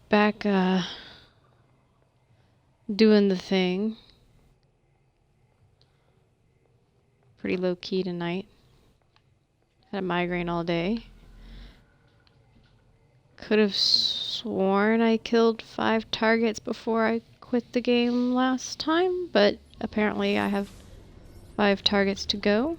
back doing the thing. Pretty low key tonight. Had a migraine all day. Could have sworn I killed 5 targets before I quit the game last time, but apparently I have 5 targets to go.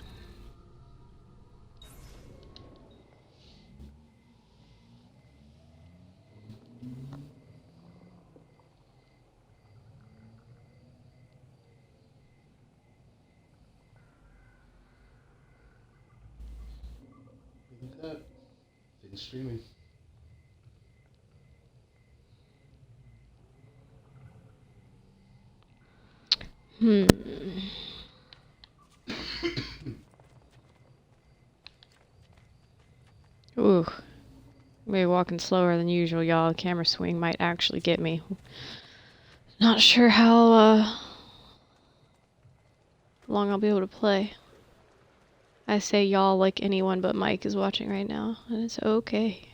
Look at that. Things streaming. Ooh. Maybe walking slower than usual, y'all. The camera swing might actually get me. Not sure how long I'll be able to play. I say y'all like anyone but Mike is watching right now, and it's okay.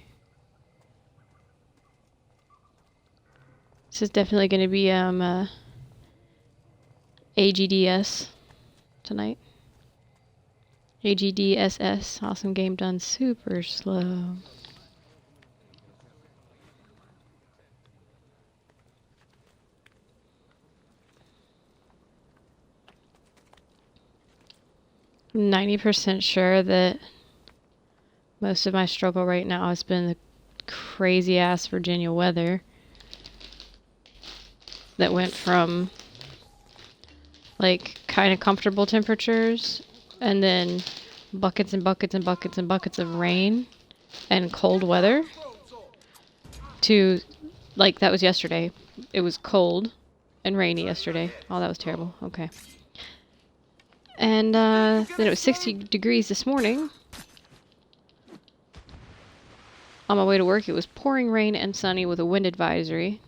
This is definitely going to be AGDS tonight. AGDSS. Awesome game done super slow. I'm 90% sure that most of my struggle right now has been the crazy ass Virginia weather that went from like kind of comfortable temperatures and then buckets and buckets and buckets and buckets of rain and cold weather to like that was yesterday. It was cold and rainy yesterday. Oh, that was terrible. Okay. And then it was 60 degrees this morning. On my way to work, it was pouring rain and sunny with a wind advisory.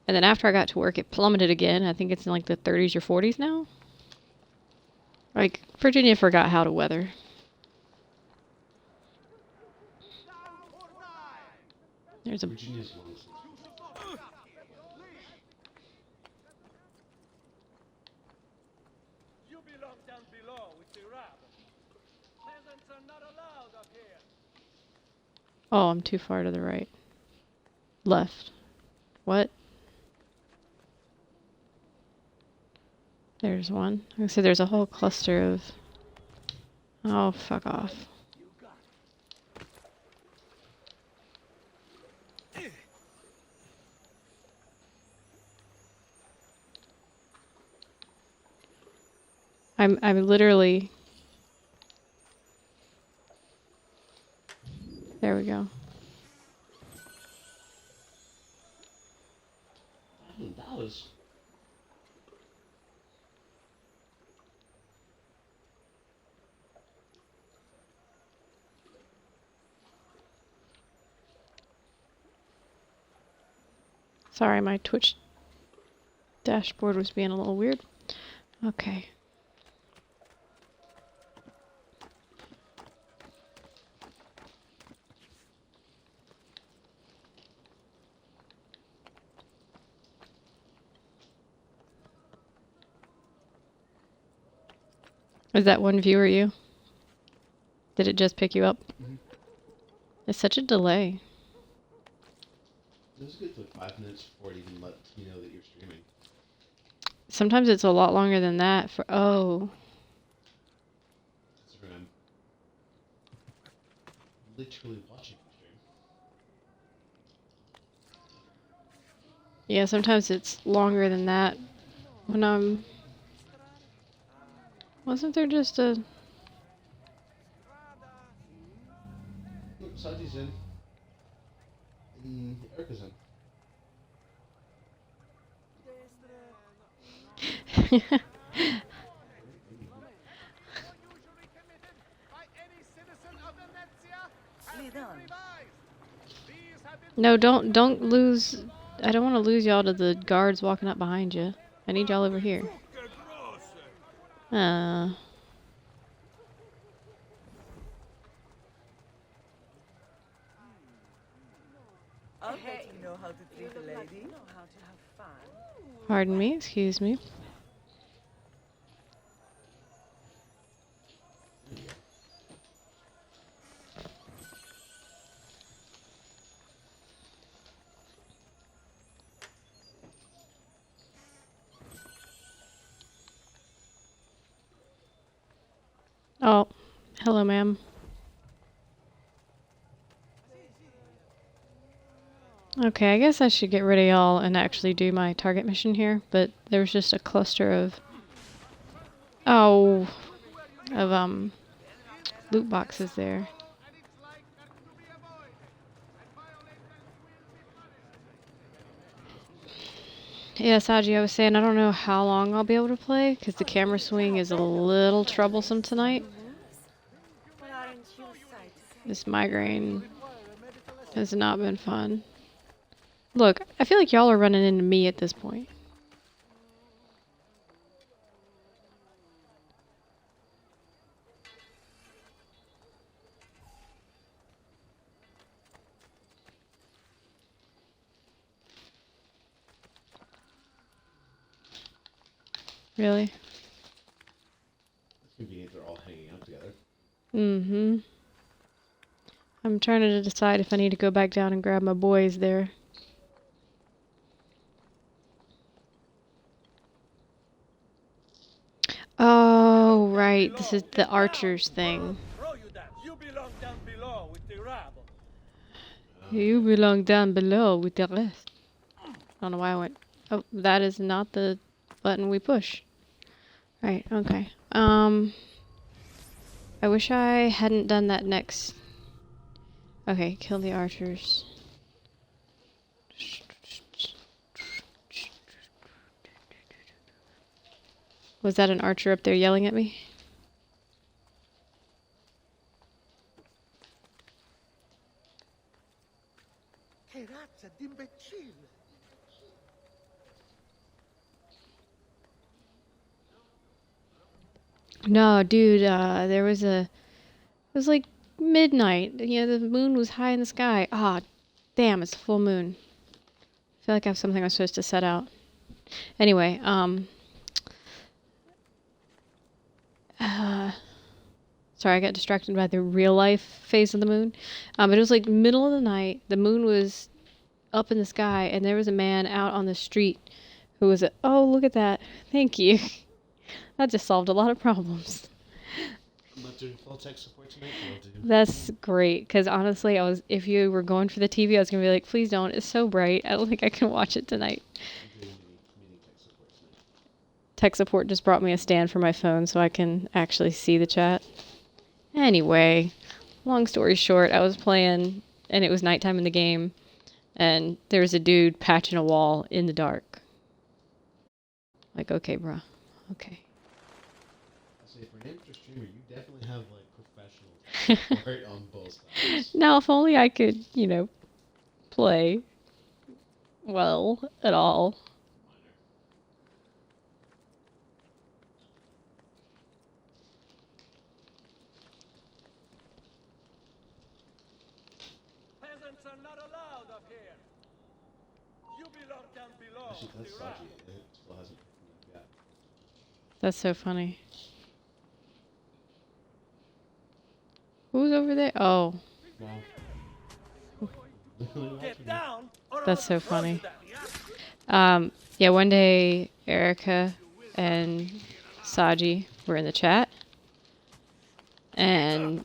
And then after I got to work, it plummeted again. I think it's in like the 30s or 40s now. Like, Virginia forgot how to weather. There's a... Virginia's lonesome. You belong down below with the rab. Peasants are not allowed up here. Oh, I'm too far to the right. Left. What? There's one. I said there's a whole cluster of... Oh, fuck off. I'm literally... There we go. $1,000. Sorry, my Twitch dashboard was being a little weird. Okay. Is that one viewer you? Did it just pick you up? Mm-hmm. It's such a delay. This is good for 5 minutes before it even lets you know that you're streaming. Sometimes it's a lot longer than that for... Oh. That's right. I'm literally watching the stream. Yeah, sometimes it's longer than that. When I'm... Wasn't there just a... Look, Saji's in. And Erica's in. No, don't lose... I don't want to lose y'all to the guards walking up behind you. I need y'all over here. I'll bet you know how to treat a lady. Pardon me, excuse me. Oh, hello, ma'am. Okay, I guess I should get rid of y'all and actually do my target mission here, but there was just a cluster of loot boxes there. Yeah, Saji, I was saying I don't know how long I'll be able to play because the camera swing is a little troublesome tonight. This migraine has not been fun. Look, I feel like y'all are running into me at this point. Really? It's convenient they're all hanging out together. Mm-hmm. I'm trying to decide if I need to go back down and grab my boys there. Oh, right. This is the archers thing. Throw you down. You belong down below with the rabble. You belong down below with the rest. I don't know why I went. Oh, that is not the button we push. Right, okay. I wish I hadn't done that next. Okay, kill the archers. Was that an archer up there yelling at me? Che razza d'imbecille! No, dude, there was it was like midnight. You know, the moon was high in the sky. Ah, damn, it's full moon. I feel like I have something I'm supposed to set out. Anyway, sorry, I got distracted by the real life phase of the moon. But it was like middle of the night. The moon was up in the sky, and there was a man out on the street who was oh, look at that. Thank you. That just solved a lot of problems. I'm not doing full tech support tonight. I'll do. That's great, because honestly, if you were going for the TV, I was going to be like, please don't. It's so bright. I don't think I can watch it tonight. I'm doing mini tech support tonight. Tech support just brought me a stand for my phone so I can actually see the chat. Anyway, long story short, I was playing, and it was nighttime in the game, and there was a dude patching a wall in the dark. Like, okay, bruh. Okay. I'll say, for an amateur streamer, you definitely have, like, professional tech support on both sides. Now, if only I could, you know, play well at all. Peasants are not allowed up here. You belong down below Actually, with that's the rabble. Saji. It still hasn't picked me up yet. That's so funny. Who's over there? Oh, Wow. Get down, or that's I'll so throw you funny. down, yeah? Yeah, one day Erica and Saji were in the chat, and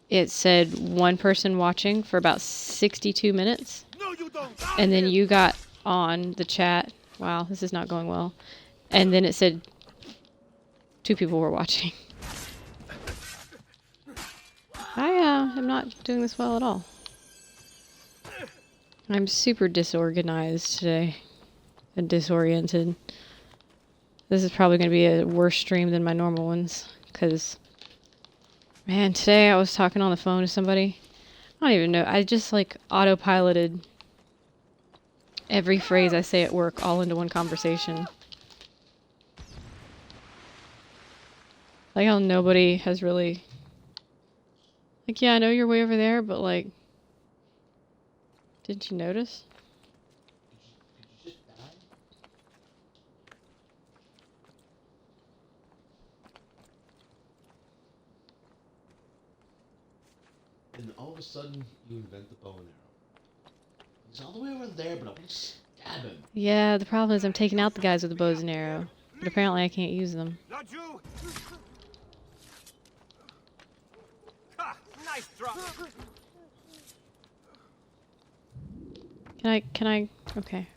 it said one person watching for about 62 minutes, No, you don't! and then you got on the chat. Wow, this is not going well. And then it said two people were watching. I am not doing this well at all. I'm super disorganized today and disoriented. This is probably going to be a worse stream than my normal ones, because, man, today I was talking on the phone to somebody. I don't even know. I just, like, autopiloted every phrase I say at work all into one conversation. Like how nobody has really... Like, yeah, I know you're way over there, but, like... Didn't you notice? Could you just die? And all of a sudden, you invent the bow and arrow. He's all the way over there, but I want to stab him. Yeah, the problem is I'm taking out the guys with the bows and arrow. But apparently I can't use them. Not you! Ha! Nice drop! Can I, okay.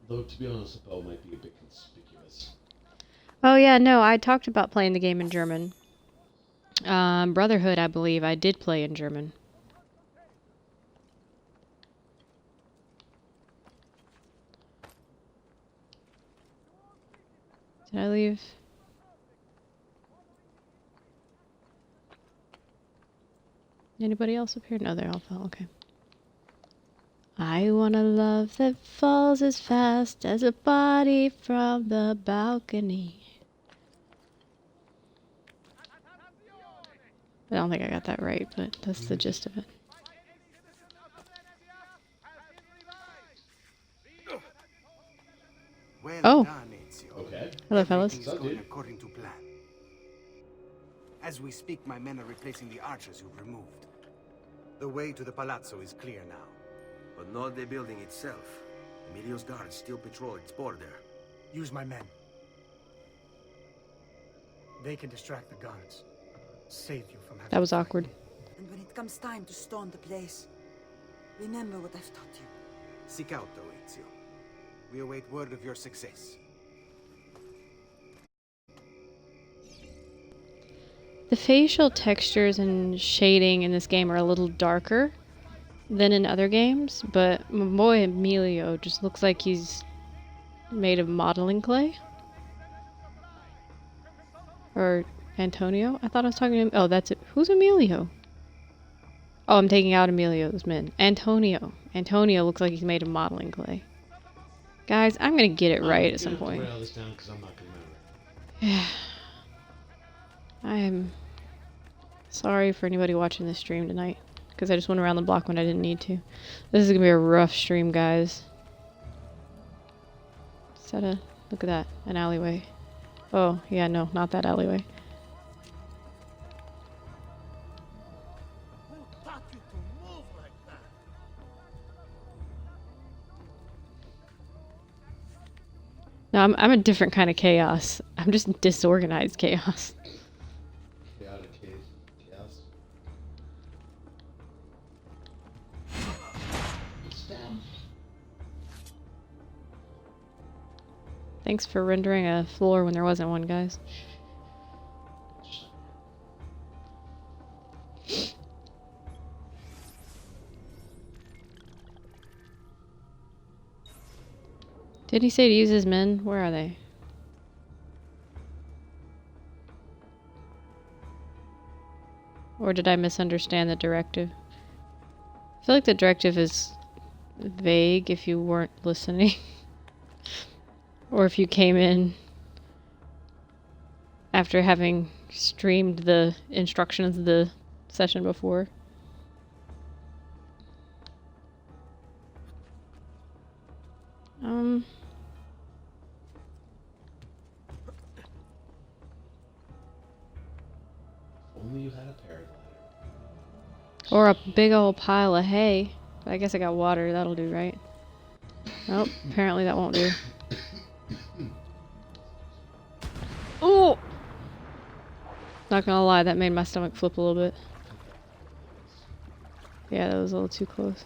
Though, to be honest, the bow might be a bit conspicuous. Oh yeah, no, I talked about playing the game in German. Brotherhood, I believe, I did play in German. Did I leave? Anybody else up here? No, they're all fell. Okay. I want a love that falls as fast as a body from the balcony. I don't think I got that right, but that's the gist of it. Well Oh. done, Ezio. Okay. Hello, fellas. Everything's What's up, going dude? according to plan. As we speak, my men are replacing the archers you've removed. The way to the palazzo is clear now. But not the building itself. Emilio's guards still patrol its border. Use my men. They can distract the guards. Save you from having That was to fight awkward. me. And when it comes time to storm the place, remember what I've taught you. Seek out, though, Ezio. We await word of your success. The facial textures and shading in this game are a little darker than in other games, but my boy Emilio just looks like he's made of modeling clay. Or Antonio? I thought I was talking to him. Oh, that's it. Who's Emilio? Oh, I'm taking out Emilio's men. Antonio. Antonio looks like he's made of modeling clay. Guys, I'm gonna get it right at some point. I'm gonna have to write all this down because I'm not gonna remember. Yeah. I am sorry for anybody watching this stream tonight, because I just went around the block when I didn't need to. This is gonna be a rough stream, guys. Is that a... look at that. An alleyway. Oh, yeah, no, not that alleyway. Who taught you to move like that? No, I'm a different kind of chaos. I'm just disorganized chaos. Chaotic chaos. Stab. Thanks for rendering a floor when there wasn't one, guys. Did he say to use his men? Where are they? Or did I misunderstand the directive? I feel like the directive is vague if you weren't listening. Or if you came in after having streamed the instructions of the session before. Only you had a paraglider. Or a big old pile of hay. I guess I got water, that'll do, right? Nope, apparently that won't do. Oh! Not gonna lie, that made my stomach flip a little bit. Yeah, that was a little too close.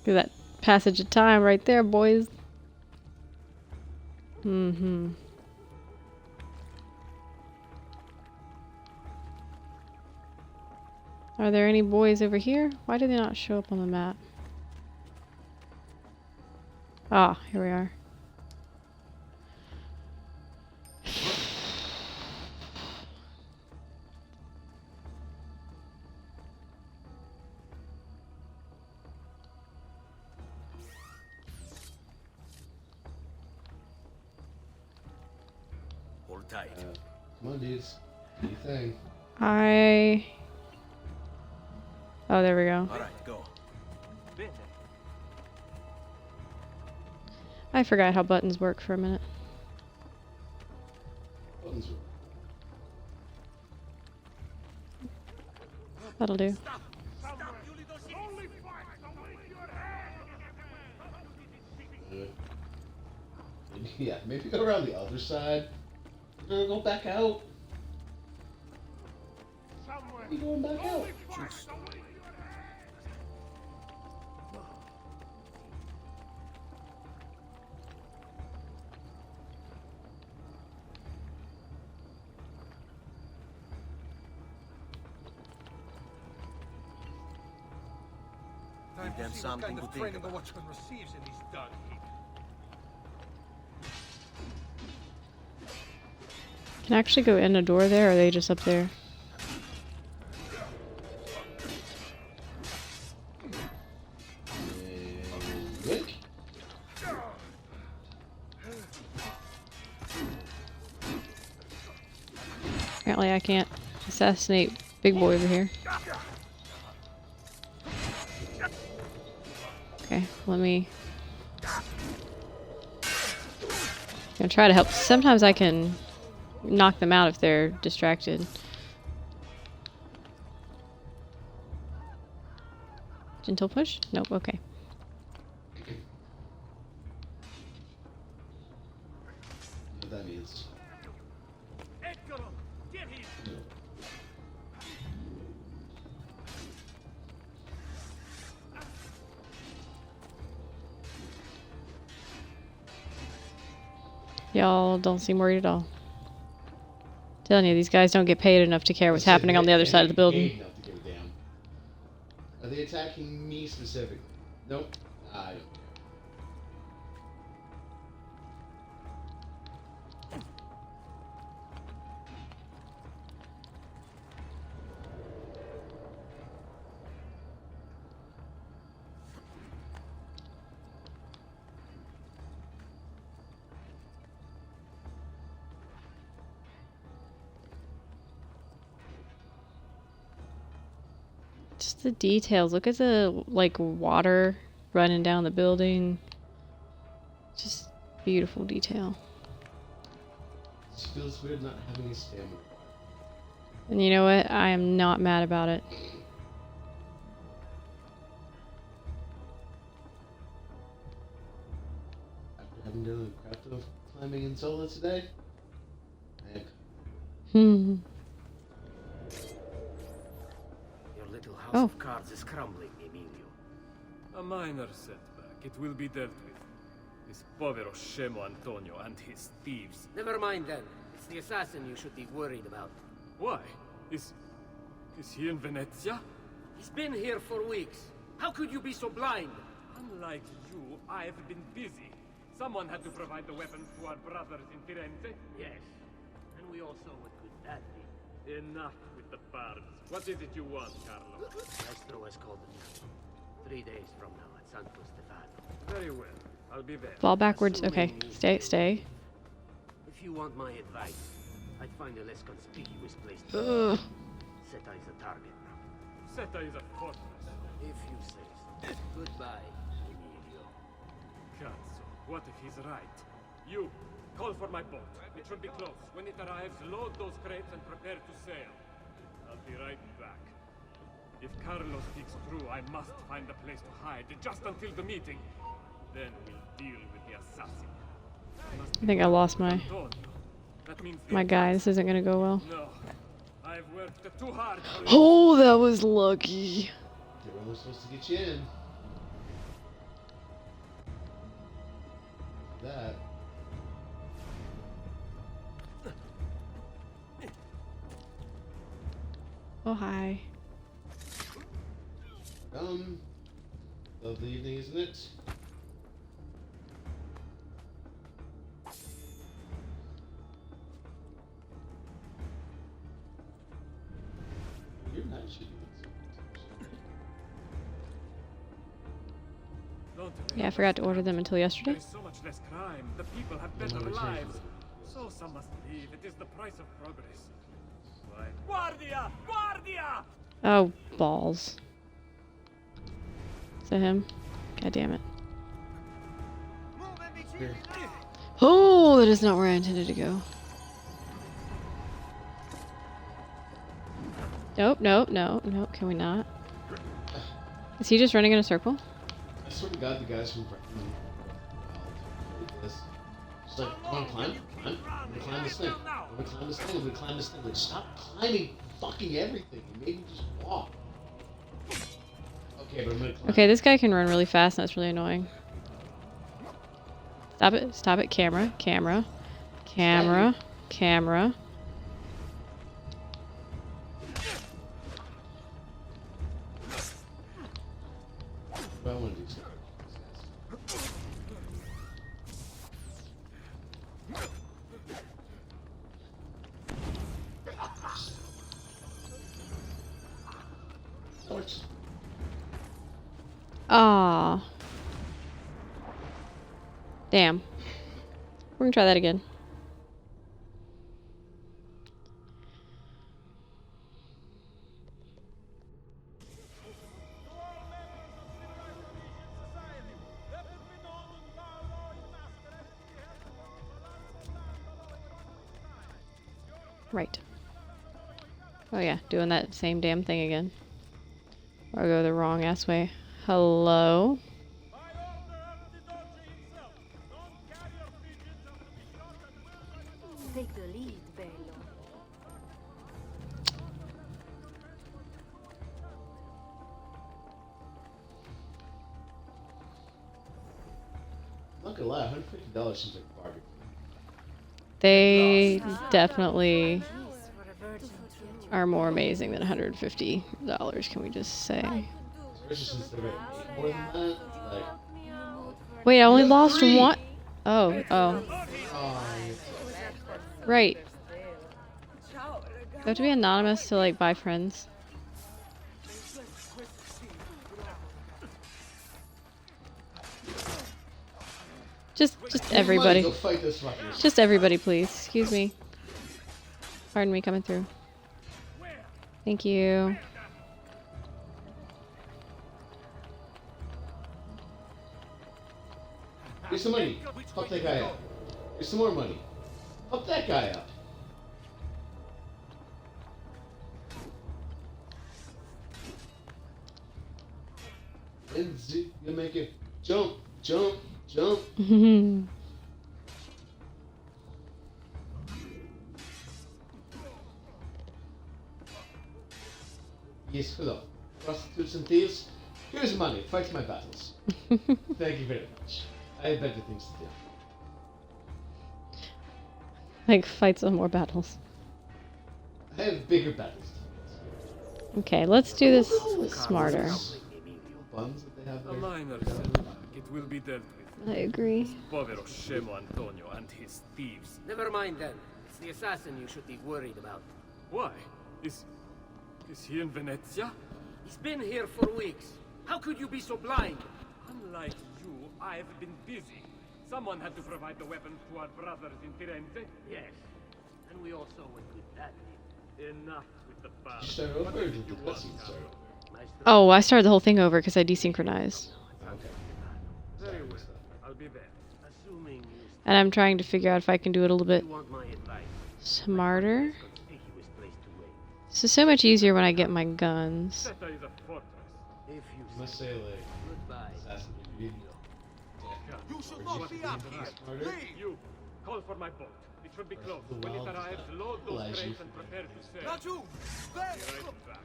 Look at that passage of time right there, boys. Mm-hmm. Are there any boys over here? Why do they not show up on the map? Ah, here we are. Hold tight. Come on, dudes. Do your thing. Oh, there we go. All right, go. Bene. I forgot how buttons work for a minute. Buttons are- That'll do. Yeah, maybe go around the other side. Go back out. You going back out? Give them something to think about. Watchman receives in these dung heap. Can I actually go in a door there, or are they just up there? Wink. Apparently I can't assassinate Big Boy over here. Okay, let me... I'm gonna try to help. Sometimes I can knock them out if they're distracted. Gentle push? Nope, okay. What that means. Eccolo! Get him! No. Y'all don't seem worried at all. Telling you, these guys don't get paid enough to care what's happening on the other side of the building. Enough to give a damn. Are they attacking me specifically? Nope. I don't care. Just the details. Look at the, like, water running down the building. Just beautiful detail. It just feels weird not having any stamina. And you know what? I am not mad about it. After having done the craft of climbing in solo today, I am. Hmm. Your little house Oh. of cards is crumbling, Emilio. A minor setback. It will be dealt with. This povero scemo Antonio and his thieves. Never mind then. It's the assassin you should be worried about. Why? Is he in Venezia? He's been here for weeks. How could you be so blind? Unlike you, I've been busy. Someone had to provide the weapons to our brothers in Firenze. Yes. And we all saw what good that did. Enough with the bards. What is it you want, Carlo? Maestro has called me. 3 days from now at Santo Stefano. Very well. I'll be there. Fall backwards. Okay. Stay. If you want my advice, I'd find a less conspicuous place to Ugh. Seta is a target now. Seta is a fortress. If you say so. Goodbye, Emilio. Cazzo, what if he's right? You, call for my boat. It should be close. When it arrives, load those crates and prepare to sail. I'll be right back. If Carlo speaks true, I must find a place to hide, just until the meeting. Then we'll deal with the assassin. I think I lost my Antonio. That means the guy. This isn't gonna go well. No, I've worked too hard for it. Oh, that was lucky. They were only supposed to get you in. That. Oh, hi. Lovely evening, isn't it? Your night should be Don't Yeah, I forgot to order them until There yesterday. is so much less crime. The people have Then better why would you lives. So some must leave. It is the price of progress. Why? Guardia! Guardia! Oh, balls. Is that him? God damn it. Here. Oh, that is not where I intended to go. Nope, nope, no, no, can we not? Is he just running in a circle? I swear to God, the guys from this. Just like, come on, climb. I'm gonna climb this thing. I'm gonna climb this thing. I'm gonna climb this thing. Like, stop climbing fucking everything. You made me just walk. Okay, but I'm gonna climb. Okay, this guy can run really fast and that's really annoying. Stop it, camera, camera, camera, camera. But I wanna do something. Torch. Aw. Damn. We're gonna try that again. Right. Oh yeah, doing that same damn thing again. Or I go the wrong ass way. Hello? Take the lead, Bello. I'm not gonna lie, $150 seems like barbecue. They definitely Peace for a virgin tree. are more amazing than $150, can we just say? Especially since they're gonna make more than that. Like, Wait, I only You have lost 3! one. Oh, oh. oh, Right. You have to be anonymous to like buy friends. Just everybody. Go fight those fuckers. Just everybody, please. Excuse me. Pardon me coming through. Thank you. Here's some money. Fuck that guy up. Here's some more money. Fuck that guy up. And you make it jump, jump, jump. Yes, hello. Prostitutes and thieves. Here's money. Fight my battles. Thank you very much. I have better things to do. Like fight some more battles. I have bigger battles to Okay, let's do this smarter. Buns that they have A there. minor setback. It will be dealt with. I agree. Povero Scemo Antonio and his thieves. Never mind then. It's the assassin you should be worried about. Why? Is he in Venezia? He's been here for weeks. How could you be so blind? Unlike you, I've been busy. Someone had to provide the weapons to our brothers in Firenze. Yes. And we also went with that. Enough with the Did bar. you start over or did the cutscene start? Oh, I started the whole thing over because I desynchronized. Okay. Very well. I'll be there. Assuming you And I'm trying to figure out if I can do it a little bit want my advice. smarter. Conspicuous place to wait. It's so much easier when I get my guns. Zeta is a fortress. If you I must say, like, goodbye. Assassin's Creed. You should not be up here. You, call for my boat. It should be close. The When it wild arrives, stuff. load those Realize you crates and forgot. prepare to sail. Be right back.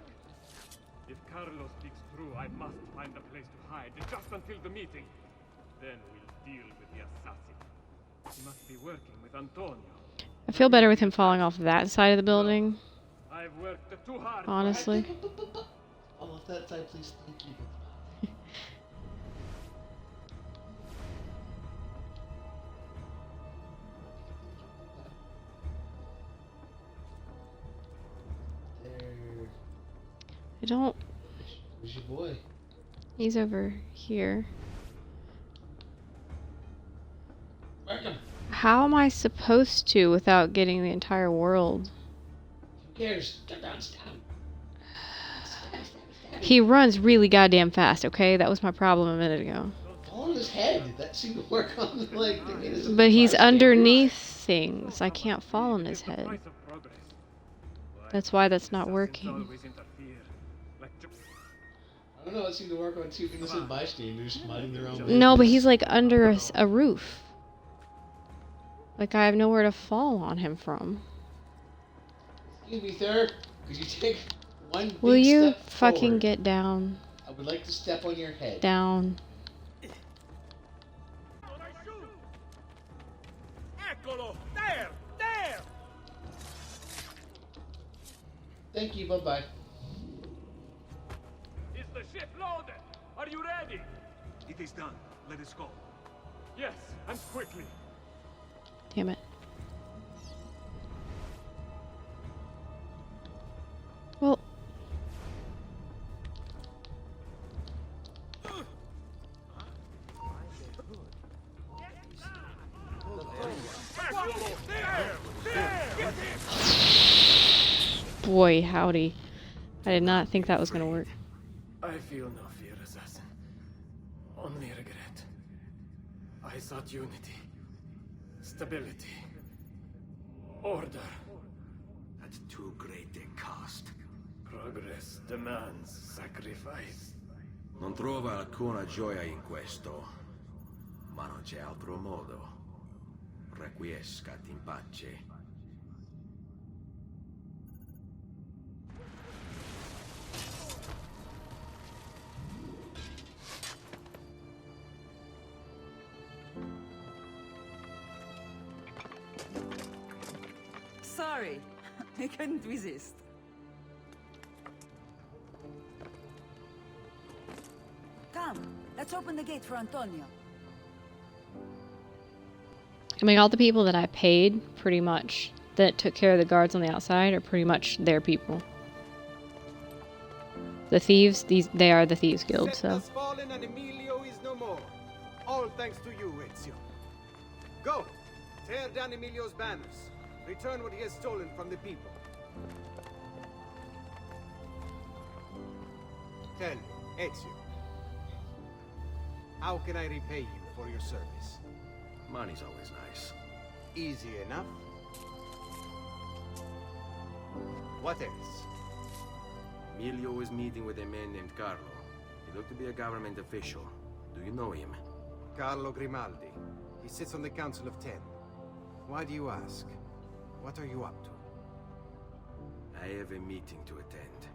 If Carlos speaks true, I must find a place to hide, just until the meeting. Then we'll deal with the assassin. He must be working with Antonio. I feel better with him falling off that side of the building, I've worked too hard. honestly. All of that side, please. Thank you. don't. Where's your boy? He's over here. Mark him. How am I supposed to without getting the entire world? Who cares? Step down. He runs really goddamn fast, okay? That was my problem a minute ago. Fall on his head. That seemed to work on like the innocent But he's bystander. underneath things. I can't fall on his head. That's why that's not working. I don't know. It seemed to work on two innocent bystanders minding their own business. No, but he's like under a roof. Like I have nowhere to fall on him from. Excuse me, sir. Could you take one big Will you step fucking forward? get down? I would like to step on your head. Down. Eccolo! There! There! Thank you. Bye bye. Is the ship loaded? Are you ready? It is done. Let us go. Yes, and quickly. Damn it. Well, Eccolo! There! There! boy, howdy. I did not think that was gonna work. I feel no fear, assassin. Only regret. I sought unity, stability, order. At too great a cost. Progress demands sacrifice. Non trova alcuna gioia in questo, ma non c'è altro modo. Requiescat in pace. Sorry, I couldn't resist. Come, let's open the gate for Antonio. I mean, all the people that I paid, pretty much, that took care of the guards on the outside, are pretty much their people. The thieves, they are the Thieves Guild, so. Set has fallen and Emilio is no more. All thanks to you, Ezio. Go! Tear down Emilio's banners. Return what he has stolen from the people. Tell me, Ezio. How can I repay you for your service? Money's always nice. Easy enough. What else? Emilio is meeting with a man named Carlo. He looked to be a government official. Do you know him? Carlo Grimaldi. He sits on the Council of Ten. Why do you ask? What are you up to? I have a meeting to attend.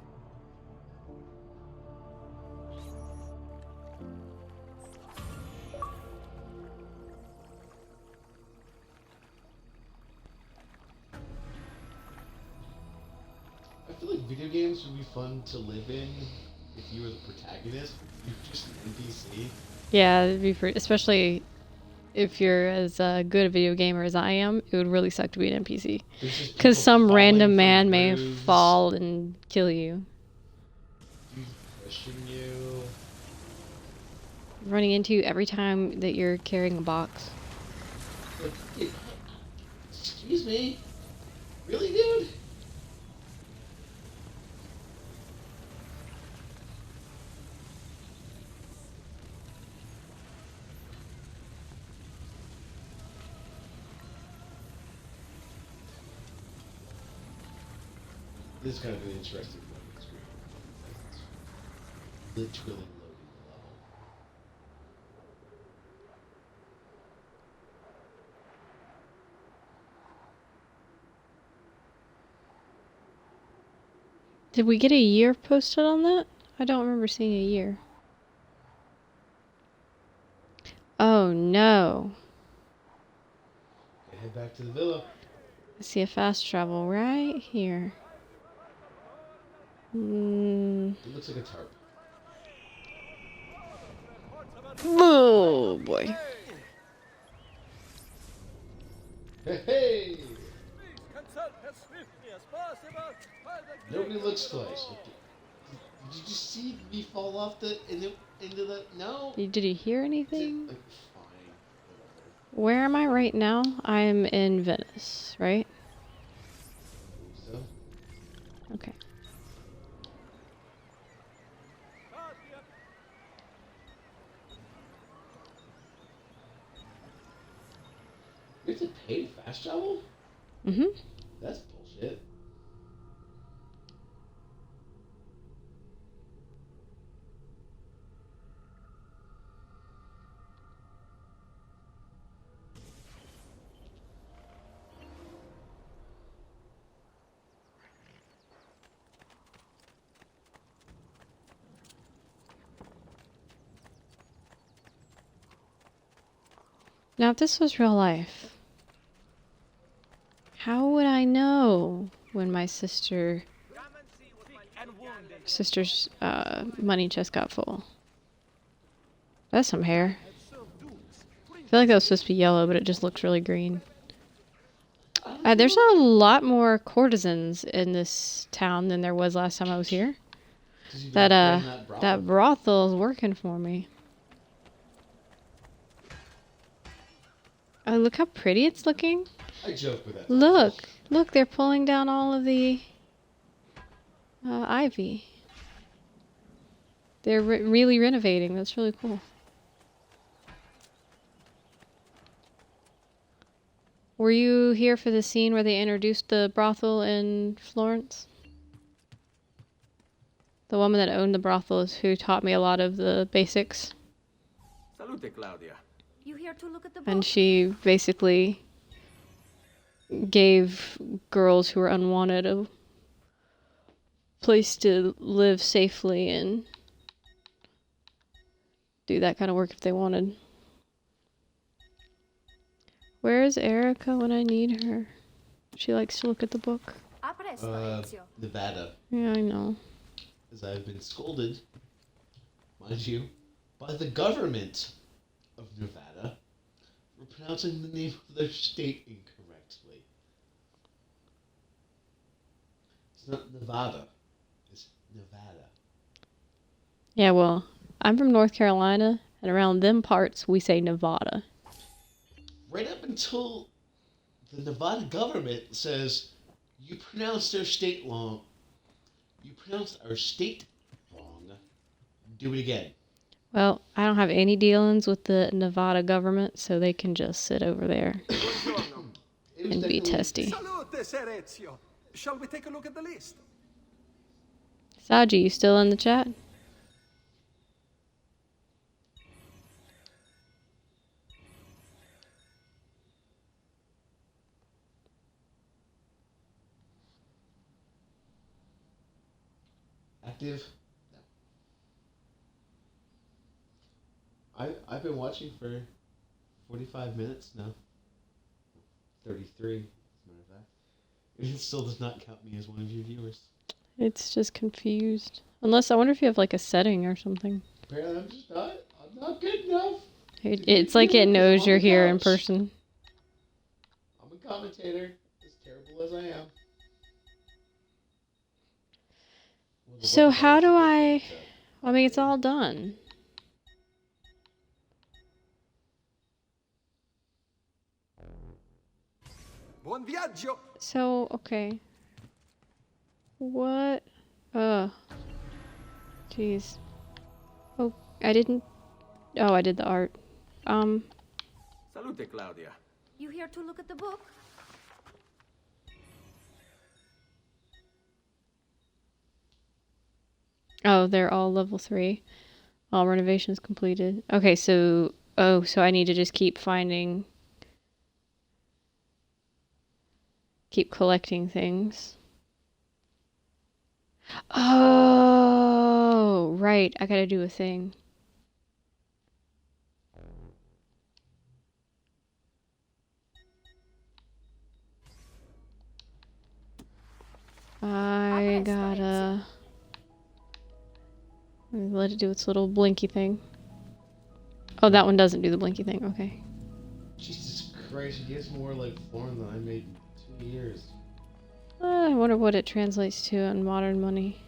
I feel like video games would be fun to live in if you were the protagonist. You're just an NPC. Yeah, it'd be especially if you're as good a video gamer as I am, it would really suck to be an NPC. There's just Because people some falling random from man may roofs, fall and kill you. pushing you. Running into you every time that you're carrying a box. Like, excuse me? Really, dude? This is kind of an interesting loading screen. Literally loading the level. Did we get a year posted on that? I don't remember seeing a year. Oh no. Okay, head back to the villa. I see a fast travel right here. It looks like a tarp. Oh boy. Hey! Nobody looks twice. Did you just see me fall off into the no? Did you hear anything? Like, fine, whatever. Where am I right now? I'm in Venice, right? So, Okay. you have to pay to fast travel? Mm-hmm. That's bullshit. Now, if this was real life, how would I know when my sister's money chest got full? That's some hair. I feel like that was supposed to be yellow, but it just looks really green. There's a lot more courtesans in this town than there was last time I was here. That brothel is working for me. Oh, look how pretty it's looking. I joke with that. Look, they're pulling down all of the ivy. They're really renovating. That's really cool. Were you here for the scene where they introduced the brothel in Florence? The woman that owned the brothel is who taught me a lot of the basics. Salute, Claudia. You here to look at the book? And she basically gave girls who were unwanted a place to live safely and do that kind of work if they wanted. Where is Erica when I need her? She likes to look at the book. A presto, Ezio. Nevada. Yeah, I know. As I've been scolded, mind you, by the government of Nevada for pronouncing the name of their state incorrectly. It's not Nevada. It's Nevada. Yeah, well, I'm from North Carolina, and around them parts, we say Nevada. Right up until the Nevada government says, you pronounced our state wrong. You pronounced our state wrong. Do it again. Well, I don't have any dealings with the Nevada government, so they can just sit over there and be testy. Salute, Ser Ezio. Shall we take a look at the list? Saji, you still in the chat? Active? No. I've been watching for 45 minutes now. 33, as a matter of fact. It still does not count me as one of your viewers. It's just confused. Unless, I wonder if you have like a setting or something. Apparently I'm not good enough. It's like it knows you're here in person. I'm a commentator, as terrible as I am. So how do I mean, it's all done. Buon viaggio. So, okay. What? Jeez. Oh, I didn't. Oh, I did the art. Salute, Claudia. You here to look at the book? Oh, they're all level 3. All renovations completed. Okay, so... Oh, so I need to just keep finding... Keep collecting things. Oh, right. I gotta do a thing. I gotta... Let it do its little blinky thing. Oh, that one doesn't do the blinky thing. Okay. Jesus Christ, he gets more like Florence than I made in 2 years. I wonder what it translates to in modern money.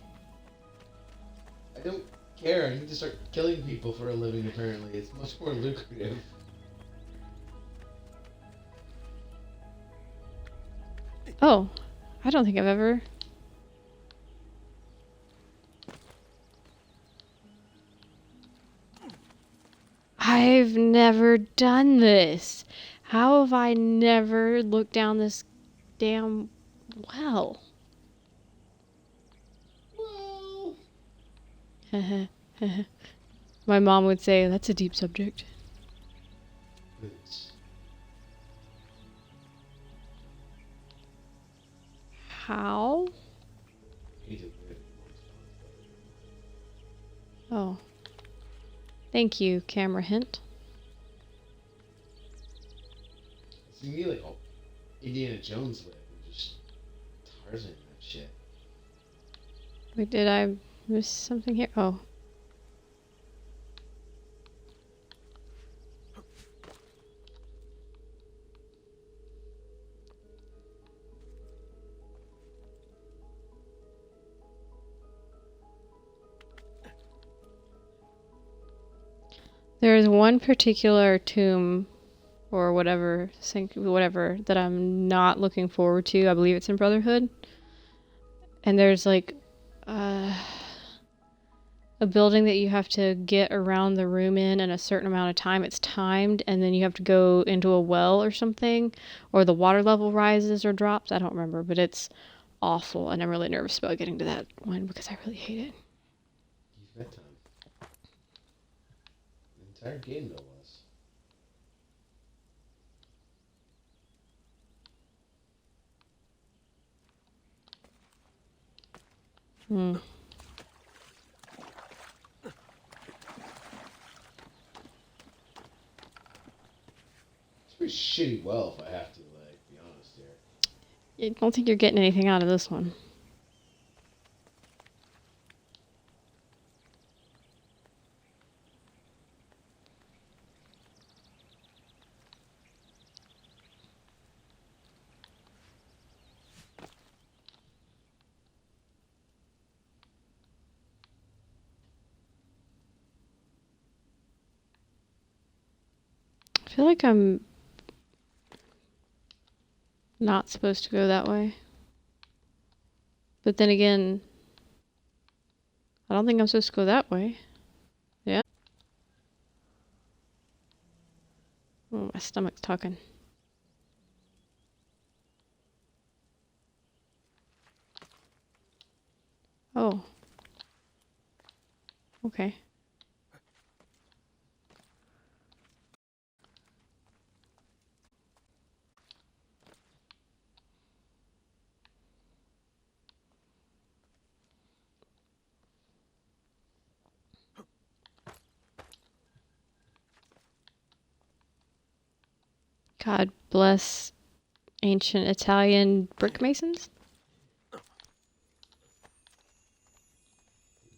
don't care. I need to start killing people for a living, apparently. It's much more lucrative. Oh, I don't think I've ever... I've never done this. How have I never looked down this damn well? Well... My mom would say, that's a deep subject. It's... How? He did it. Oh. Thank you, camera hint. It's gonna be like, oh, Indiana Jones live and just Tarzan that shit. Wait, did I miss something here? Oh. There's one particular tomb or whatever, whatever, that I'm not looking forward to. I believe it's in Brotherhood. And there's like a building that you have to get around the room in a certain amount of time. It's timed, and then you have to go into a well or something, or the water level rises or drops. I don't remember, but it's awful, and I'm really nervous about getting to that one because I really hate it. You've got time. The entire game, no less. Hmm. It's a pretty shitty well, if I have to, like, be honest here. I don't think you're getting anything out of this one. I feel like I'm not supposed to go that way. But then again, I don't think I'm supposed to go that way. Yeah? Oh, my stomach's talking. Oh. Okay. God bless ancient Italian brick masons.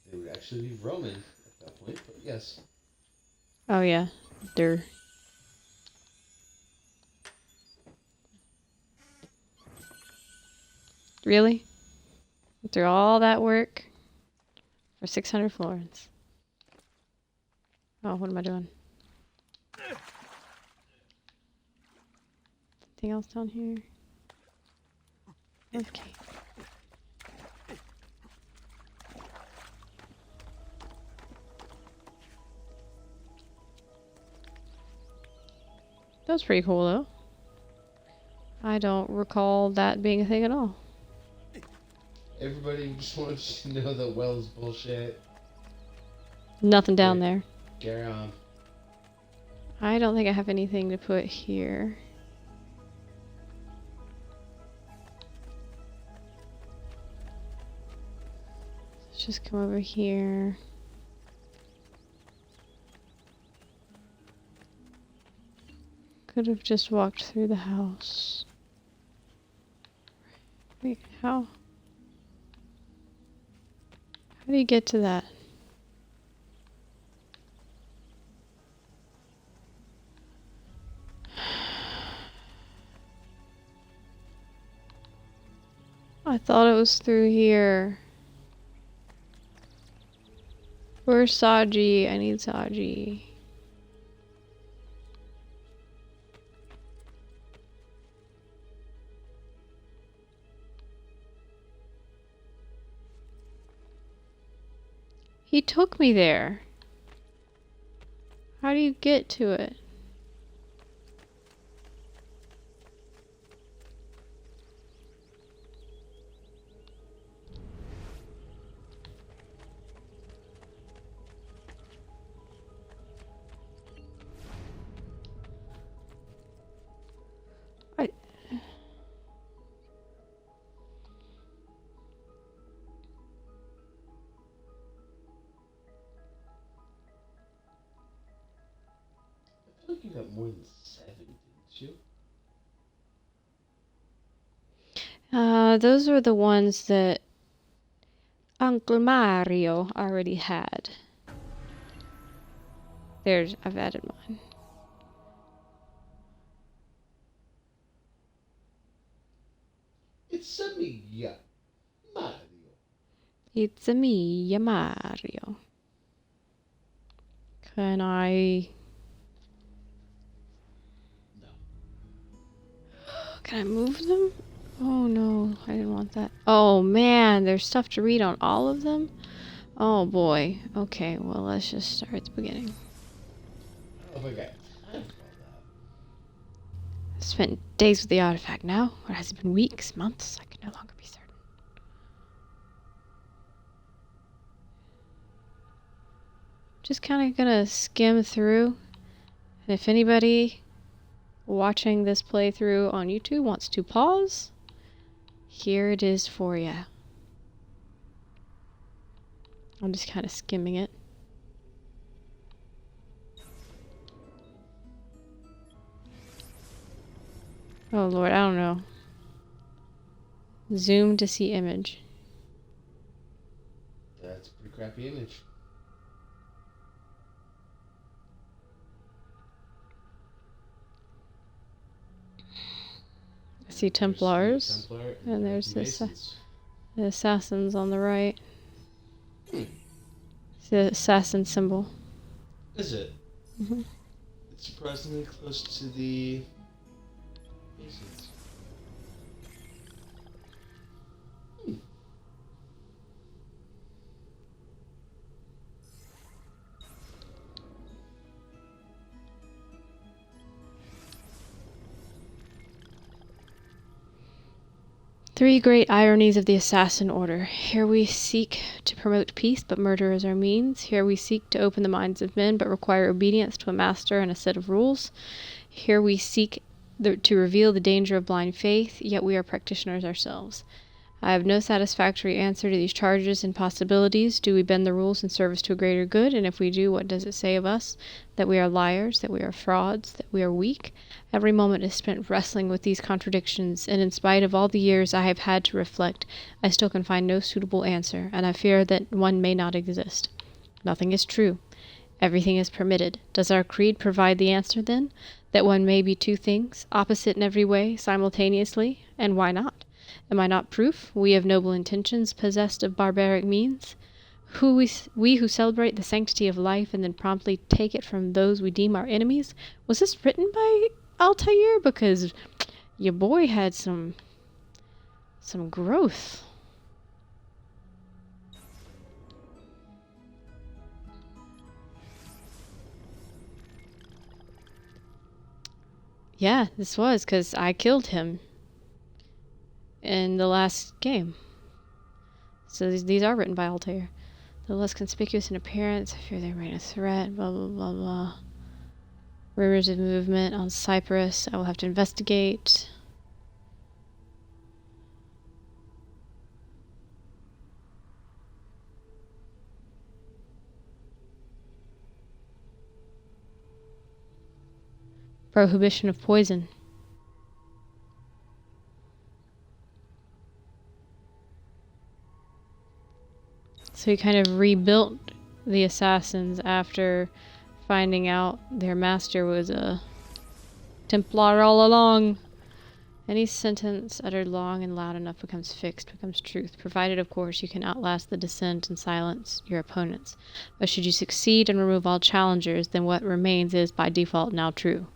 They would actually be Roman at that point, but yes. Oh yeah, they're... Really? Through all that work for 600 florins. Oh, what am I doing? Anything else down here? Okay. That was pretty cool, though. I don't recall that being a thing at all. Everybody just wants to know that well is bullshit. Nothing down there. Carry on. I don't think I have anything to put here. Let's just come over here. Could have just walked through the house. Wait, how? How do you get to that? I thought it was through here. Where's Saji? I need Saji. He took me there. How do you get to it? I feel like you got more than 7, didn't you? Those were the ones that Uncle Mario already had. I've added mine. It's a me, yeah. Mario. It's a me, Mario. Can I... No. Can I move them? Oh no, I didn't want that. Oh man, there's stuff to read on all of them? Oh boy. Okay, well let's just start at the beginning. I don't know if I got time for all that. I spent days with the artifact now, or has it been weeks, months? I can no longer be certain. Just kind of gonna skim through, and if anybody watching this playthrough on YouTube wants to pause, here it is for ya. I'm just kind of skimming it. Oh lord, I don't know. Zoom to see image. That's a pretty crappy image. I see Templars, Templar, and there's the Masons. assassins on the right. It's the assassin symbol. Is it? Mm-hmm. It's surprisingly close to the Masons. Three great ironies of the assassin order. Here we seek to promote peace, but murder is our means. Here we seek to open the minds of men, but require obedience to a master and a set of rules. Here we seek to reveal the danger of blind faith, yet we are practitioners ourselves. I have no satisfactory answer to these charges and possibilities. Do we bend the rules in service to a greater good? And if we do, what does it say of us? That we are liars, that we are frauds, that we are weak? Every moment is spent wrestling with these contradictions, and in spite of all the years I have had to reflect, I still can find no suitable answer, and I fear that one may not exist. Nothing is true. Everything is permitted. Does our creed provide the answer, then? That one may be two things, opposite in every way, simultaneously? And why not? Am I not proof, we of noble intentions, possessed of barbaric means? We who celebrate the sanctity of life and then promptly take it from those we deem our enemies? Was this written by Altair? Because your boy had some growth. Yeah, this was because I killed him in the last game. So these are written by Altair. The less conspicuous in appearance, I fear they remain a threat, blah blah blah blah. Rumors of movement on Cyprus, I will have to investigate. Prohibition of poison. So he kind of rebuilt the assassins after finding out their master was a Templar all along. Any sentence uttered long and loud enough becomes fixed, becomes truth, provided, of course, you can outlast the dissent and silence your opponents. But should you succeed and remove all challengers, then what remains is, by default, now true.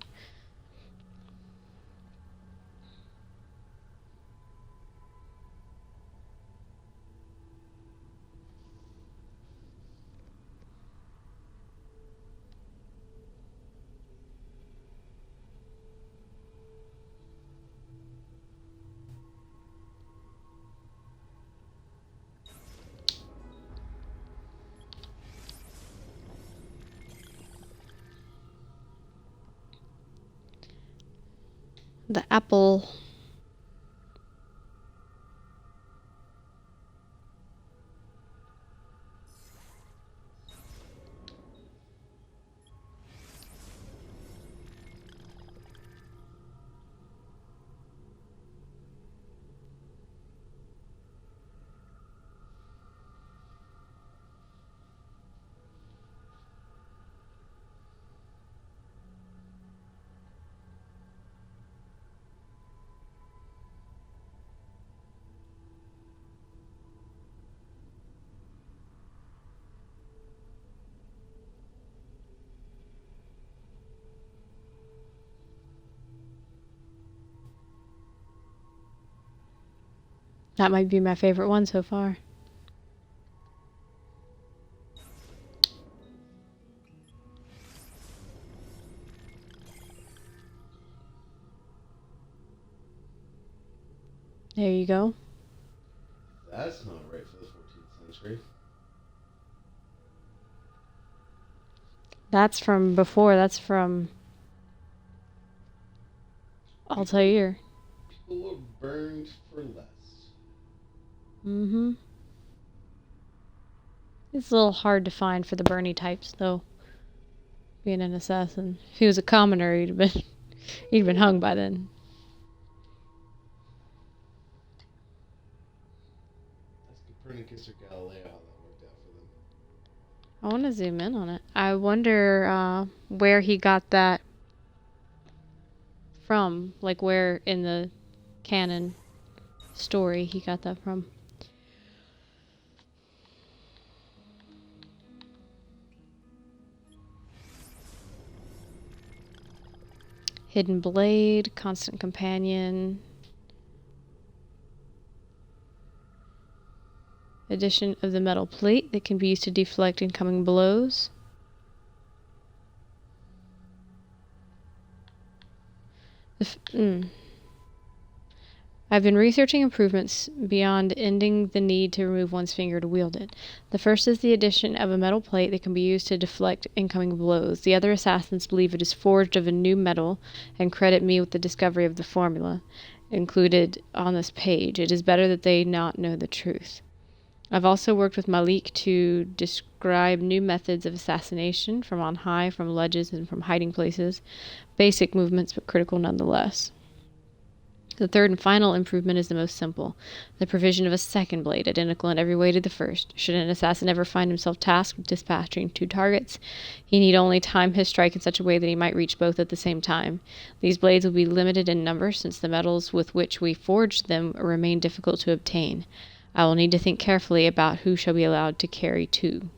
The apple. That might be my favorite one so far. There you go. That's not right for the 14th century. That's from before. That's from Altair. People were burned for less. Mm-hmm. It's a little hard to find for the Bernie types, though. Being an assassin. If he was a commoner, he'd been hung by then. That's Copernicus or Galileo how that worked out for them. I want to zoom in on it. I wonder where he got that from. Like where in the canon story he got that from. Hidden blade, constant companion. Addition of the metal plate that can be used to deflect incoming blows. I've been researching improvements beyond ending the need to remove one's finger to wield it. The first is the addition of a metal plate that can be used to deflect incoming blows. The other assassins believe it is forged of a new metal and credit me with the discovery of the formula included on this page. It is better that they not know the truth. I've also worked with Malik to describe new methods of assassination from on high, from ledges, and from hiding places. Basic movements, but critical nonetheless. The third and final improvement is the most simple. The provision of a second blade, identical in every way to the first. Should an assassin ever find himself tasked with dispatching two targets, he need only time his strike in such a way that he might reach both at the same time. These blades will be limited in number, since the metals with which we forged them remain difficult to obtain. I will need to think carefully about who shall be allowed to carry two.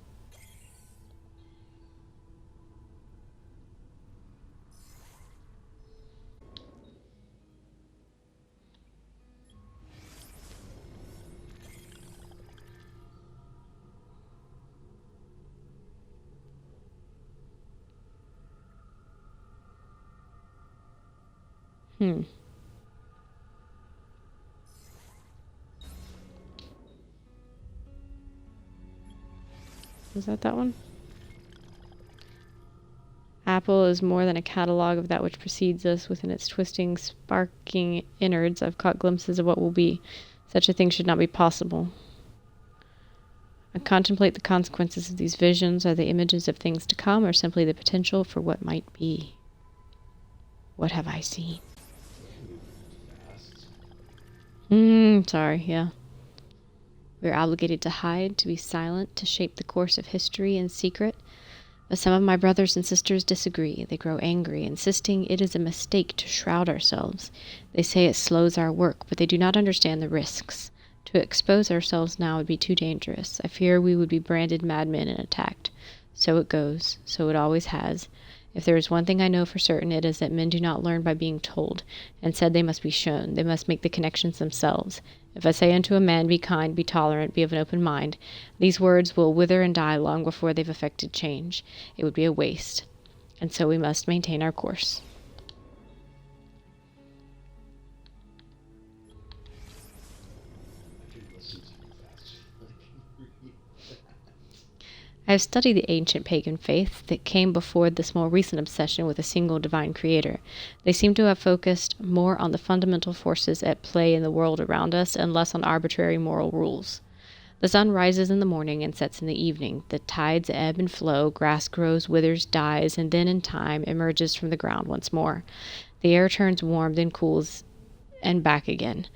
Was that one? Apple is more than a catalog of that which precedes us. Within its twisting, sparking innards, I've caught glimpses of what will be. Such a thing should not be possible. I contemplate the consequences of these visions. Are they images of things to come, or simply the potential for what might be? What have I seen? Sorry, yeah. We are obligated to hide, to be silent, to shape the course of history in secret. But some of my brothers and sisters disagree. They grow angry, insisting it is a mistake to shroud ourselves. They say it slows our work, but they do not understand the risks. To expose ourselves now would be too dangerous. I fear we would be branded madmen and attacked. So it goes. So it always has. If there is one thing I know for certain, it is that men do not learn by being told. Instead, they must be shown. They must make the connections themselves. If I say unto a man, be kind, be tolerant, be of an open mind, these words will wither and die long before they've effected change. It would be a waste. And so we must maintain our course. I have studied the ancient pagan faith that came before this more recent obsession with a single divine creator. They seem to have focused more on the fundamental forces at play in the world around us and less on arbitrary moral rules. The sun rises in the morning and sets in the evening. The tides ebb and flow, grass grows, withers, dies, and then in time emerges from the ground once more. The air turns warm, then cools, and back again.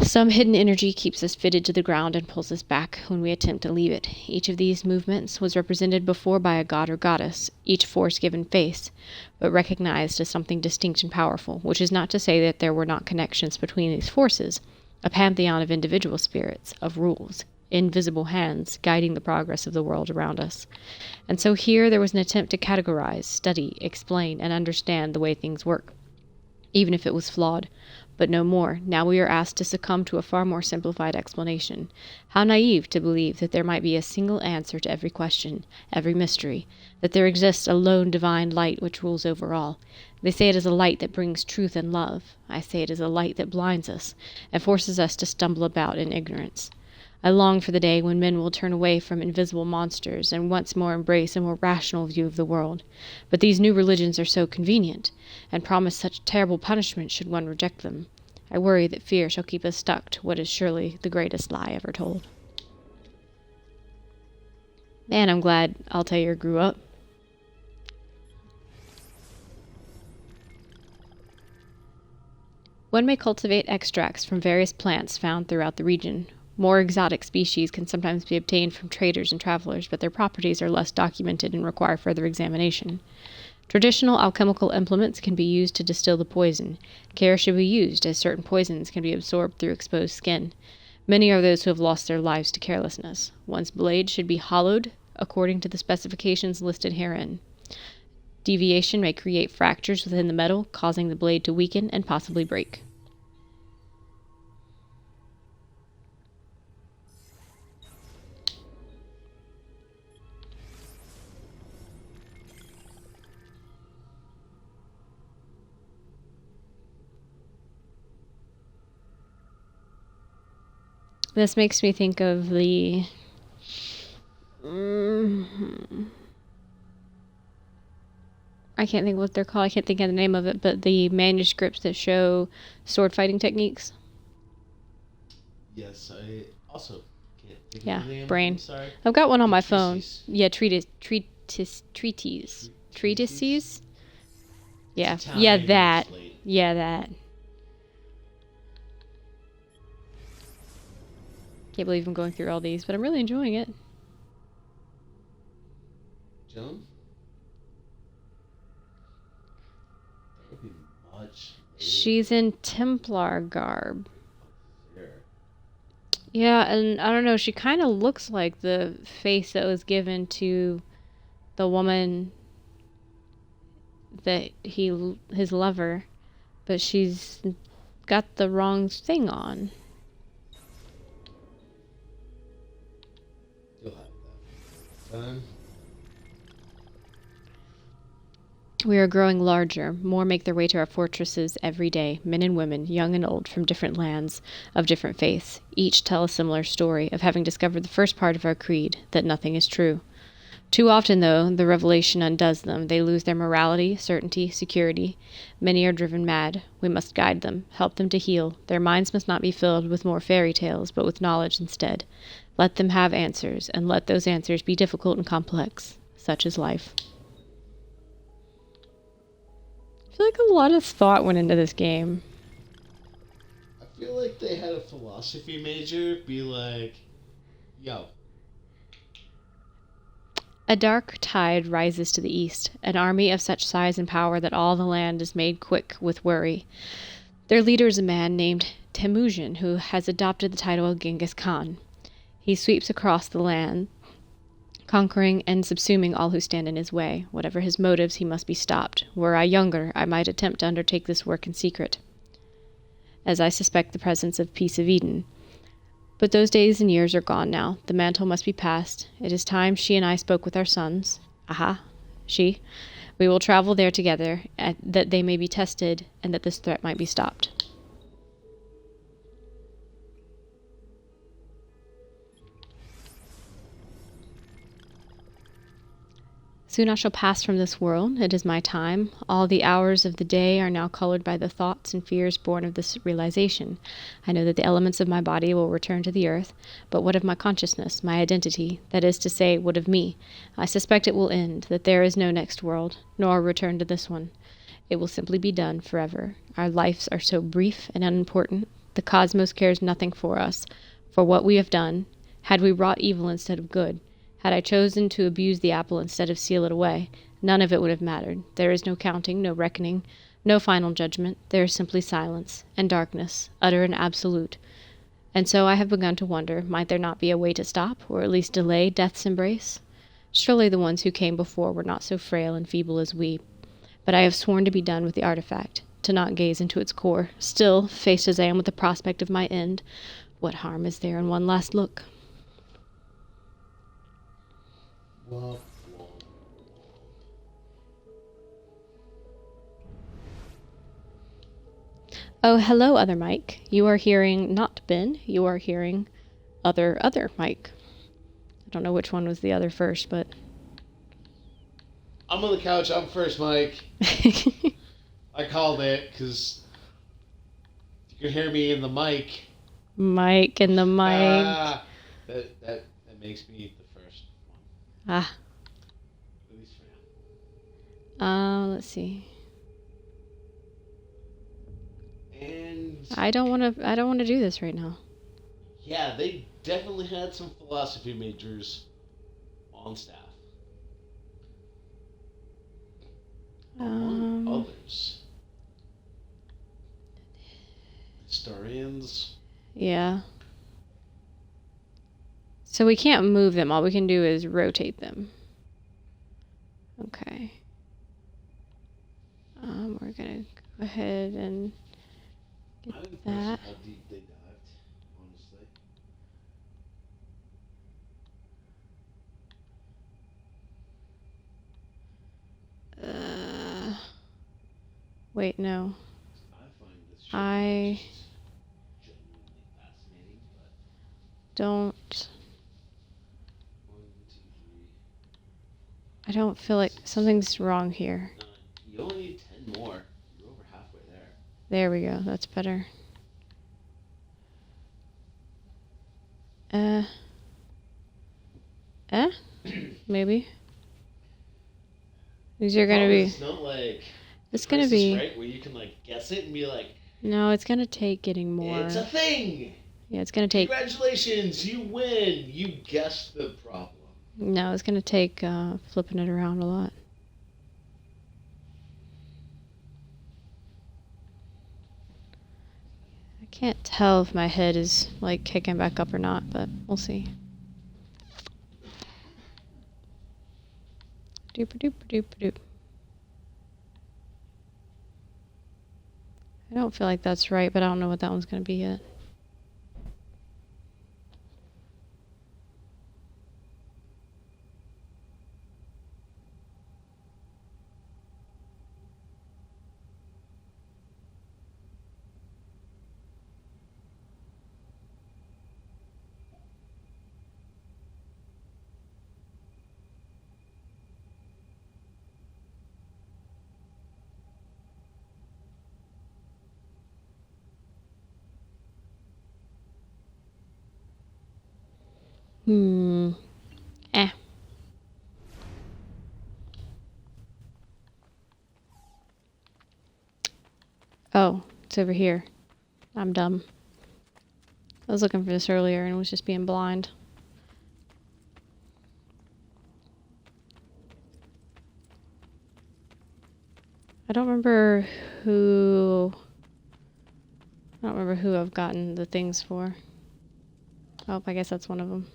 Some hidden energy keeps us fitted to the ground and pulls us back when we attempt to leave it. Each of these movements was represented before by a god or goddess, each force given face, but recognized as something distinct and powerful, which is not to say that there were not connections between these forces, a pantheon of individual spirits, of rules, invisible hands guiding the progress of the world around us. And so here there was an attempt to categorize, study, explain, and understand the way things work, even if it was flawed. But no more. Now we are asked to succumb to a far more simplified explanation. How naive to believe that there might be a single answer to every question, every mystery, that there exists a lone divine light which rules over all. They say it is a light that brings truth and love. I say it is a light that blinds us and forces us to stumble about in ignorance. I long for the day when men will turn away from invisible monsters and once more embrace a more rational view of the world. But these new religions are so convenient, and promise such terrible punishment should one reject them. I worry that fear shall keep us stuck to what is surely the greatest lie ever told. Man, I'm glad Altair grew up. One may cultivate extracts from various plants found throughout the region. More exotic species can sometimes be obtained from traders and travelers, but their properties are less documented and require further examination. Traditional alchemical implements can be used to distill the poison. Care should be used, as certain poisons can be absorbed through exposed skin. Many are those who have lost their lives to carelessness. One's blade should be hollowed according to the specifications listed herein. Deviation may create fractures within the metal, causing the blade to weaken and possibly break. This makes me think of the... I can't think what they're called. I can't think of the name of it, but the manuscripts that show sword fighting techniques. Yes, I also can't think of the name. Brain. I'm sorry. I've got one on my phone. Treatises. Yeah, treatises. Treatises? Yeah. Italian Yeah, that. slate. Yeah, that. Can't believe I'm going through all these, but I'm really enjoying it. Joan? That would be much. She's in Templar garb. There. Yeah, and I don't know, she kind of looks like the face that was given to the woman that his lover, but she's got the wrong thing on. You'll have that. Done. We are growing larger. More make their way to our fortresses every day. Men and women, young and old, from different lands, of different faiths. Each tell a similar story of having discovered the first part of our creed, that nothing is true. Too often, though, the revelation undoes them. They lose their morality, certainty, security. Many are driven mad. We must guide them, help them to heal. Their minds must not be filled with more fairy tales, but with knowledge instead. Let them have answers, and let those answers be difficult and complex. Such is life. I feel like a lot of thought went into this game. I feel like they had a philosophy major be like, yo, A dark tide rises to the east, an army of such size and power that all the land is made quick with worry. Their leader is a man named Temujin, who has adopted the title of Genghis Khan. He sweeps across the land, conquering and subsuming all who stand in his way. Whatever his motives, he must be stopped. Were I younger, I might attempt to undertake this work in secret, as I suspect the presence of Peace of Eden. But those days and years are gone now. The mantle must be passed. It is time she and I spoke with our sons. Aha, she. We will travel there together, that they may be tested, and that this threat might be stopped. Soon I shall pass from this world. It is my time. All the hours of the day are now colored by the thoughts and fears born of this realization. I know that the elements of my body will return to the earth, but what of my consciousness, my identity? That is to say, what of me? I suspect it will end, that there is no next world, nor a return to this one. It will simply be done forever. Our lives are so brief and unimportant. The cosmos cares nothing for us, for what we have done. Had we wrought evil instead of good, had I chosen to abuse the apple instead of seal it away, none of it would have mattered. There is no counting, no reckoning, no final judgment. There is simply silence and darkness, utter and absolute. And so I have begun to wonder, might there not be a way to stop, or at least delay, death's embrace? Surely the ones who came before were not so frail and feeble as we. But I have sworn to be done with the artifact, to not gaze into its core. Still, faced as I am with the prospect of my end, what harm is there in one last look? Oh, hello, other Mike. You are hearing not Ben. You are hearing other Mike. I don't know which one was the other first, but... I'm on the couch. I'm first, Mike. I called it because you can hear me in the mic. Mike and the mic. That makes me the first one. Ah. At least for now. Let's see. And I don't want to do this right now. yeah, they definitely had some philosophy majors on staff. Among others. Historians. Yeah. So we can't move them. All we can do is rotate them. Okay. We're gonna go ahead and get I'm impressed that. how deep they dived, honestly. Wait, no. I find this show I just genuinely fascinating, but don't. 1, 2, 3, I don't feel like something's wrong here. 9. You only need 10 more. You're over halfway there. There we go. That's better. Maybe. These are gonna be. It's not like It's gonna Price is be. Right, where you can like guess it and be like, No, it's gonna take getting more. it's a thing. Yeah, it's gonna take. Congratulations, you win. You guessed the problem. No, it's gonna take flipping it around a lot. I can't tell if my head is like kicking back up or not, but we'll see. Dooper dooper dooper doop. I don't feel like that's right, but I don't know what that one's gonna be yet. Eh. Oh, it's over here. I'm dumb. I was looking for this earlier and was just being blind. I don't remember who... I don't remember who I've gotten the things for. Oh, I guess that's one of them.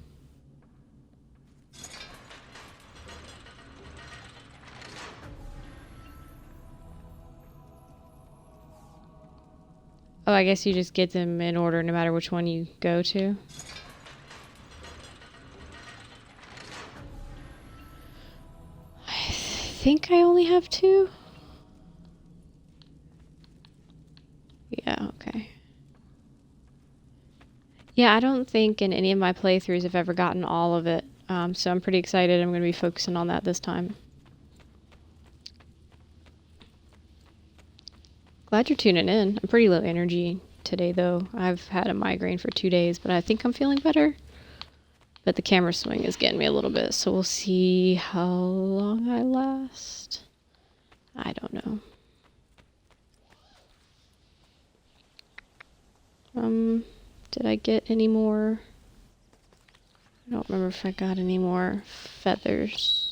Oh, I guess you just get them in order no matter which one you go to. I think I only have 2. Yeah, okay. Yeah, I don't think in any of my playthroughs I've ever gotten all of it. So I'm pretty excited. I'm going to be focusing on that this time. Glad you're tuning in. I'm pretty low energy today, though. I've had a migraine for 2 days, but I think I'm feeling better. But the camera swing is getting me a little bit, so we'll see how long I last. I don't know. Did I get any more? I don't remember if I got any more feathers.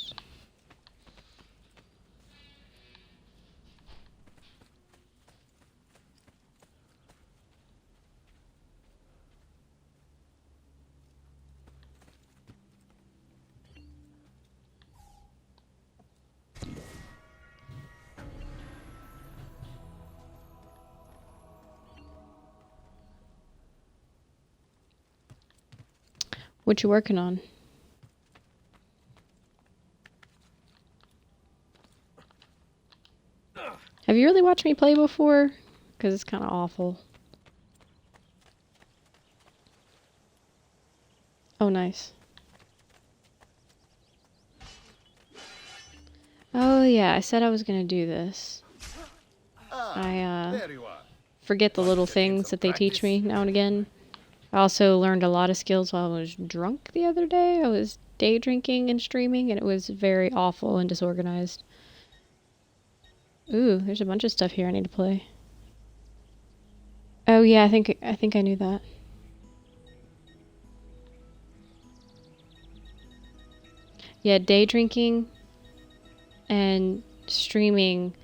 What you working on? Have you really watched me play before? Because it's kind of awful. Oh, nice. Oh, yeah, I said I was going to do this. I forget the little things that they teach me now and again. I also learned a lot of skills while I was drunk the other day. I was day drinking and streaming, and it was very awful and disorganized. Ooh, there's a bunch of stuff here I need to play. Oh yeah, I think I knew that. Yeah, day drinking and streaming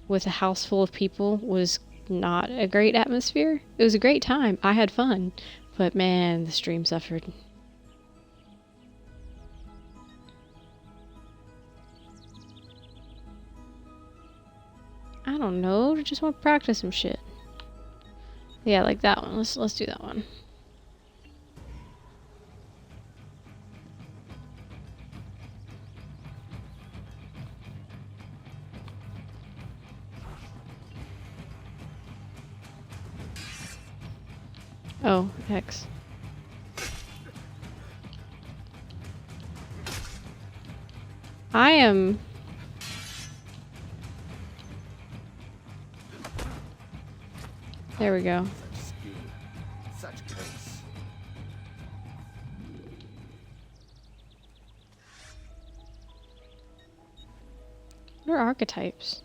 with a house full of people was not a great atmosphere. It was a great time. I had fun. But man, the stream suffered. I don't know. I just want to practice some shit. Yeah, like that one. Let's do that one. Oh, X. I am... There we go. Such grace. What are archetypes?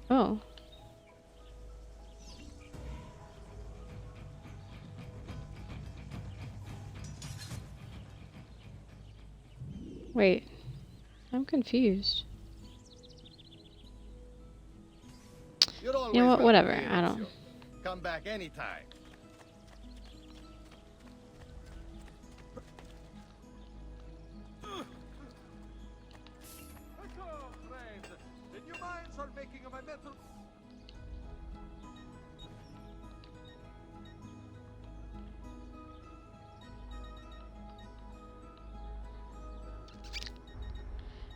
Oh. Wait. I'm confused. You know what? Whatever. I don't... Come back anytime. The new mines are making of my metal.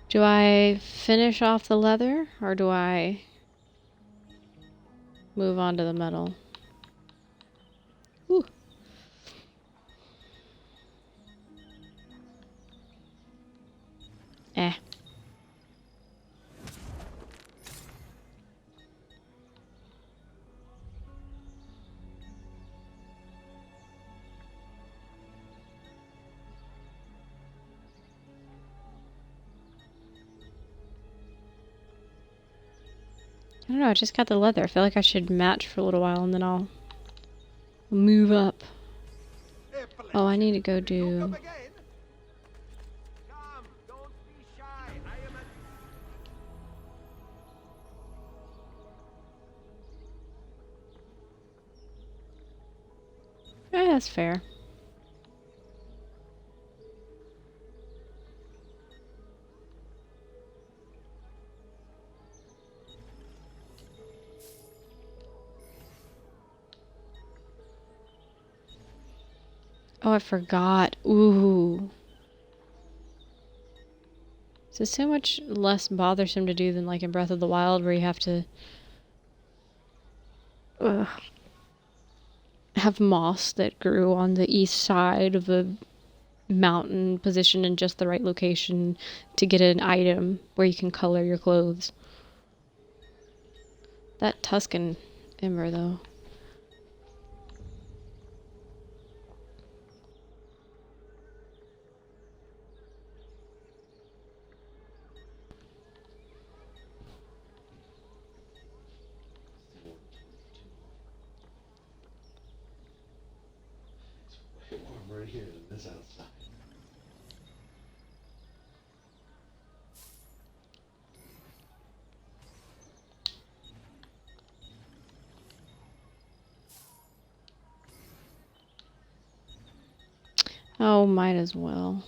Do I finish off the leather, or do I move on to the metal? Ooh. Eh. I don't know, I just got the leather. I feel like I should match for a little while and then I'll move up. Oh, I need to go do... That's fair. Oh, I forgot. Ooh. This is so much less bothersome to do than like in Breath of the Wild where you have to have moss that grew on the east side of a mountain positioned in just the right location to get an item where you can color your clothes. That Tuscan Ember though. It's way warmer here than this outside. Oh, might as well.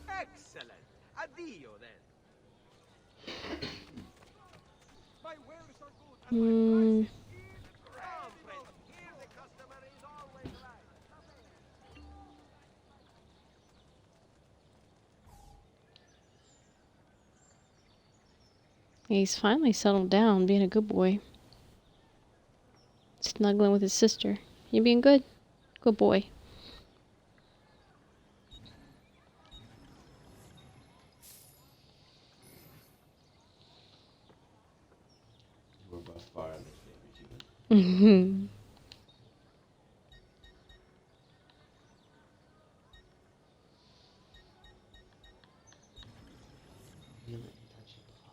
Excellent. Addio then. My wares are good and my price is reasonable. Here the customer is always right. He's finally settled down, being a good boy. Snuggling with his sister. You being good? Good boy. You were by far the favorite human. You let me touch your paw?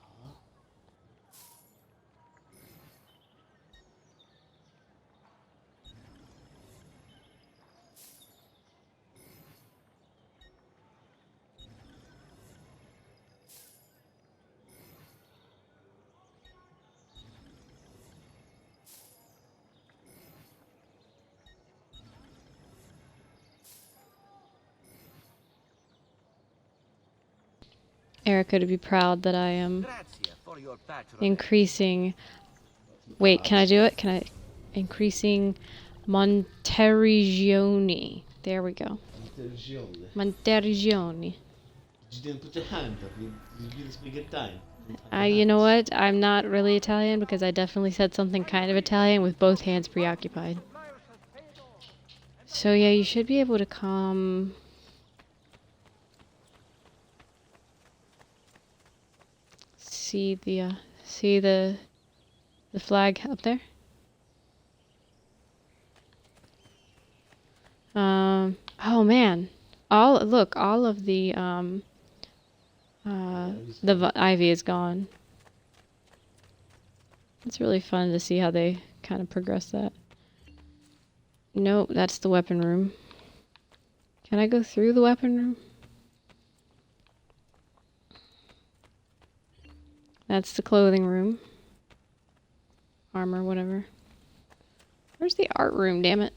Erica to be proud that I am Grazie for your patronage. increasing. Wait, can I do it? Can I? Increasing Monteriggioni. There we go. Monteriggioni. Monteriggioni. You didn't put your hand up. You do this big at time. You know what? I'm not really Italian because I definitely said something kind of Italian with both hands preoccupied. So yeah, you should be able to come. See the flag up there. Oh man, all of the ivy is gone. It's really fun to see how they kind of progress that. Nope, that's the weapon room. Can I go through the weapon room? That's the clothing room. Armor, whatever. Where's the art room, damn it?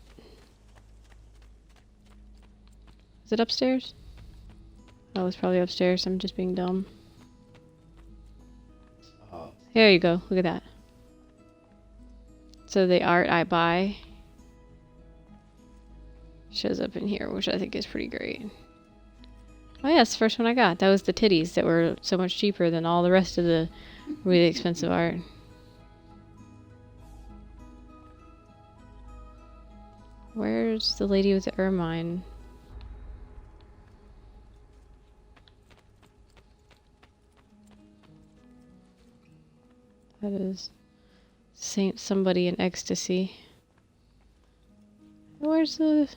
Is it upstairs? Oh, it's probably upstairs. I'm just being dumb. There you go. Look at that. So the art I buy shows up in here, which I think is pretty great. Oh yeah, it's the first one I got. That was the titties that were so much cheaper than all the rest of the really expensive art. Where's the lady with the ermine? That is Saint somebody in ecstasy. Where's the...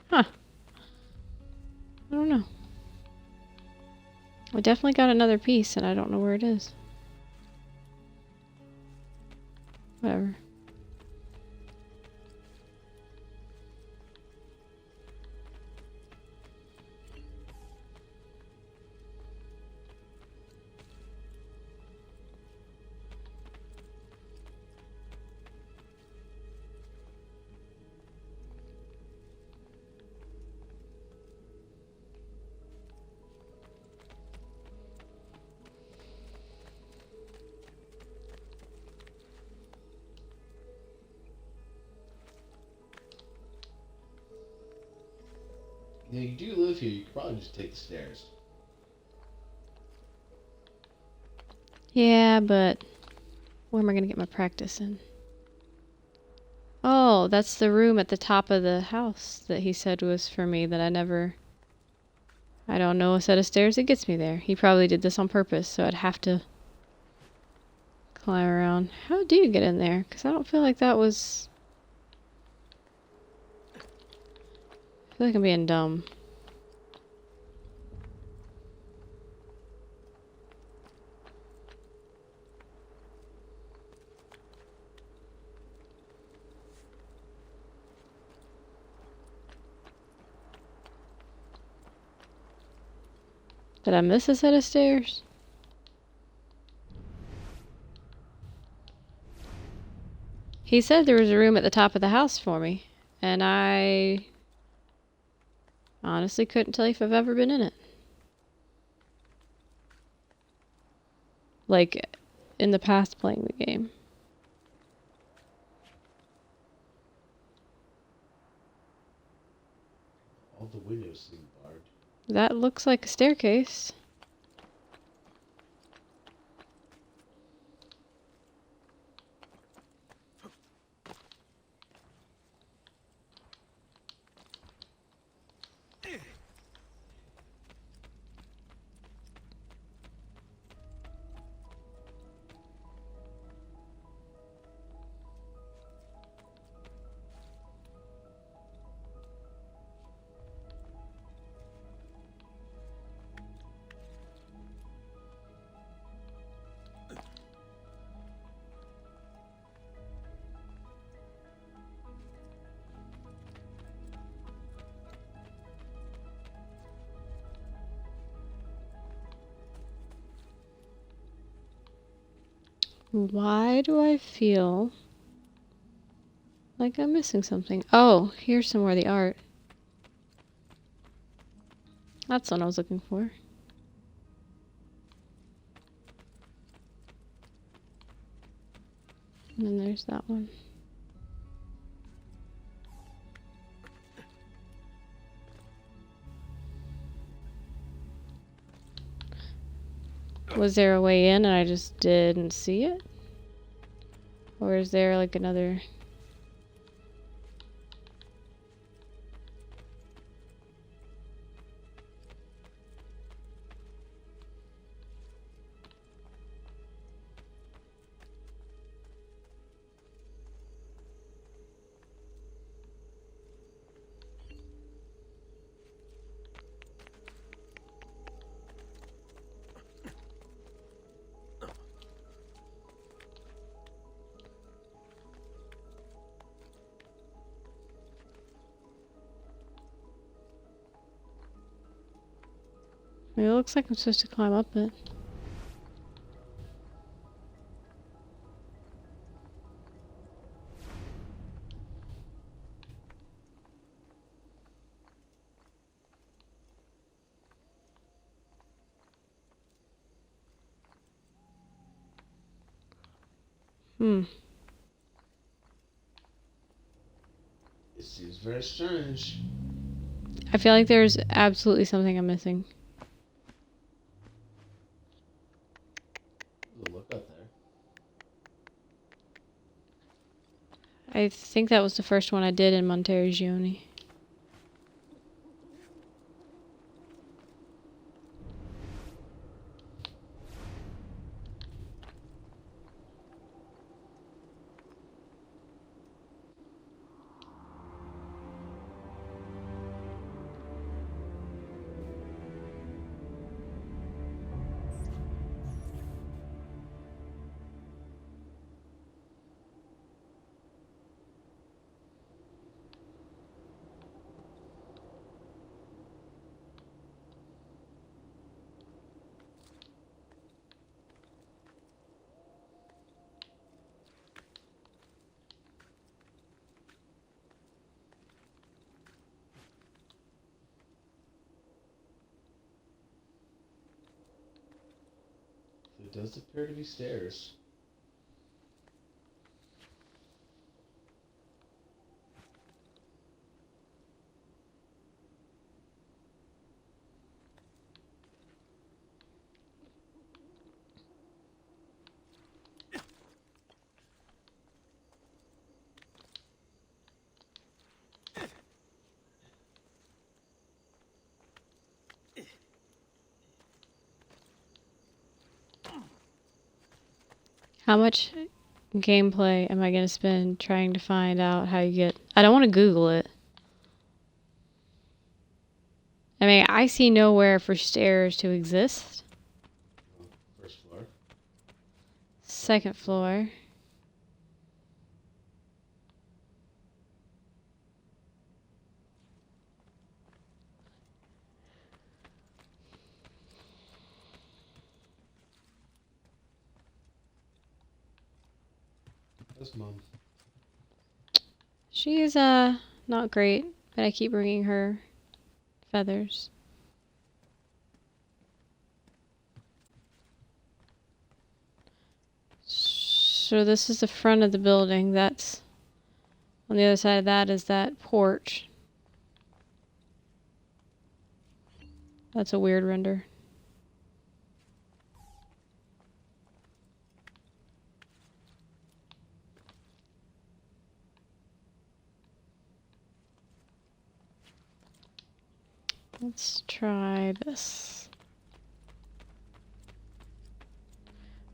Huh. I don't know. I definitely got another piece and I don't know where it is. Whatever. You know, you do live here. You could probably just take the stairs. Yeah, but where am I gonna get my practice in? Oh, that's the room at the top of the house that he said was for me that I don't know a set of stairs that gets me there. He probably did this on purpose, so I'd have to climb around. How do you get in there? Because I don't feel like that was... I feel like I'm being dumb. Did I miss a set of stairs? He said there was a room at the top of the house for me, and I honestly couldn't tell you if I've ever been in it. Like, in the past playing the game. All the windows seem barred. That looks like a staircase. Why do I feel like I'm missing something? Oh, here's some more of the art. That's what I was looking for. And then there's that one. Was there a way in and I just didn't see it? Or is there like another... It looks like I'm supposed to climb up it. It seems very strange. I feel like there's absolutely something I'm missing. Look up there. I think that was the first one I did in Monteriggioni. It does appear to be stairs. How much gameplay am I going to spend trying to find out how you get... I don't want to Google it. I mean, I see nowhere for stairs to exist. First floor. Second floor. How's Mom? She's not great, but I keep bringing her feathers. So this is the front of the building. That's on the other side of that is that porch. That's a weird render. Let's try this.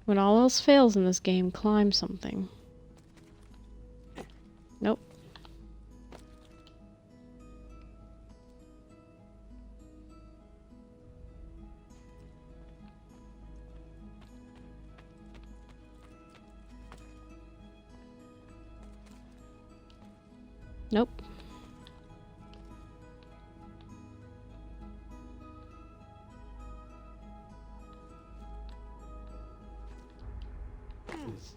When all else fails in this game, climb something. Nope. Nope. It's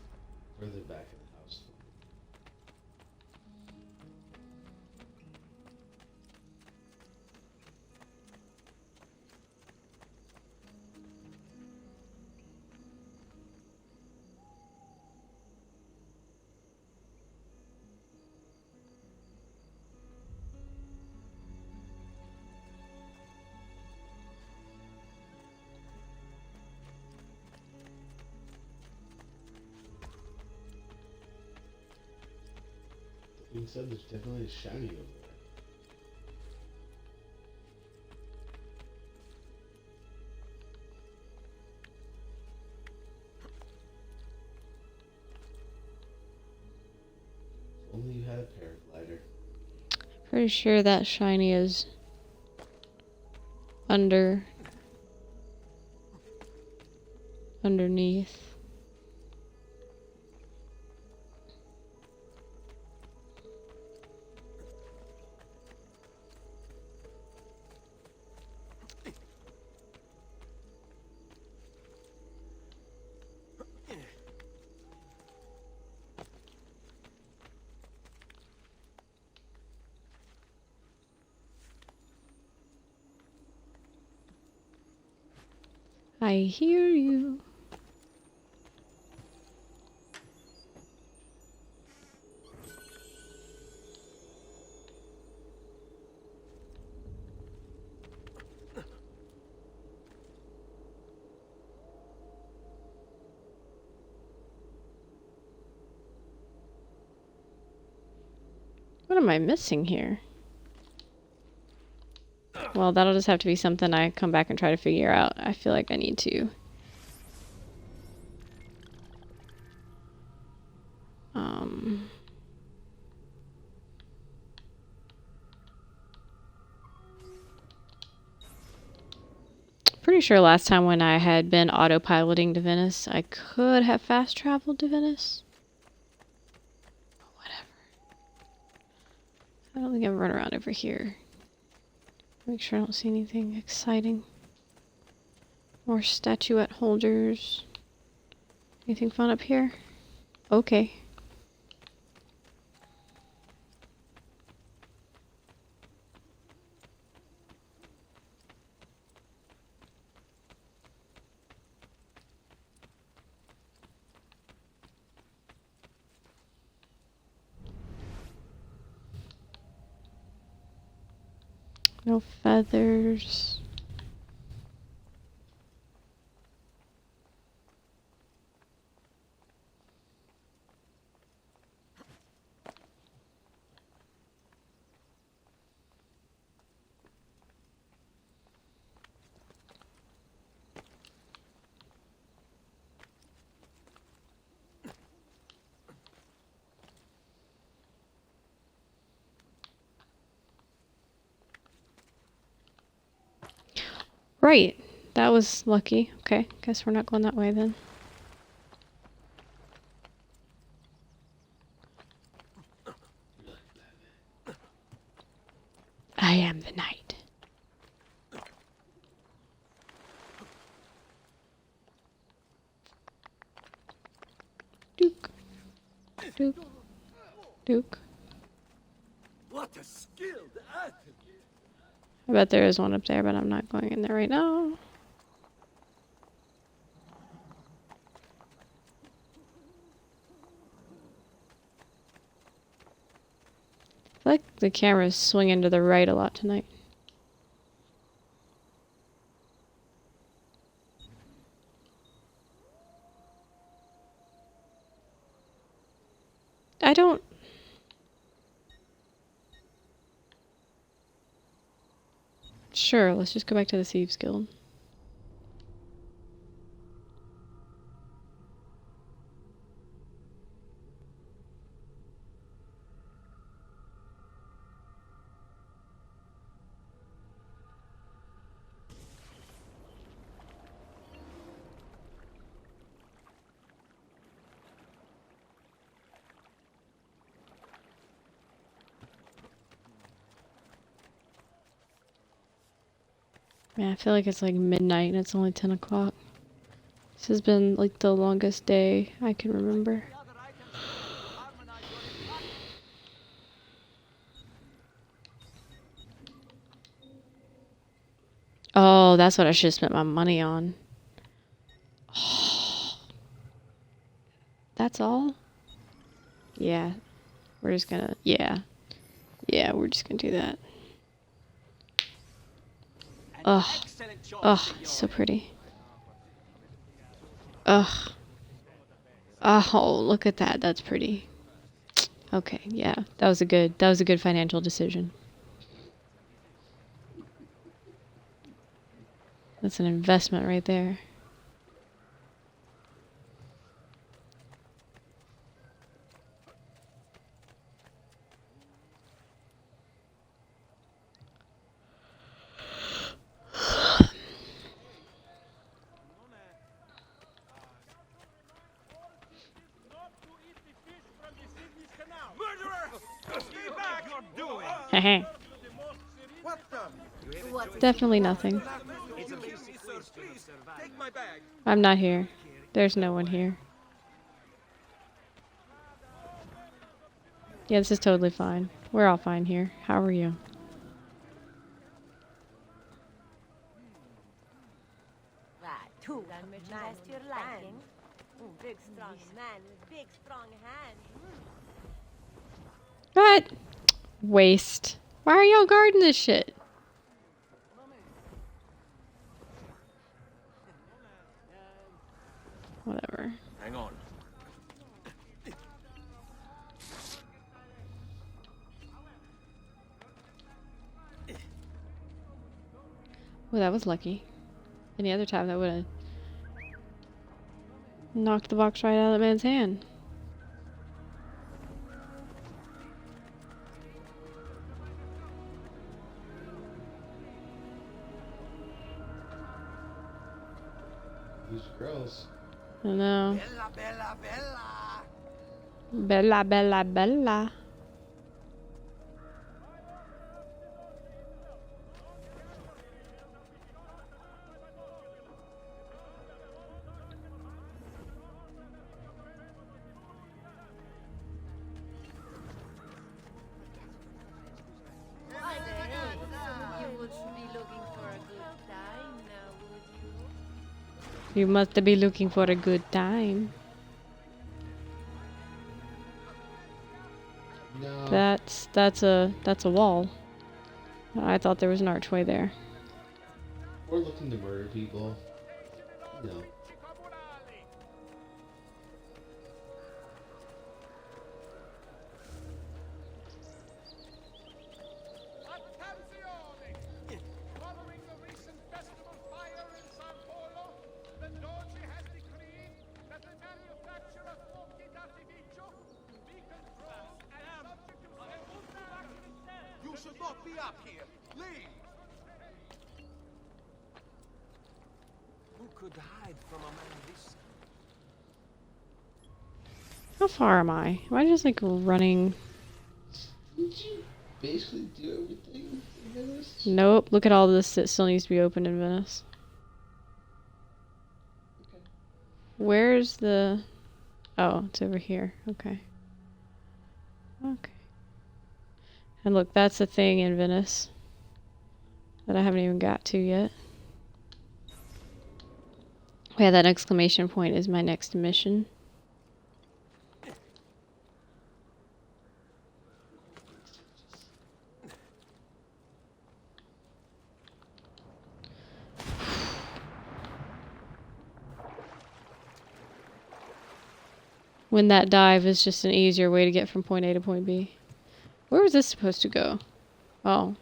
further back in the house. Being said, there's definitely a shiny over there. If only you had a paraglider. Pretty sure that shiny is underneath. I hear you. What am I missing here? Well, that'll just have to be something I come back and try to figure out. I feel like I need to. Pretty sure last time when I had been autopiloting to Venice, I could have fast traveled to Venice. But whatever. I don't think I've run around over here. Make sure I don't see anything exciting. More statuette holders. Anything fun up here? Okay. No feathers. That was lucky. Okay, guess we're not going that way then. I am the knight. Duke. Duke. Duke. What a skilled athlete! I bet there is one up there, but I'm not going in there right now. I feel like the camera's swinging to the right a lot tonight. I don't... Sure, let's just go back to the Thieves Guild. Man, I feel like it's like midnight and it's only 10 o'clock. This has been like the longest day I can remember. Oh, that's what I should have spent my money on. Oh. That's all? Yeah. We're just gonna... Yeah. Yeah, we're just gonna do that. Ugh. Ugh, so pretty. Ugh. Oh, look at that. That's pretty. Okay, yeah. That was a good financial decision. That's an investment right there. Heh. Definitely nothing. I'm not here. There's no one here. Yeah, this is totally fine. We're all fine here. How are you? Two man to your liking. Big strong man with big strong hands. What? Waste. Why are y'all guarding this shit? Whatever. Hang on. Well, that was lucky. Any other time that would have knocked the box right out of that man's hand. These girls. I know. Bella, bella, bella. Bella, bella, bella. You must be looking for a good time. No. That's a wall. I thought there was an archway there. We're looking to murder people. No. Following the recent festival fire in San Polo, the Doge has decreed that the manufacture of fuochi d'artificio be controlled and subject to... You should not be up here. Leave! could hide from a man this. How far am I? Am I just like running? Did you basically do everything in Venice? Nope. Look at all this that still needs to be opened in Venice. Okay. Where's the... Oh, it's over here. Okay. Okay. And look, that's the thing in Venice that I haven't even got to yet. Yeah, that exclamation point is my next mission. When that dive is just an easier way to get from point A to point B. Where was this supposed to go? Oh.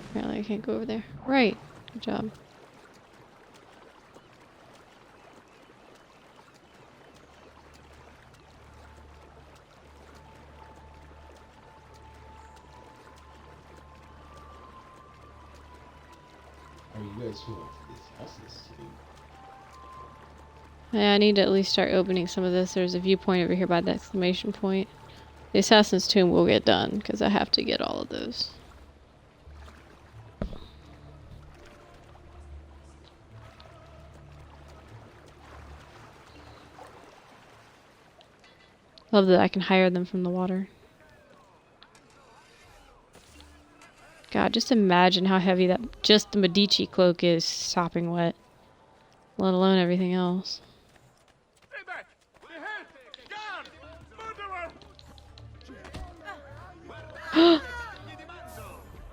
Apparently I can't go over there. Right. Good job. Are you guys going to this house today? Yeah, I need to at least start opening some of this. There's a viewpoint over here by the exclamation point. The Assassin's Tomb will get done, because I have to get all of those. Love that I can hire them from the water. God, just imagine how heavy that just the Medici cloak is sopping wet. Let alone everything else. Stay back! Behead! Guard! Murderer!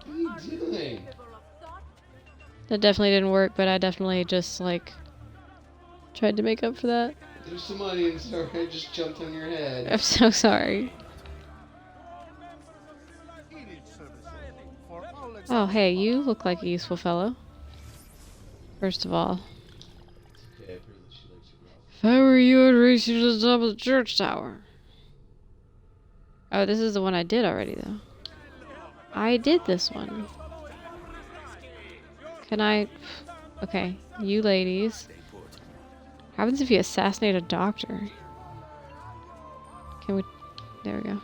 What are you doing? That definitely didn't work, but I definitely just, like, tried to make up for that. There's some onions, sorry, I just jumped on your head. I'm so sorry. Oh, hey, you look like a useful fellow. First of all. Okay, apparently she likes you well. If I were you, I'd race you to the top of the church tower. Oh, this is the one I did already, though. I did this one. Can I... Okay, you ladies. What happens if you assassinate a doctor? Can we... There we go.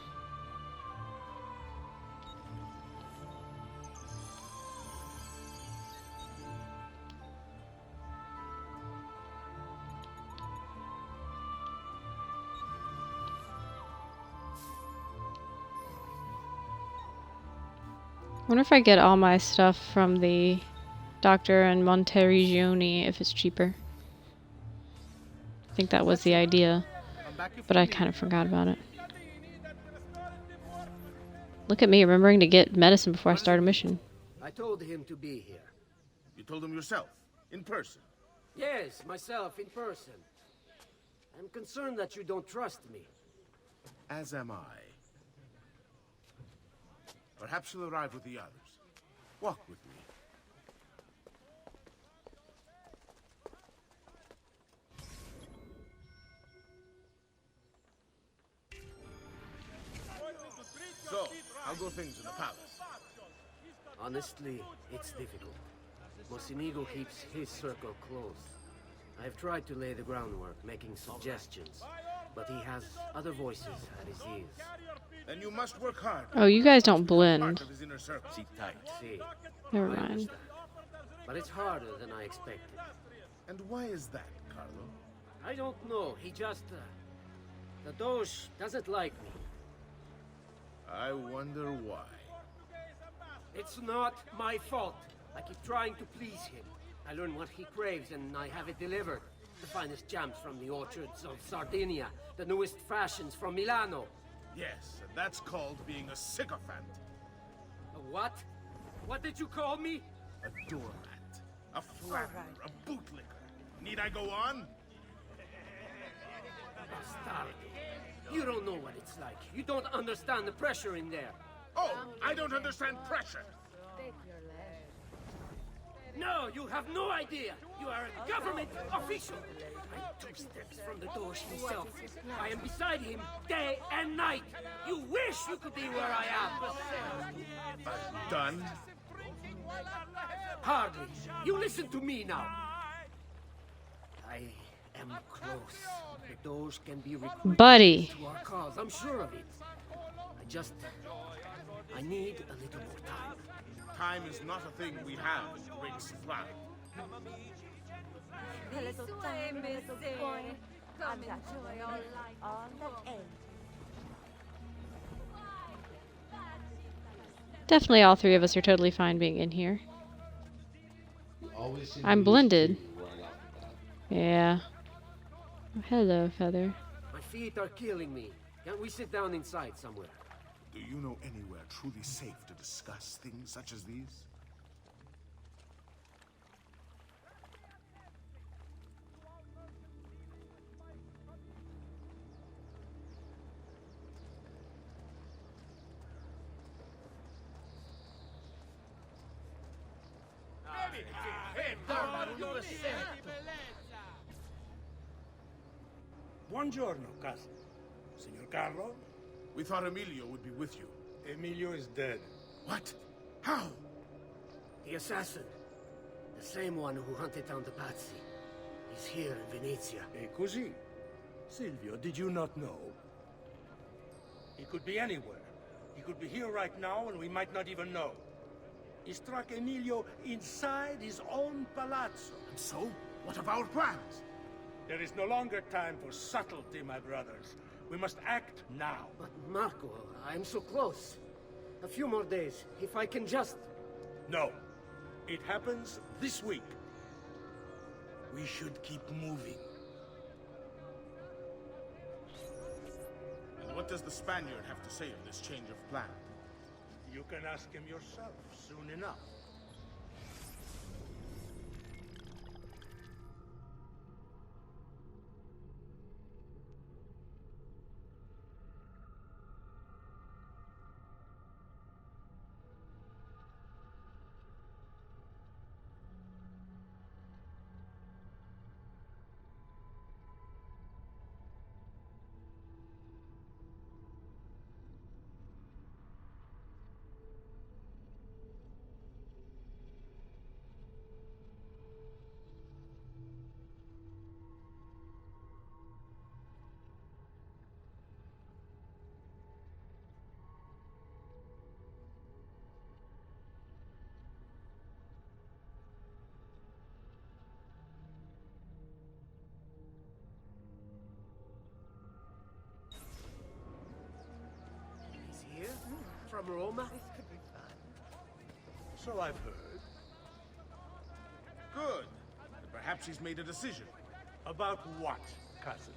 I wonder if I get all my stuff from the doctor and Monteriggioni if it's cheaper. I think that was the idea, but I kind of forgot about it. Look at me, remembering to get medicine before I start a mission. I told him to be here. You told him yourself, in person. Yes, myself, in person. I'm concerned that you don't trust me. As am I. Perhaps you'll arrive with the others. Walk with me. So, how go things in the palace? Honestly, it's difficult. Mocenigo keeps his circle close. I've tried to lay the groundwork, making suggestions, but he has other voices at his ears. Then you must work hard. Oh, you guys don't blend. Part of his inner circle. Sit tight. See, Never I mind. understand. But it's harder than I expected. And why is that, Carlo? I don't know, he just... the Doge doesn't like me. I wonder why. It's not my fault. I keep trying to please him. I learn what he craves and I have it delivered. The finest jams from the orchards of Sardinia, the newest fashions from Milano. Yes, and that's called being a sycophant. A what? What did you call me? A doormat. A flatterer. A bootlicker. Need I go on? Bastardo. You don't know what it's like. You don't understand the pressure in there. Oh, I don't understand pressure. No, you have no idea. You are a government official. I'm 2 steps from the Doge himself. I am beside him day and night. You wish you could be where I am. Done? Hardly. You listen to me now. am close. The Doge can be recruited Buddy. to our cause. I'm sure of it. I need a little more time. Time is not a thing we have in Great Sfran. A little time, a little coin. And that's all that ends. Definitely all three of us are totally fine being in here. Always seem to I'm lose blended. two right off the bat. Yeah. Oh, hello, Feather. My feet are killing me. Can't we sit down inside somewhere? Do you know anywhere truly safe to discuss things such as these? Buongiorno, cousin. Signor Carlo? We thought Emilio would be with you. Emilio is dead. What? How? The assassin. The same one who hunted down the Pazzi. He's here in Venezia. E così? Silvio, did you not know? He could be anywhere. He could be here right now and we might not even know. He struck Emilio inside his own palazzo. And so, what of our plans? There is no longer time for subtlety, my brothers. We must act now. But Marco, I'm so close. A few more days, if I can just... No. It happens this week. We should keep moving. And what does the Spaniard have to say of this change of plan? You can ask him yourself soon enough. From Roma? So I've heard. Good. Perhaps he's made a decision. About what, cousin?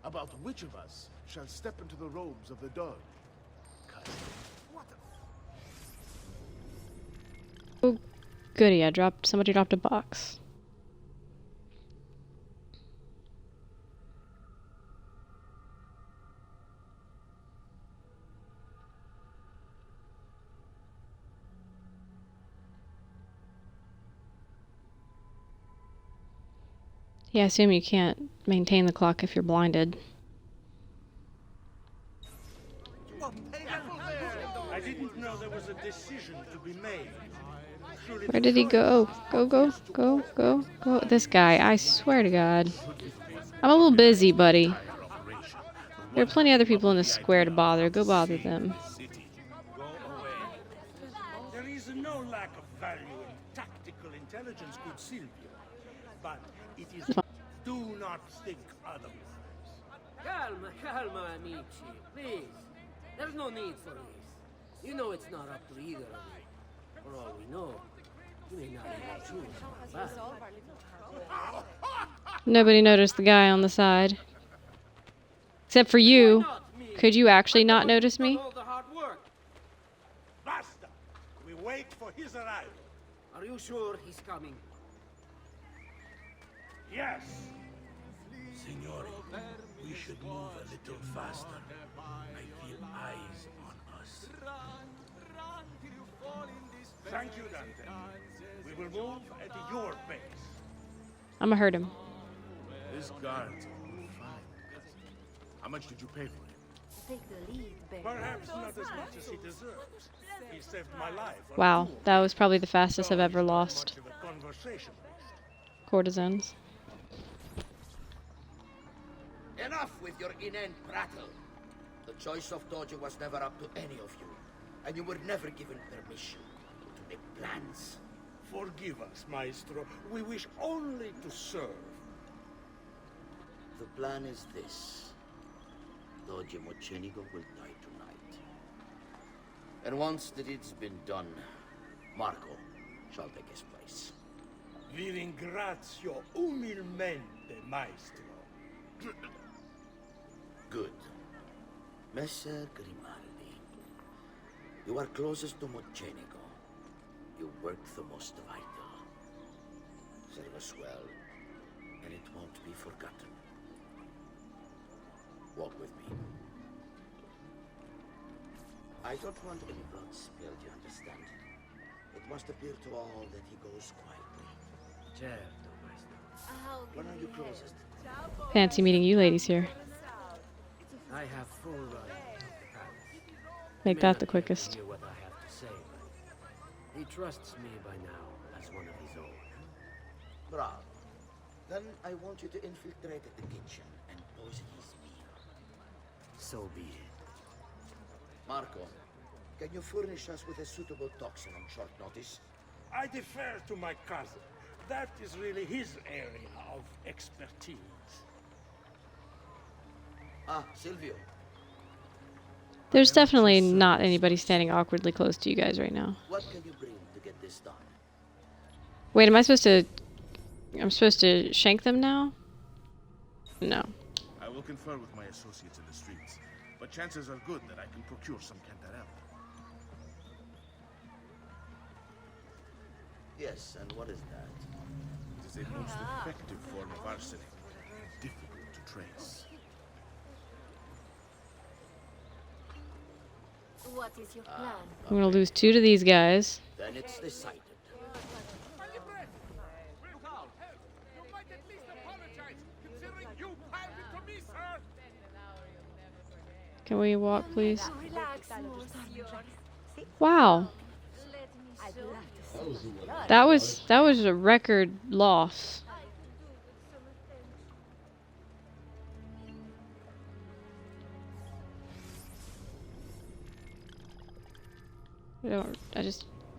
About which of us shall step into the robes of the Doge. Cousin. Oh, goody! Somebody dropped a box. Yeah, I assume you can't maintain the clock if you're blinded. I didn't know there was a decision to be made. Where did he go? Go. This guy, I swear to God. I'm a little busy, buddy. There are plenty of other people in the square to bother. Go bother them. There is no lack of value in tactical intelligence, good Silvio. But it is... Do not think otherwise. Calma, amici. Please. There's no need for this. You know it's not up to either of you. For all we know, you may not even choose back. Nobody noticed the guy on the side. Except for you. Could you actually not notice me? All the hard work. Basta! We wait for his arrival. Are you sure he's coming? Yes. Signori, we should move a little faster. I feel eyes on us. Thank you, Dante. We will move at your pace. I'm gonna hurt him. This guard's a good find. How much did you pay for him? Take the lead, baby. Perhaps not as much as he deserves. He saved my life. Wow, that was probably the fastest I've ever lost Conversation. courtesans. Enough with your inane prattle. The choice of Dojo was never up to any of you, and you were never given permission to make plans. Forgive us, Maestro. We wish only to serve. The plan is this. Dojo Mocenigo will die tonight. And once the deed's been done, Marco shall take his place. Vi ringrazio umilmente, Maestro. Good. Messer Grimaldi, you are closest to Mocenigo. You work the most vital. Serve us well, and it won't be forgotten. Walk with me. I don't want any blood spilled, you understand? It must appear to all that he goes quietly. Certo, Maestro. When are you closest? Fancy meeting you ladies here. I have full run of the palace. Make that the quickest. Hear what I have to say, but he trusts me by now as one of his own. Bravo. Then I want you to infiltrate the kitchen and poison his meal. So be it. Marco, can you furnish us with a suitable toxin on short notice? I defer to my cousin. That is really his area of expertise. Ah, Silvio. There's definitely not anybody standing awkwardly close to you guys right now. What can you bring to get this done? Wait, am I supposed to... I'm supposed to shank them now? No. I will confer with my associates in the streets, but chances are good that I can procure some Cantarell. Yes, and what is that? It is a most effective form of arsenic, difficult to trace. What is your plan? I'm gonna lose 2 to these guys. Then it's decided. Can we walk, please? Wow. That was a record loss.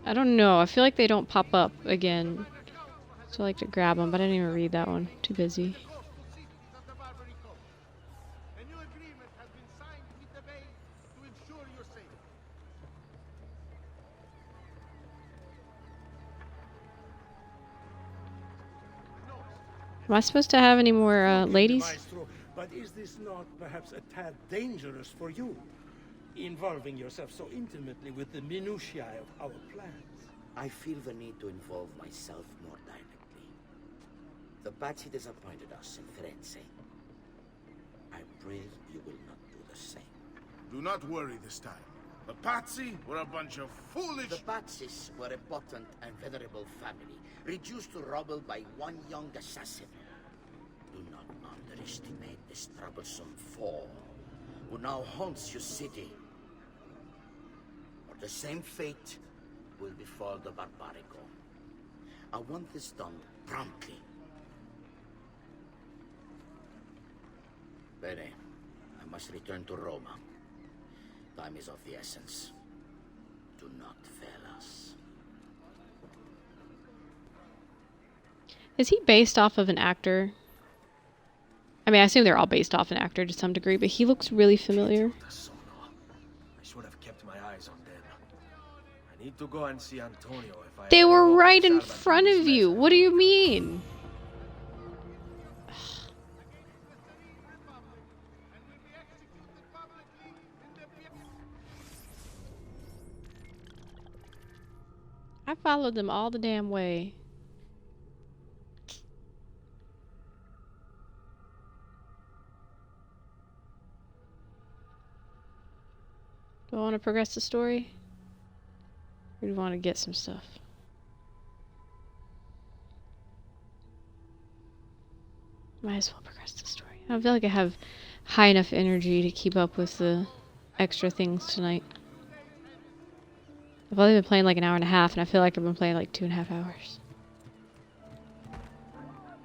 I don't know. I feel like they don't pop up again. So I like to grab them, but I didn't even read that one. Too busy. Am I supposed to have any more ladies? Maestro, but is this not perhaps a tad dangerous for you? Involving yourself so intimately with the minutiae of our plans. I feel the need to involve myself more directly. The Pazzi disappointed us in Firenze. I pray you will not do the same. Do not worry this time. The Pazzi were a bunch of foolish... The Pazzis were a potent and venerable family, reduced to rubble by one young assassin. Do not underestimate this troublesome foe, who now haunts your city. Or the same fate will befall the Barbarico. I want this done promptly. Bene, I must return to Roma. Time is of the essence. Do not fail us. Is he based off of an actor? I mean, I assume they're all based off an actor to some degree, but he looks really familiar. I should have kept my eyes on them. I need to go and see Antonio if I... They were right in front of you. What do you mean? I followed them all the damn way. Do I want to progress the story? Or do you want to get some stuff? Might as well progress the story. I feel like I have high enough energy to keep up with the extra things tonight. I've only been playing like an hour and a half, and I feel like I've been playing like 2.5 hours.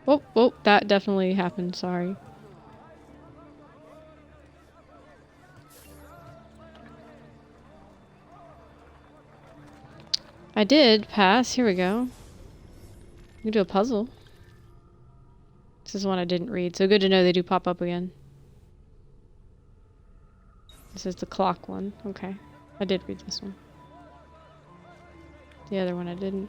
Oh, that definitely happened. Sorry. I did pass. Here we go. You can do a puzzle. This is one I didn't read, so good to know they do pop up again. This is the clock one. Okay. I did read this one. The other one I didn't.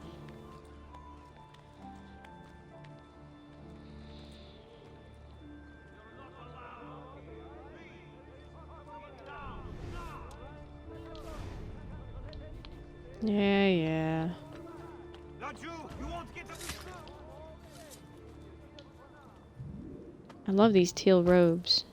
Yeah, yeah. Not you! You won't get away! I love these teal robes.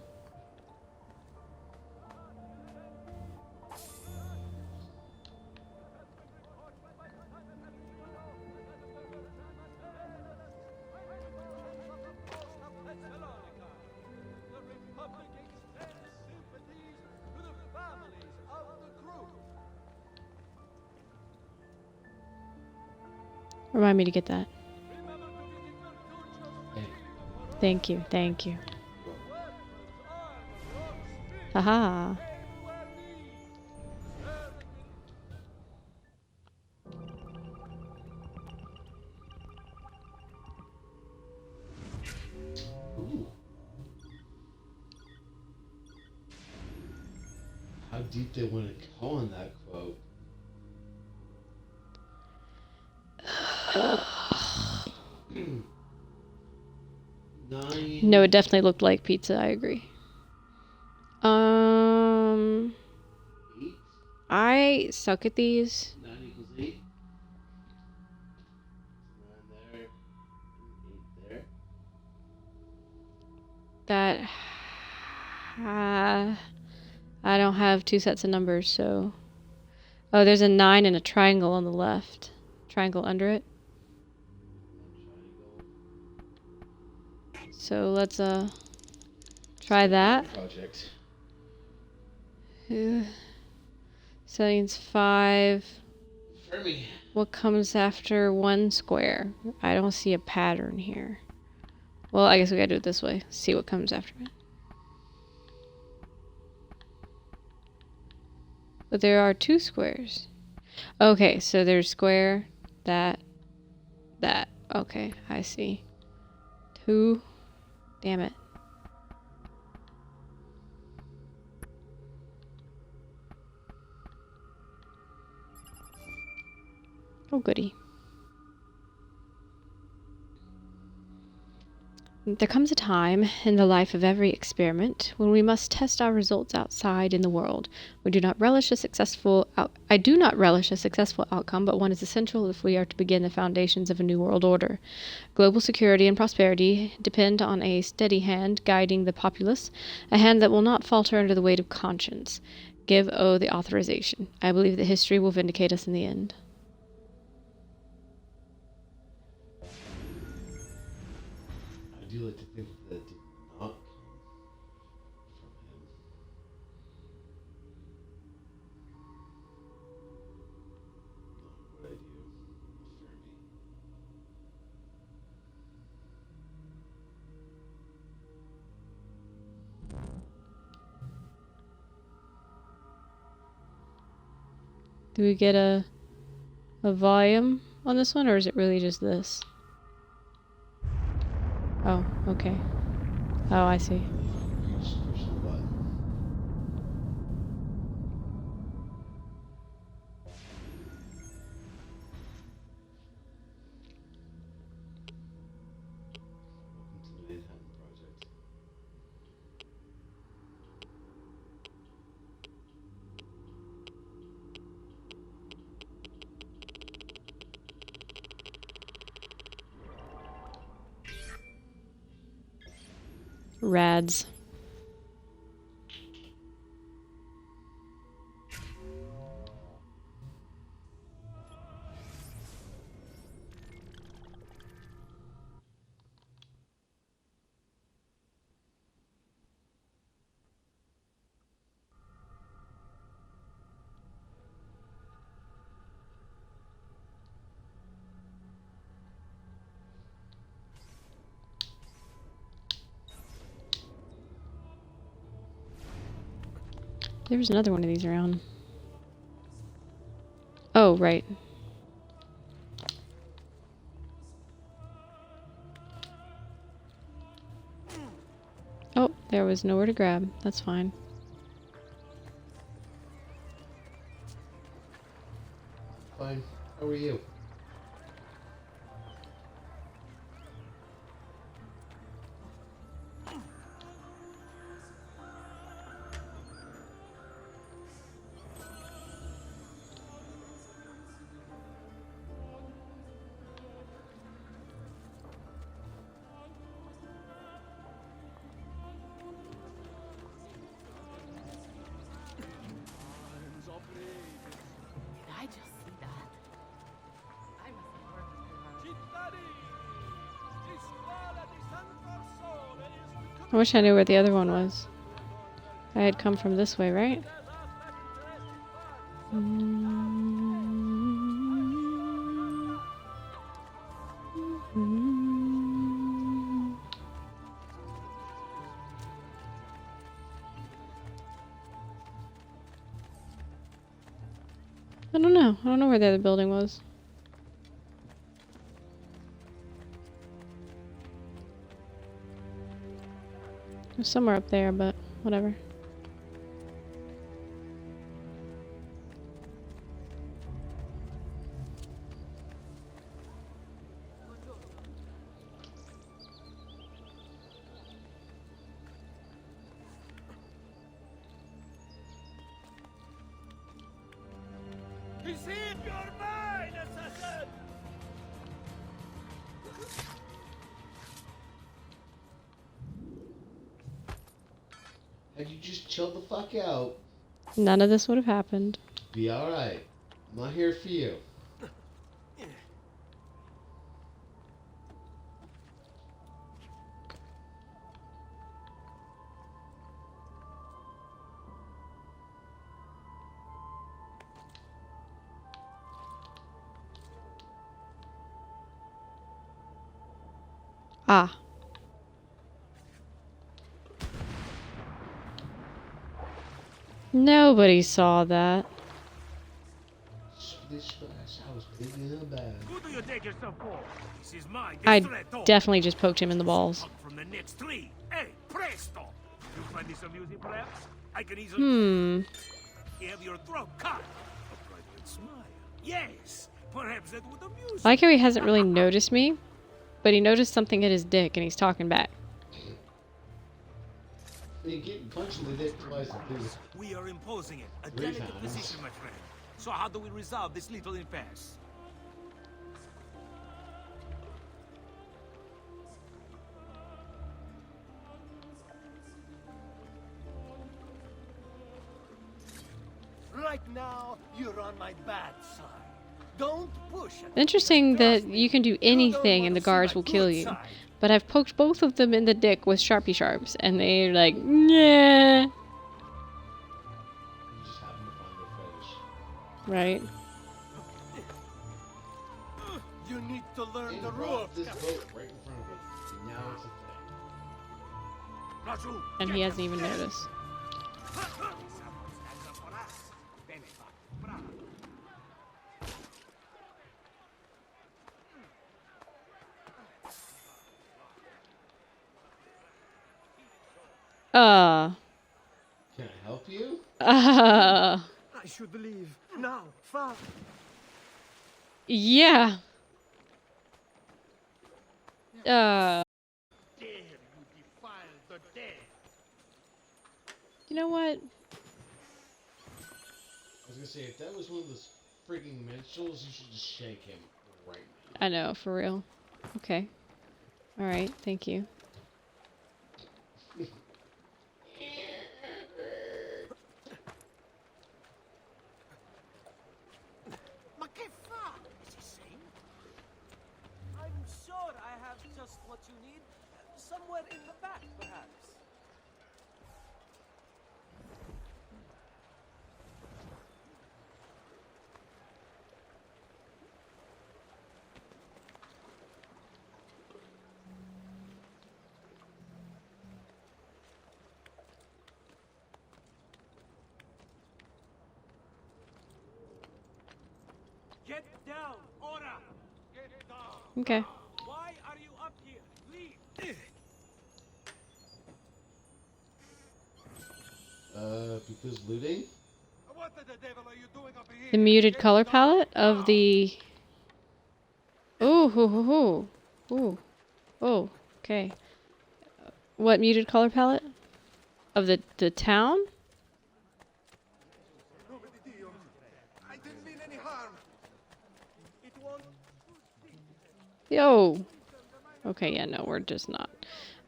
Remind me to get that. Thank you, thank you. Haha. Ooh. How deep they want to go on that quote. No, it definitely looked like pizza, I agree. 8? I suck at these. 9 equals 8. 9 there. 8 there. That I don't have two sets of numbers, so oh, there's a 9 and a triangle on the left. Triangle under it. So let's try that. Project. Settings 5. Fermi. What comes after 1 square? I don't see a pattern here. Well, I guess we gotta do it this way. See what comes after it. But there are 2 squares. Okay, so there's square, that. Okay, I see. 2. Damn it. Oh, goody. There comes a time in the life of every experiment when we must test our results outside in the world. I do not relish a successful outcome, but one is essential if we are to begin the foundations of a new world order. Global security and prosperity depend on a steady hand guiding the populace, a hand that will not falter under the weight of conscience. Give O the authorization. I believe that history will vindicate us in the end. I do like to think that did not come from him. Not what I do. Fermi. Do we get a volume on this one, or is it really just this? Oh, okay. Oh, I see. Just push the button. Welcome to the Manhattan Project. Rads. There's another one of these around. Oh, right. There was nowhere to grab. That's fine. Fine. How are you? Did I just see that? I must have worked too hard. I wish I knew where the other one was. I had come from this way, right? I don't know. I don't know where the other building was. It was somewhere up there, but whatever. He's here! You're mine, assassin! Had you just chilled the fuck out, None of this would have happened. be alright. I'm not here for you. Ah. Nobody saw that. Splish splash, I was thinking about it. Who do you take yourself for? This is my I distretto. definitely just poked him in the balls. From the next tree. Hey, presto! You find this amusing, perhaps? I can easily have your throat cut. A private smile. Yes, perhaps that would amuse I like how he hasn't really noticed me, but he noticed something at his dick and he's talking back. You're getting punched in the dick twice and two. We are imposing it. A Three delicate times. position, my friend. So how do we resolve this little impasse? Right now, you're on my bad side. Don't push it. Interesting that you can do anything and the guards will kill you. But I've poked both of them in the dick with Sharpie Sharps and they're like, yeah. You just happen to find their fetish. Right. You need to learn And the you brought rules. this boat right in front of it. And now it's a thing. And he hasn't even noticed. Can I help you? I should leave now, fast. Yeah. Dare you defile the dead? You know what? I was gonna say, if that was one of those freaking minstrels, you should just shake him right now. I know, for real. Okay. Alright, thank you. Ma che fa? Is he sane? I'm sure I have just what you need. Somewhere in the back, perhaps. Get down, Ora! Get down! Okay. Why are you up here? Leave! because looting? What the devil are you doing up here? The muted color palette of the... Ooh, hoo, hoo, hoo. Ooh. Oh, okay. What muted color palette? Of the town? I didn't mean any harm. It won't. Yo. Okay, yeah, no, we're just not.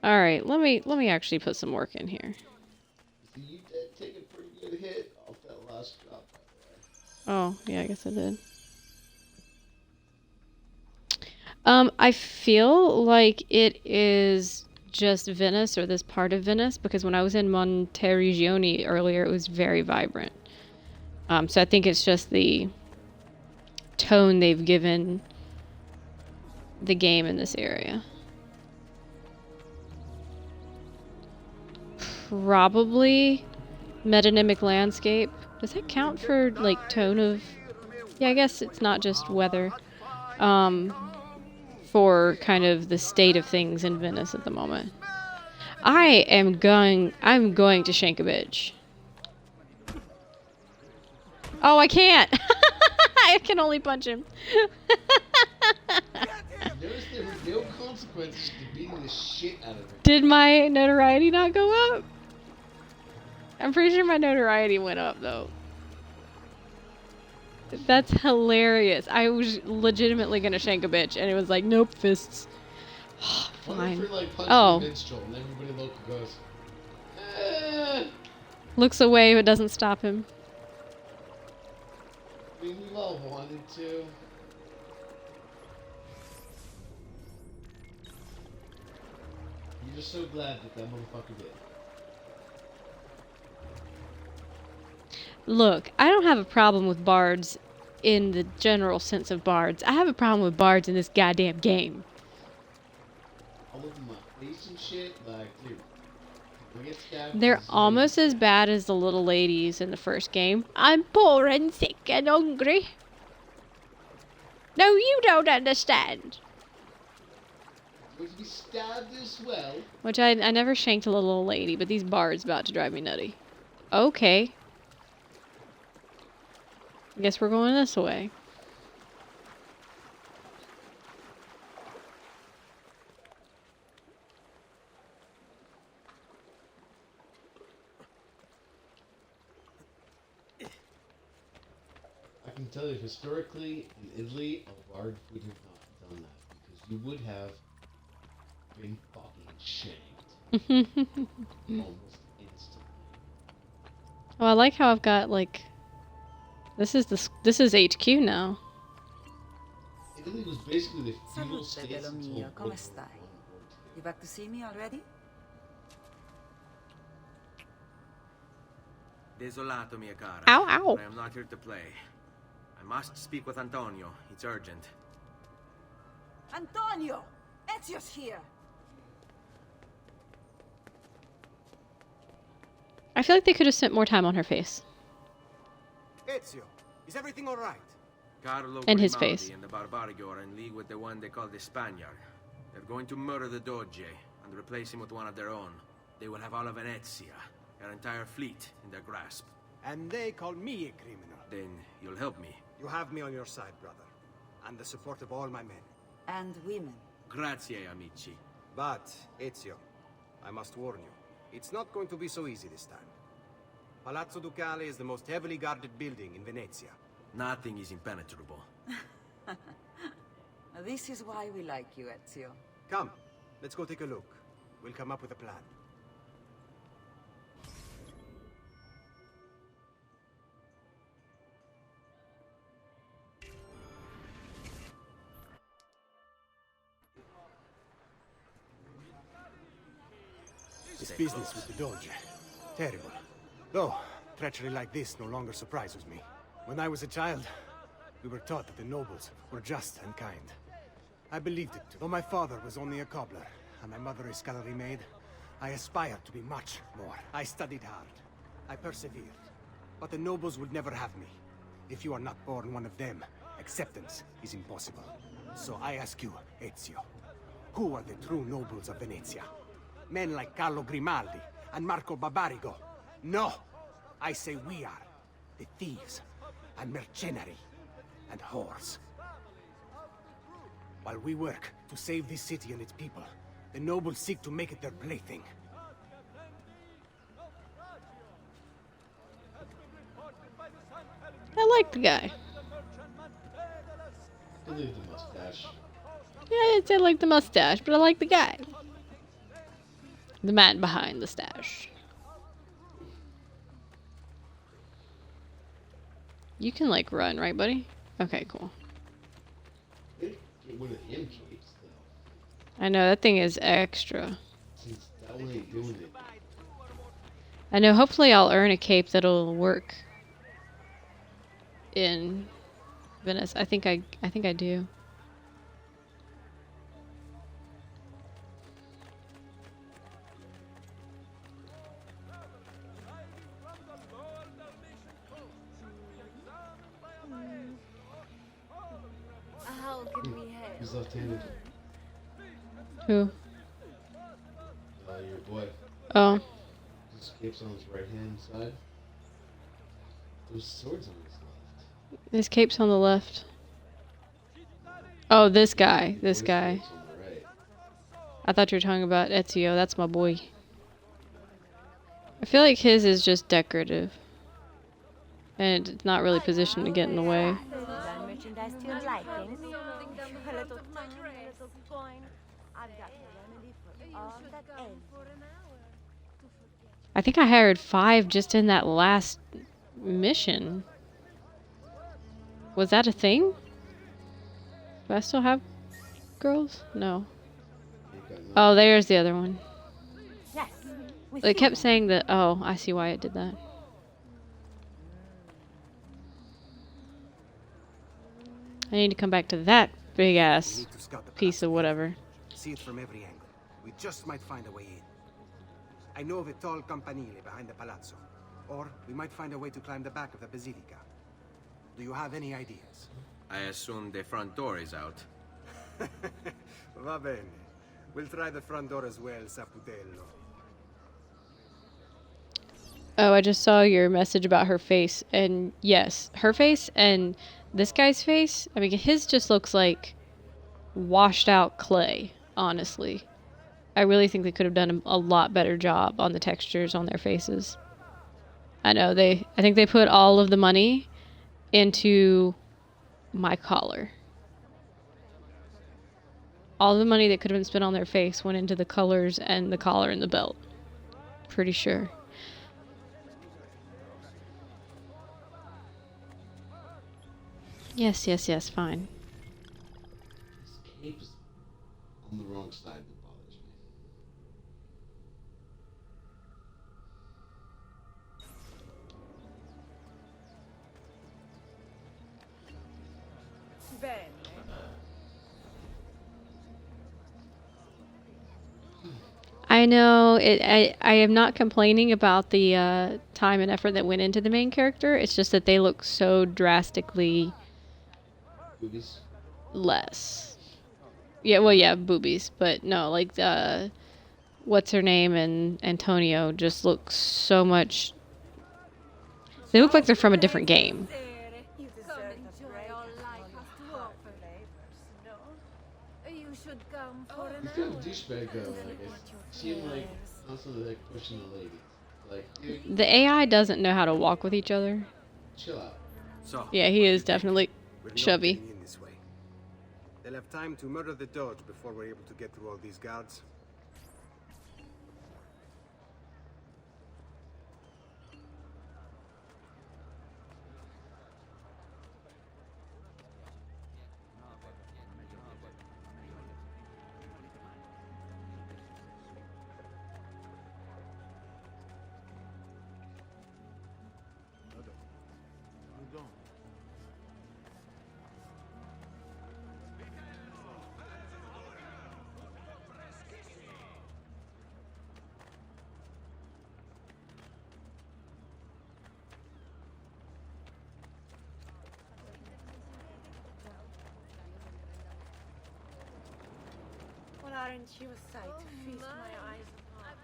All right, let me actually put some work in here. So you did take a pretty good hit off that last drop, by the way. Oh, yeah, I guess I did. I feel like it is just Venice, or this part of Venice, because when I was in Monteriggioni earlier, it was very vibrant. So I think it's just the tone they've given the game in this area. Probably metonymic landscape. Does that count for, like, tone of... Yeah, I guess it's not just weather. For kind of the state of things in Venice at the moment. I'm going to shank a bitch. Oh, I can't! I can only punch him. Notice there were no consequences to beating the shit out of him. Did my notoriety not go up? I'm pretty sure my notoriety went up, though. That's hilarious. I was legitimately gonna shank a bitch, and it was like, nope, fists. Fine. What if you're like punching Oh. a minstrel and everybody local goes, eh. Looks away but doesn't stop him. I mean, we all wanted to. You're just so glad that that motherfucker did. Look, I don't have a problem with bards in the general sense of bards. I have a problem with bards in this goddamn game. All of my face and shit, like, dude. If I get stabbed, They're this is almost as bad as the little ladies in the first game. I'm poor and sick and hungry. No, you don't understand. going to be stabbed as well. Which I never shanked a little lady, but these bards about to drive me nutty. Okay. I guess we're going this way. I can tell you, historically, in Italy, a bard would have not done that, because you would have been fucking shanked. Almost instantly. Oh, I like how I've got, like... This is HQ now. Italy was basically the feudal Salute, states bello until mio, World come War stai? I. You back to see me already? Desolato, mia cara. Ow, ow. I am not here to play. I must speak with Antonio. It's urgent. Antonio! Ezio's here! I feel like they could have spent more time on her face. Ezio, is everything all right? Carlo And his Grimaldi face. and the Barbarigo are in league with the one they call the Spaniard. They're going to murder the Doge and replace him with one of their own. They will have all of Venezia, their entire fleet, in their grasp. And they call me a criminal. Then you'll help me. You have me on your side, brother. And the support of all my men. And women. Grazie, amici. But, Ezio, I must warn you, it's not going to be so easy this time. Palazzo Ducale is the most heavily guarded building in Venezia. Nothing is impenetrable. This is why we like you, Ezio. Come, let's go take a look. We'll come up with a plan. This business with the Doge. Terrible. Though, treachery like this no longer surprises me. When I was a child, we were taught that the nobles were just and kind. I believed it too. Though my father was only a cobbler, and my mother a scullery maid, I aspired to be much more. I studied hard. I persevered. But the nobles would never have me. If you are not born one of them, acceptance is impossible. So I ask you, Ezio, who are the true nobles of Venezia? Men like Carlo Grimaldi and Marco Barbarigo? No! I say we are. The thieves, and mercenary, and whores. While we work to save this city and its people, the nobles seek to make it their plaything. I like the guy. I leave the mustache. Yeah, I did like the mustache, but I like the guy. The man behind the stash. You can, like, run, right, buddy? Okay, cool. Get one of them capes, though. I know, that thing is extra. Since that one ain't doing it. I know, hopefully I'll earn a cape that'll work in Venice. I think I do. How can we help? Who's left-handed? Who? Your boy. Oh. His cape's on his right-hand side. Those swords on his left. His cape's on the left. Oh, this guy. This Boy's guy. cape's on the right. I thought you were talking about Ezio. That's my boy. I feel like his is just decorative. And it's not really positioned to get in the way. Done merchandise to your liking. A little time, a little coin. I've got the remedy for all that ails. I think I hired 5 just in that last mission. Was that a thing? Do I still have girls? No. Oh, there's the other one. Yes. It kept saying that. Oh, I see why it did that. I need to come back to that big ass piece of whatever. See it from every angle. We just might find a way in. I know of a tall campanile behind the palazzo. Or we might find a way to climb the back of the basilica. Do you have any ideas? I assume the front door is out. Va bene. We'll try the front door as well, Saputello. Oh, I just saw your message about her face. And yes, her face and this guy's face, I mean, his just looks like washed out clay, honestly. I really think they could have done a lot better job on the textures on their faces. I know, I think they put all of the money into my collar. All the money that could have been spent on their face went into the colors and the collar and the belt. Pretty sure. Yes, yes, yes, fine. His cape's on the wrong side that bothers me. I know, I am not complaining about the time and effort that went into the main character. It's just that they look so drastically Boobies? less. Yeah, well, yeah, boobies. But no, like, what's her name and Antonio just look so much... They look like they're from a different game. You deserve enjoy all life has to offer. You should come for an He's kind hour. of a douchebag though. Like, I see him like constantly like pushing the ladies. Like, dude, The AI doesn't know how to walk with each other. chill out. So, Yeah, he is definitely We're not chubby. getting in this way. They'll have time to murder the Doge before we're able to get through all these guards. Well, aren't you a sight to feast my eyes upon?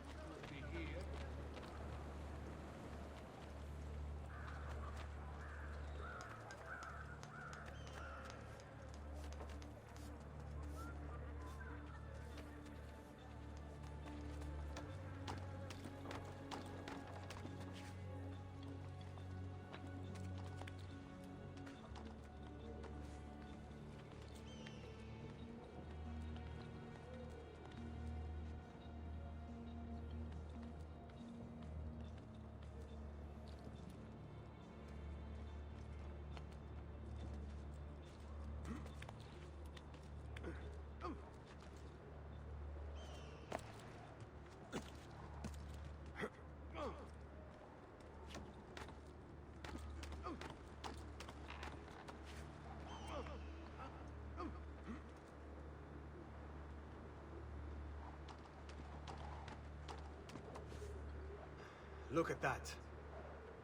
Look at that.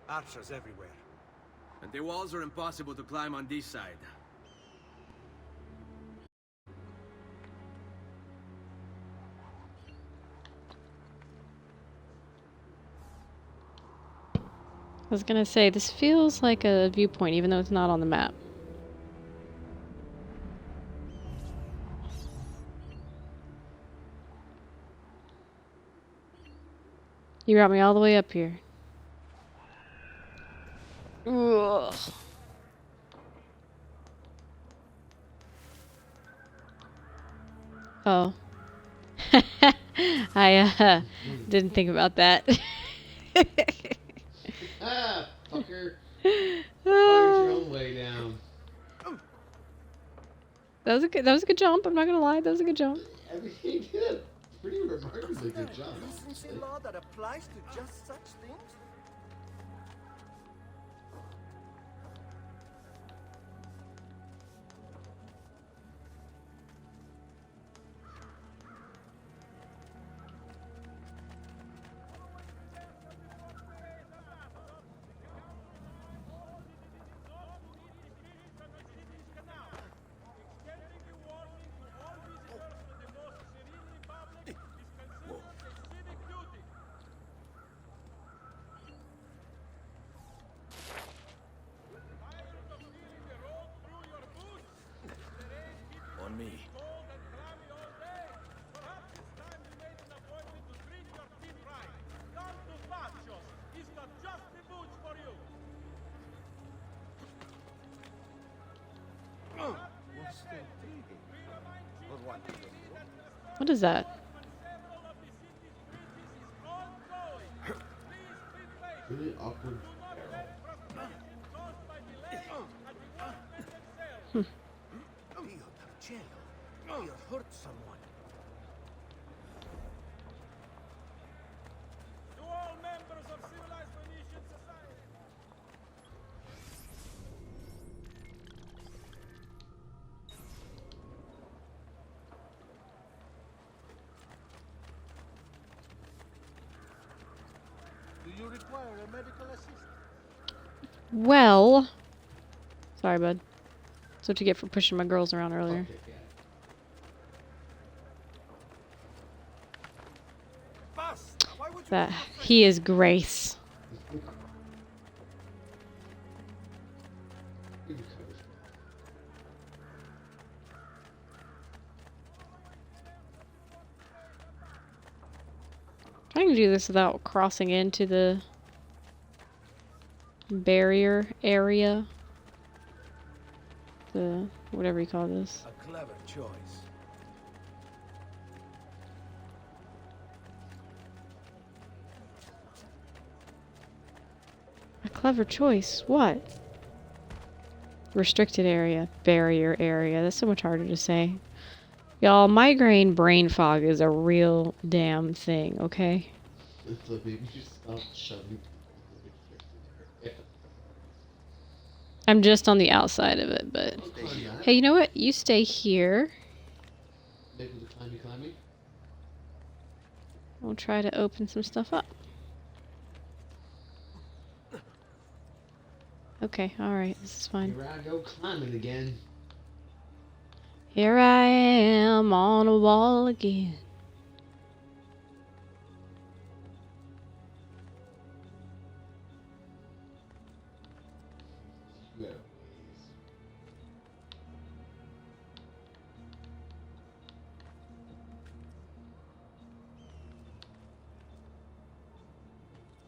Archers everywhere. And the walls are impossible to climb on this side. I was gonna say, this feels like a viewpoint, even though it's not on the map. You brought me all the way up here. Ugh. Oh. I didn't think about that. Ah, fucker. Find your own way down. That was a good jump. I'm not gonna lie, that was a good jump. I mean, he did a pretty remarkably good job. Decency law that applies to just such things? On me. What is that? Really awkward Hmm. You hurt someone. To all members of civilized Phoenician society. Do you require a medical assistant? Well, sorry, bud. That's what you get for pushing my girls around earlier. That he is Grace. Trying to do this without crossing into the barrier area. The whatever you call this. A clever choice. A clever choice. What? Restricted area, barrier area. That's so much harder to say. Y'all, migraine brain fog is a real damn thing, okay? So maybe you stop shoving. I'm just on the outside of it, but... Hey, you know what? You stay here. Maybe the climby. We'll try to open some stuff up. Okay, alright, this is fine. Here I go climbing again. Here I am on a wall again. Yeah.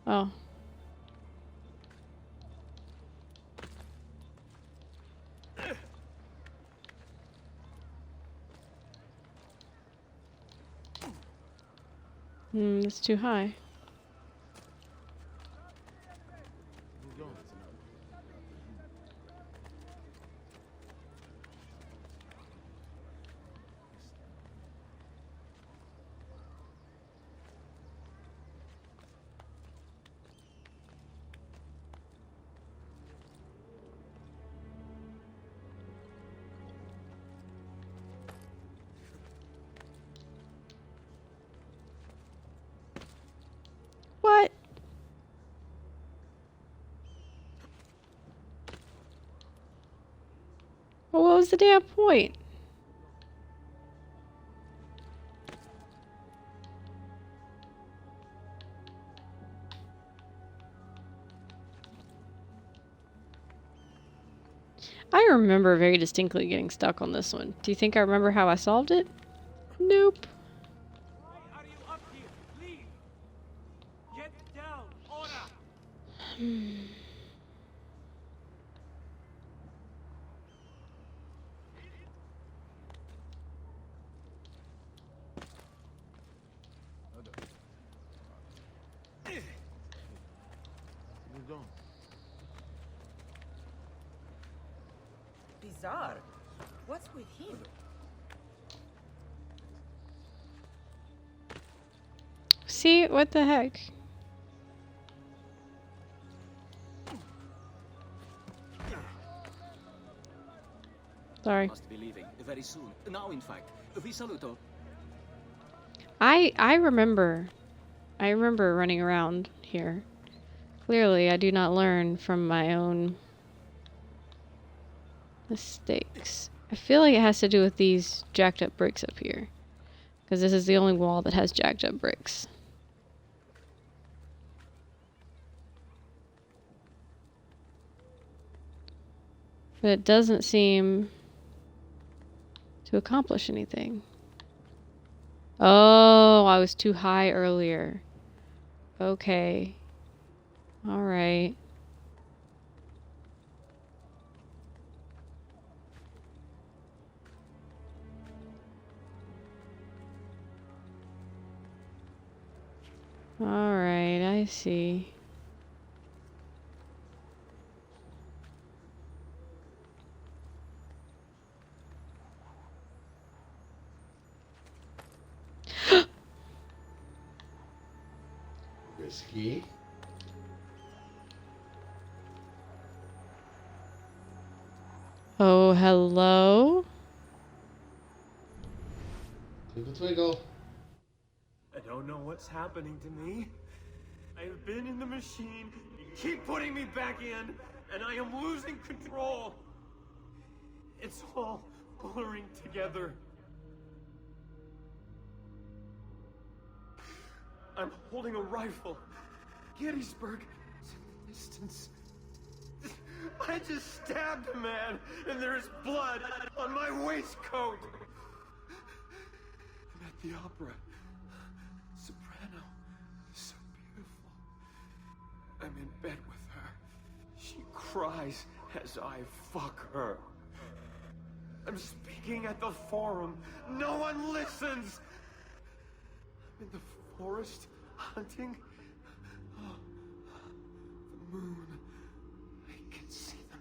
Oh. It's too high. Well, what was the damn point? I remember very distinctly getting stuck on this one. Do you think I remember how I solved it? Nope. Why are you up here? Leave! Get down! Ora! Bizarre. What's with him? See, what the heck? Sorry. Must be leaving very soon. Now, in fact, vi saluto. I remember running around here. Clearly, I do not learn from my own mistakes. I feel like it has to do with these jacked up bricks up here. Because this is the only wall that has jacked up bricks. But it doesn't seem to accomplish anything. Oh, I was too high earlier. Okay. Alright. Alright, I see. Risky. Oh, hello? Twinkle, twinkle. I don't know what's happening to me. I've been in the machine. You keep putting me back in, and I am losing control. It's all blurring together. I'm holding a rifle. Gettysburg is in the distance. I just stabbed a man, and there is blood on my waistcoat. I'm at the opera. Soprano. So beautiful. I'm in bed with her. She cries as I fuck her. I'm speaking at the forum. No one listens. I'm in the forest hunting. Oh, the moon. I can see the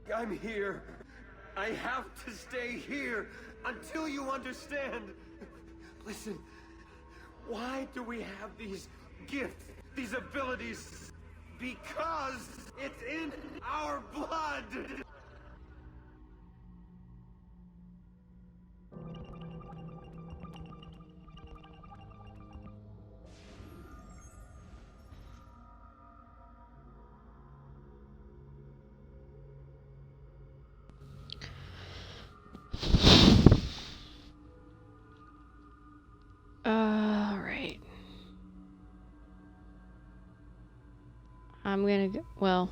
moon. I'm here. I have to stay here until you understand. Listen, why do we have these gifts, these abilities? Because it's in our blood. Alright. I'm gonna go, well.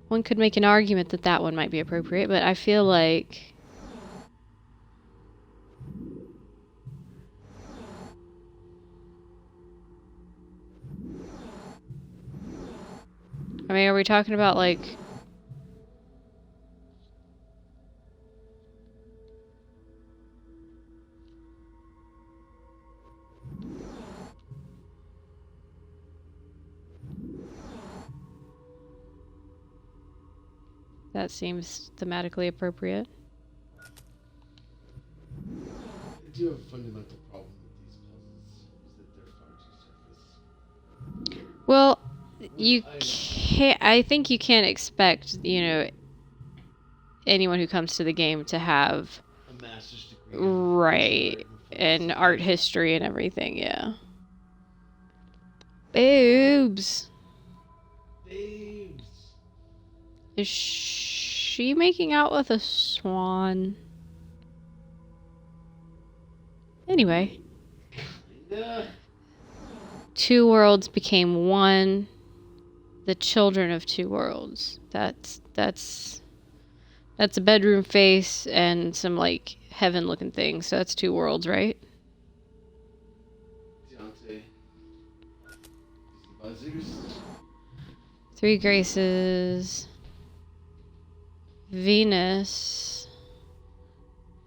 One could make an argument that that one might be appropriate, but I feel like I mean, are we talking about like that seems thematically appropriate. I do have a fundamental problem with these puzzles, is that they're far too surface. Well, you can't, I think you can't expect, you know, anyone who comes to the game to have A master's degree. right and art history and everything, yeah. Boobs. Babes. Is she making out with a swan? Anyway. Kinda. Two worlds became one. The children of two worlds. That's a bedroom face and some like heaven looking things. So that's two worlds, right? Deontay. Buzzers. Three Graces. Venus.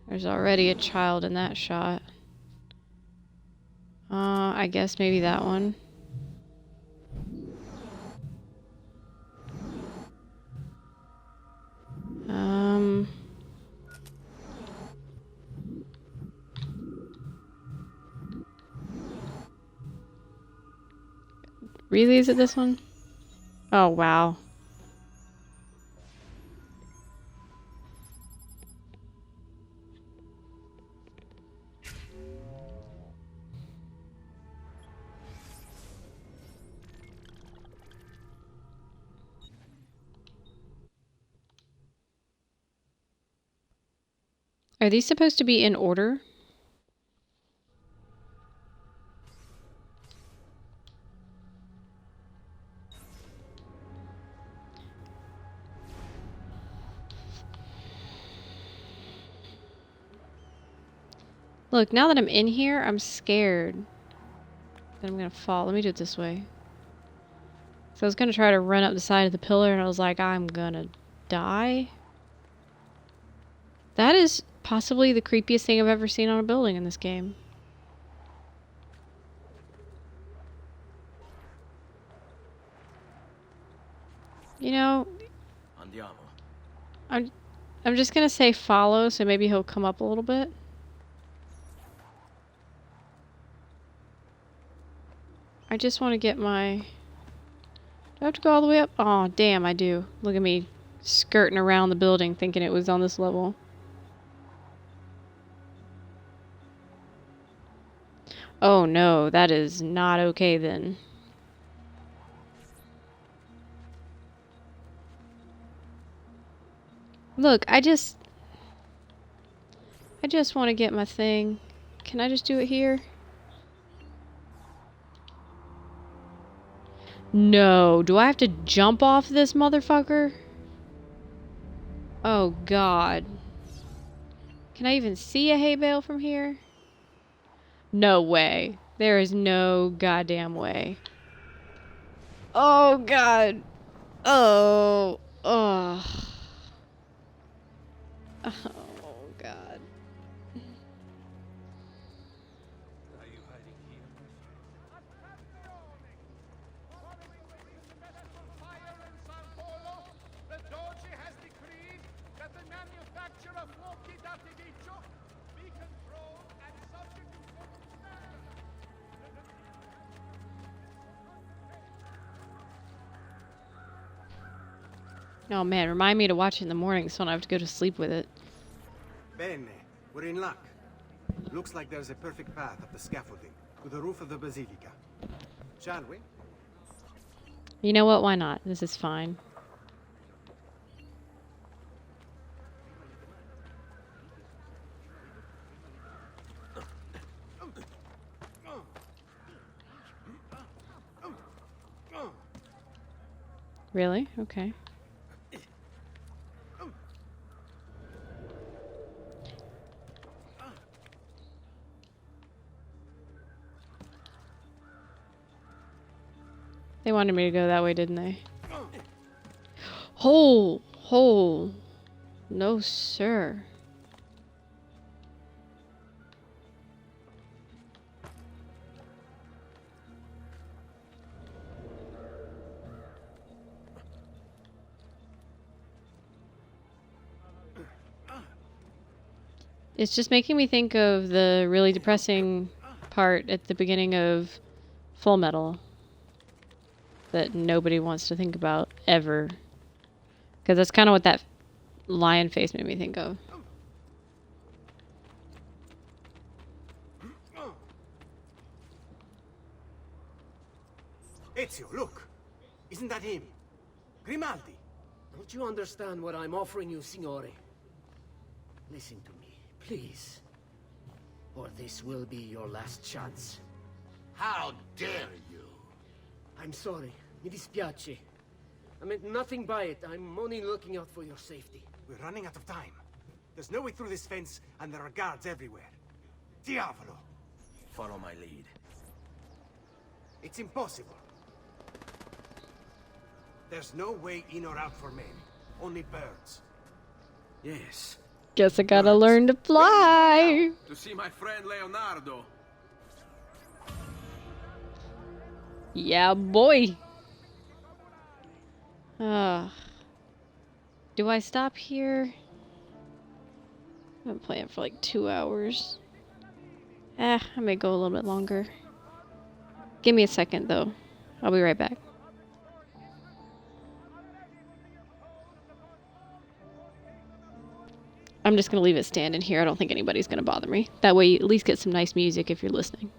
There's already a child in that shot. I guess maybe that one. Really, is it this one? Oh, wow. Are these supposed to be in order? Look, now that I'm in here, I'm scared that I'm gonna fall. Let me do it this way. So I was gonna try to run up the side of the pillar and I was like, I'm gonna die. That is possibly the creepiest thing I've ever seen on a building in this game. You know, Andiamo. I'm just gonna say follow, so maybe he'll come up a little bit. I just want to get my... Do I have to go all the way up? Oh, damn, I do. Look at me skirting around the building thinking it was on this level. Oh no, that is not okay then. Look, I just want to get my thing. Can I just do it here? No, do I have to jump off this motherfucker? Oh god. Can I even see a hay bale from here? No way. There is no goddamn way. Oh god. Oh. Oh. Oh god. Are you hiding here? The Doge has decreed that the manufacture of fuochi d'artificio be controlled and subject to certain standards. Oh man, remind me to watch it in the morning so I don't have to go to sleep with it. Bene, we're in luck. Looks like there's a perfect path up the scaffolding to the roof of the basilica. Shall we? You know what? Why not? This is fine. Really? Okay. They wanted me to go that way, didn't they? Hole! Hole! No, sir. It's just making me think of the really depressing part at the beginning of Full Metal that nobody wants to think about ever. Because that's kind of what that lion face made me think of. Ezio, look! Isn't that him? Grimaldi! Don't you understand what I'm offering you, Signore? Listen to me, please. Or this will be your last chance. How dare you? I'm sorry. Mi dispiace. I meant nothing by it. I'm only looking out for your safety. We're running out of time. There's no way through this fence, and there are guards everywhere. Diavolo! Follow my lead. It's impossible. There's no way in or out for men. Only birds. Yes. Guess I gotta learn to fly. To see my friend Leonardo. Yeah, boy. Do I stop here? I've been playing for like 2 hours. I may go a little bit longer. Give me a second though. I'll be right back. I'm just gonna leave it standing here. I don't think anybody's gonna bother me. That way you at least get some nice music if you're listening.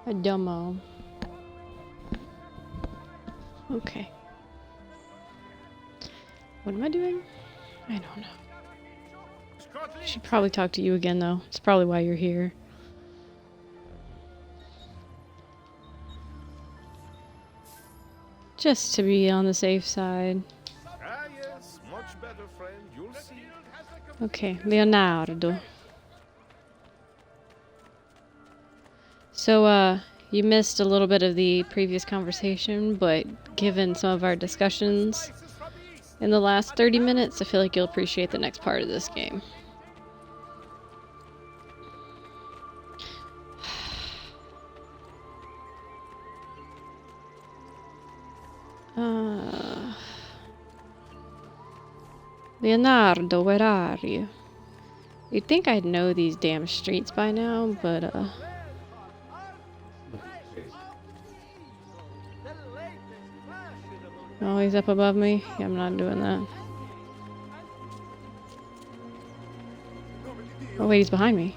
A domo. Okay. What am I doing? I don't know. I should probably talk to you again, though. It's probably why you're here. Just to be on the safe side. Ah, yes, much better, friend. You'll see. Okay, Leonardo. So, you missed a little bit of the previous conversation, but given some of our discussions in the last 30 minutes, I feel like you'll appreciate the next part of this game. Leonardo, where are you? You'd think I'd know these damn streets by now, but, oh, he's up above me? Yeah, I'm not doing that. Oh, wait, he's behind me.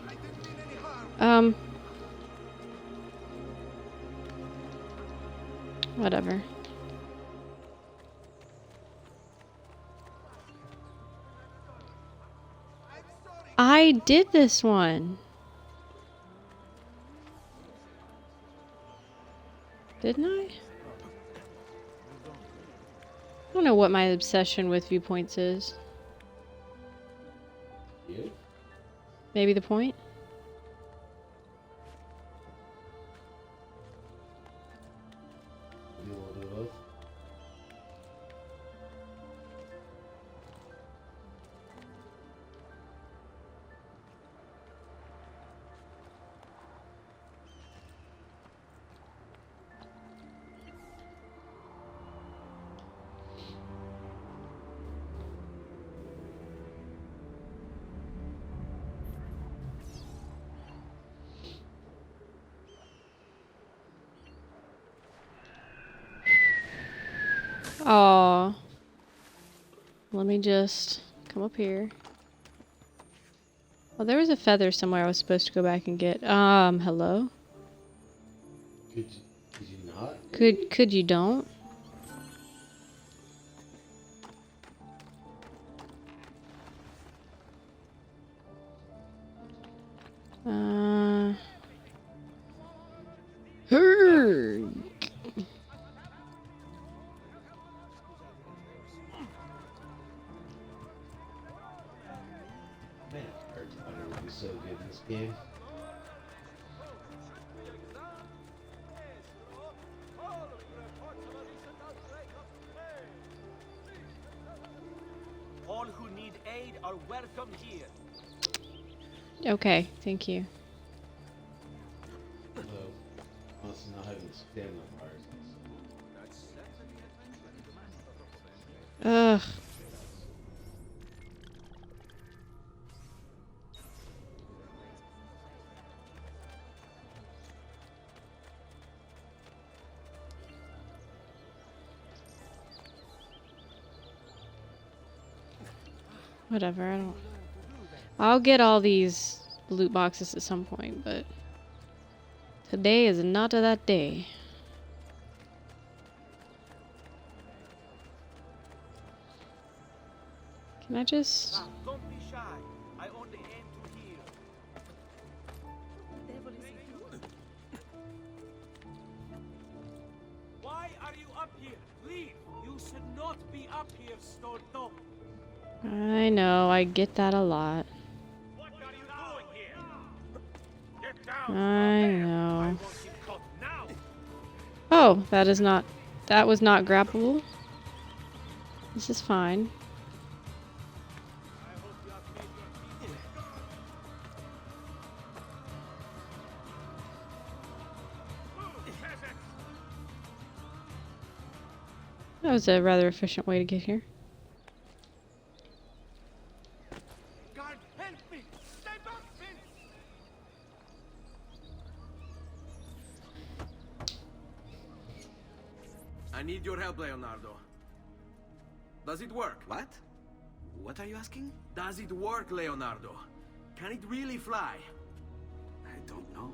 Whatever. I did this one. Didn't I? I don't know what my obsession with viewpoints is. You? Maybe the point? Maybe a little bit of both. Aw. Let me just come up here. Well, there was a feather somewhere I was supposed to go back and get. Hello? Could you not? Could you don't? Man, Harry Potter would be so good in this game. All who need aid are welcome here. Okay, thank you. Although, honestly, not having stamina bars. Ugh. Whatever, I don't... I'll get all these loot boxes at some point, but... today is not that day. Can I just... Don't be shy. I only aim to heal. Why are you up here? Leave. You should not be up here, Storto. I know, I get that a lot. What are you doing here? Get down. I know. Oh, that is not... that was not grabbable. This is fine. That was a rather efficient way to get here. God, help me! Stay back, Vince! I need your help, Leonardo. Does it work? What? What are you asking? Does it work, Leonardo? Can it really fly? I don't know.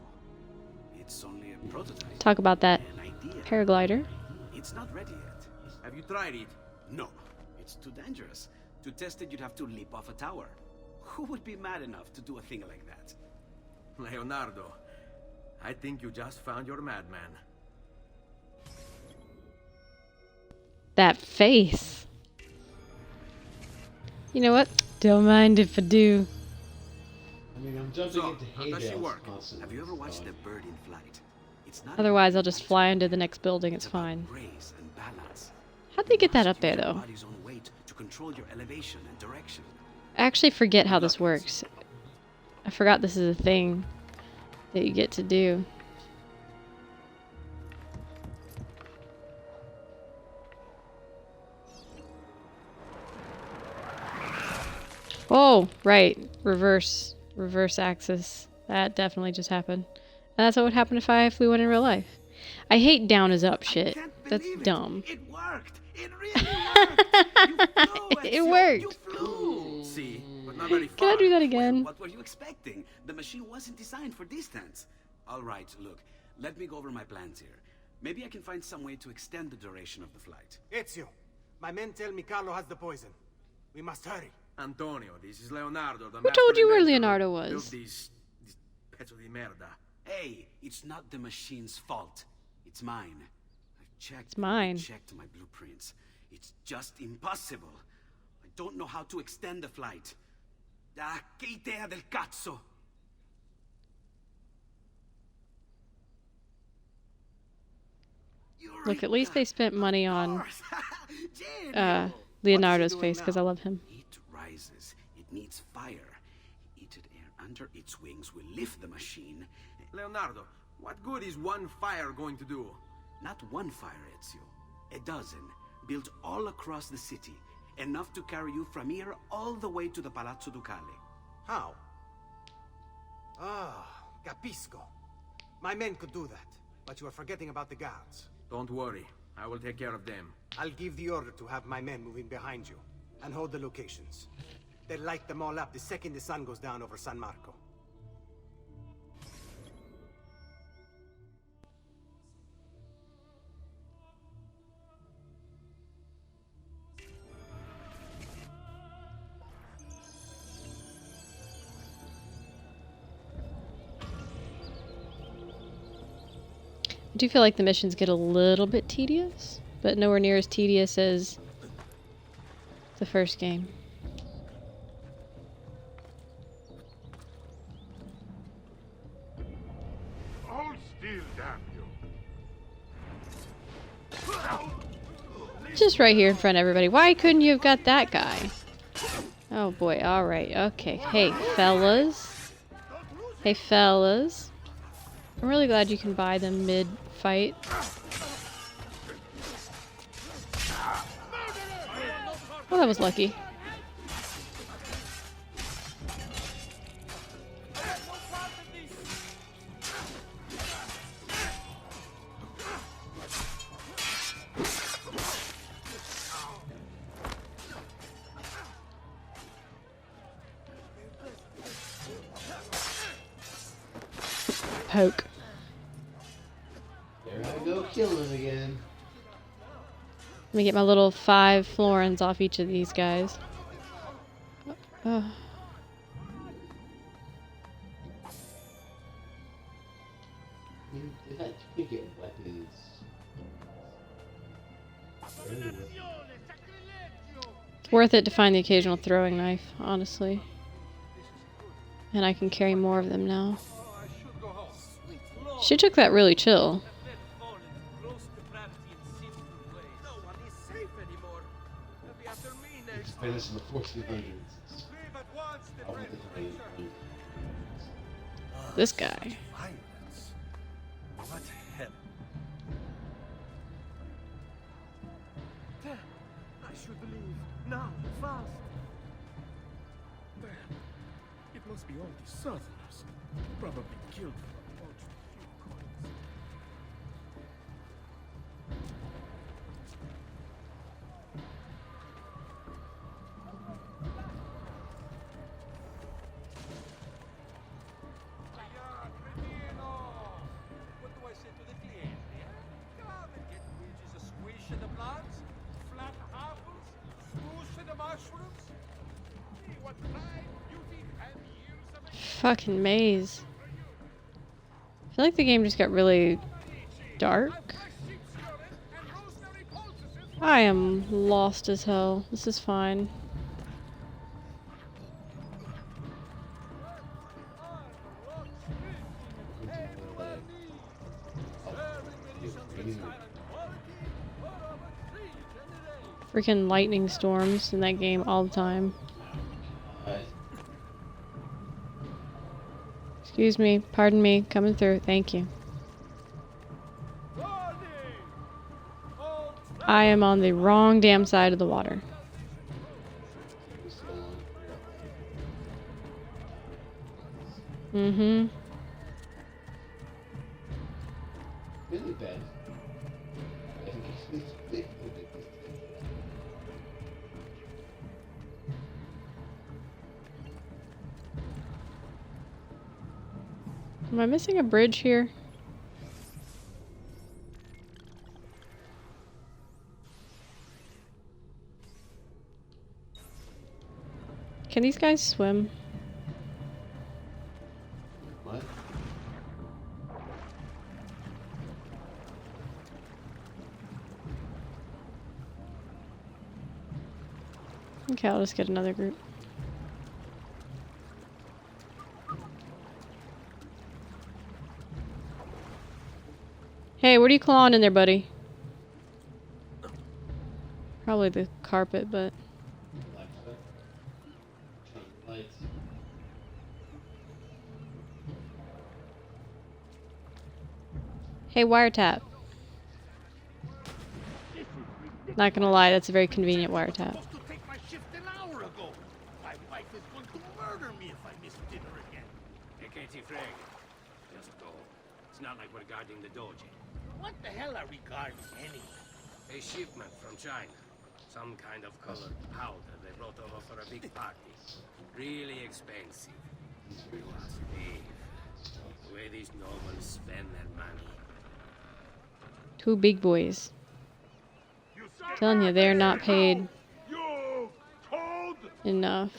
It It's only a prototype. Talk about that An idea. paraglider. It's not ready yet. Have you tried it? No, it's too dangerous. To test it, you'd have to leap off a tower. Who would be mad enough to do a thing like that? Leonardo, I think you just found your madman. That face. You know what? Don't mind if I do. I mean, I'm jumping So, into how hay does she bales work? constantly. Have you ever watched so a bird in flight? It's not Otherwise, I'll just fly into the next building. It's fine. grace and balance. How'd they get that up there, Your though? body's own weight to control your elevation and direction. I actually forget how this works. I forgot this is a thing that you get to do. Oh, right. Reverse axis. That definitely just happened. And that's what would happen if I flew one in real life. I hate down is up shit. That's dumb. It worked. It really worked. It worked. See, but not very far. Can I do that again? What were you expecting? The machine wasn't designed for distance. All right, look. Let me go over my plans here. Maybe I can find some way to extend the duration of the flight. Ezio, my men tell me Carlo has the poison. We must hurry. Antonio, this is Leonardo. The Who told you where master Leonardo inventor who was? built this pezzo di merda. Hey, it's not the machine's fault. It's mine. I've checked. It's mine. Checked my blueprints. It's just impossible. I don't know how to extend the flight. Ah, che idea del cazzo! Look, at least they spent money on Leonardo's face because I love him. It rises. It needs fire. Heated air under its wings will lift the machine. Leonardo, what good is one fire going to do? Not one fire, Ezio. A dozen, built all across the city. Enough to carry you from here all the way to the Palazzo Ducale. How? Ah, capisco. My men could do that, but you are forgetting about the guards. Don't worry, I will take care of them. I'll give the order to have my men move in behind you and hold the locations. They'll light them all up the second the sun goes down over San Marco. I do feel like the missions get a little bit tedious, but nowhere near as tedious as the first game. Hold still, damn you. Just right here in front of everybody. Why couldn't you have got that guy? Oh boy, alright, okay. Hey, fellas. Hey, fellas. I'm really glad you can buy them mid-fight. Well, that was lucky. Poke. There I go, killing again. Let me get my little 5 florins off each of these guys. Oh. You can get weapons. It's worth it to find the occasional throwing knife, honestly. And I can carry more of them now. She took that really chill. It's finished in the 1400s. This guy. What hell? I should leave. Now, fast. Damn. It must be all the Southerners. Probably killed for a few coins. fucking maze. I feel like the game just got really dark. I am lost as hell. This is fine. Freaking lightning storms in that game all the time. Excuse me, pardon me, coming through, thank you. I am on the wrong damn side of the water. Mm-hmm. Really bad. Am I missing a bridge here? Can these guys swim? What? Okay, I'll just get another group. Hey, what are you clawing in there, buddy? Probably the carpet, but... Hey, wiretap. Not gonna lie, that's a very convenient wiretap. To take my shift an hour ago. My wife is going to murder me if I miss dinner again. Hey, Katie Freg. Just go. It's not like we're guarding the dojo. What the hell are we guarding anyway? A shipment from China. Some kind of colored powder they brought over for a big party. Really expensive. You must leave. The way these nobles spend their money. Two big boys. Telling you, they're not paid enough.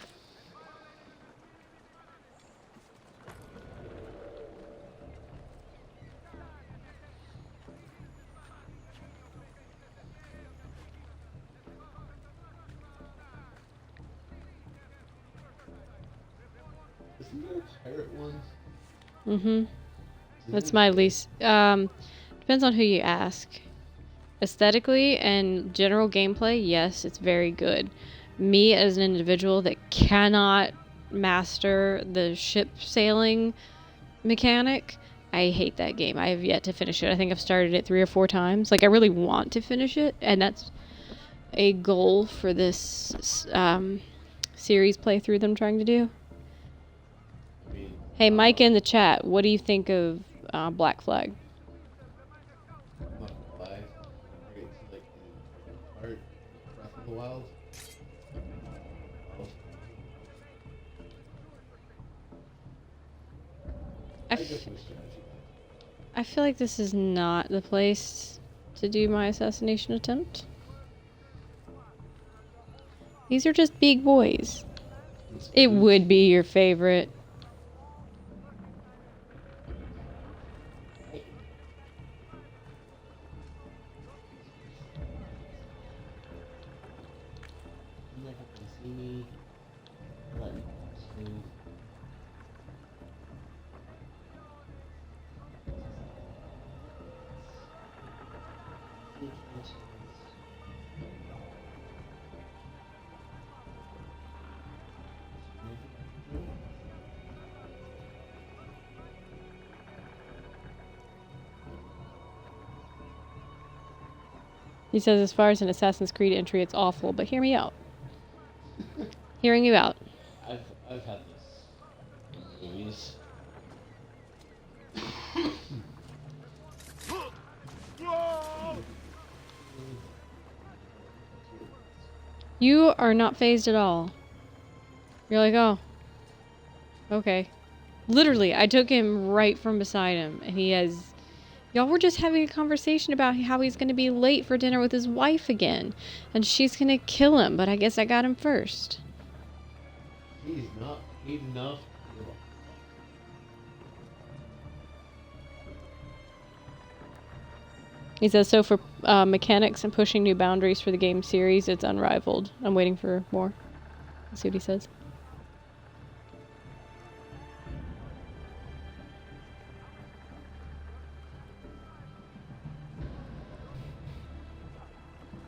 Isn't there a pirate one? Mm-hmm. That's my least. Depends on who you ask. Aesthetically and general gameplay, yes, it's very good. Me as an individual that cannot master the ship sailing mechanic, I hate that game. I have yet to finish it. I think I've started it 3 or 4 times. Like, I really want to finish it, and that's a goal for this series playthrough that I'm trying to do. Hey, Mike in the chat, what do you think of Black Flag? Breath of the Wild. I feel like this is not the place to do my assassination attempt. These are just big boys. It would be your favorite. He says, as far as an Assassin's Creed entry, it's awful, but hear me out. Hearing you out. I've had this. Movies. You are not phased at all. You're like, oh, okay. Literally, I took him right from beside him, and he has... Y'all were just having a conversation about how he's going to be late for dinner with his wife again, and she's going to kill him, but I guess I got him first. He's not paid enough. He says, so for mechanics and pushing new boundaries for the game series, it's unrivaled. I'm waiting for more. Let's see what he says.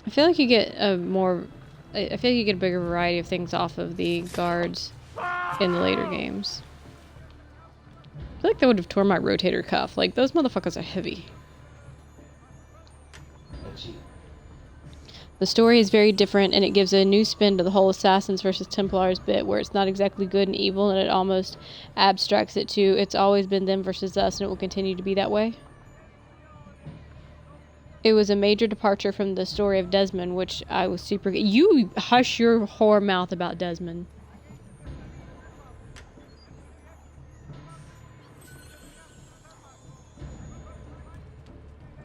I feel like you get a more... I feel like you get a bigger variety of things off of the guards in the later games. I feel like that would have torn my rotator cuff. Like, those motherfuckers are heavy. The story is very different, and it gives a new spin to the whole Assassins versus Templars bit, where it's not exactly good and evil, and it almost abstracts it to, it's always been them versus us, and it will continue to be that way. It was a major departure from the story of Desmond, which I was super... You hush your whore mouth about Desmond.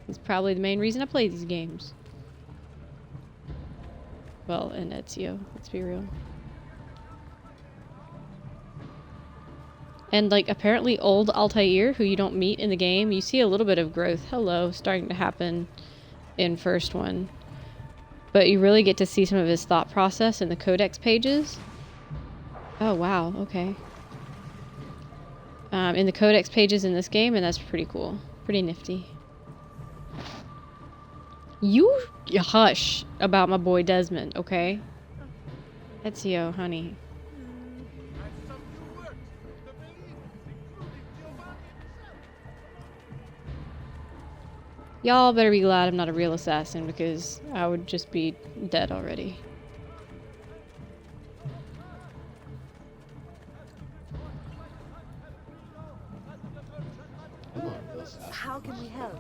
It's probably the main reason I play these games. Well, and Ezio, let's be real. And, like, apparently old Altair, who you don't meet in the game, you see a little bit of growth, starting to happen in first one. But you really get to see some of his thought process in the codex pages. Oh, wow, okay. In the codex pages in this game, and that's pretty cool. Pretty nifty. You hush about my boy Desmond, okay? Ezio, honey. Y'all better be glad I'm not a real assassin, because I would just be dead already. How can we help?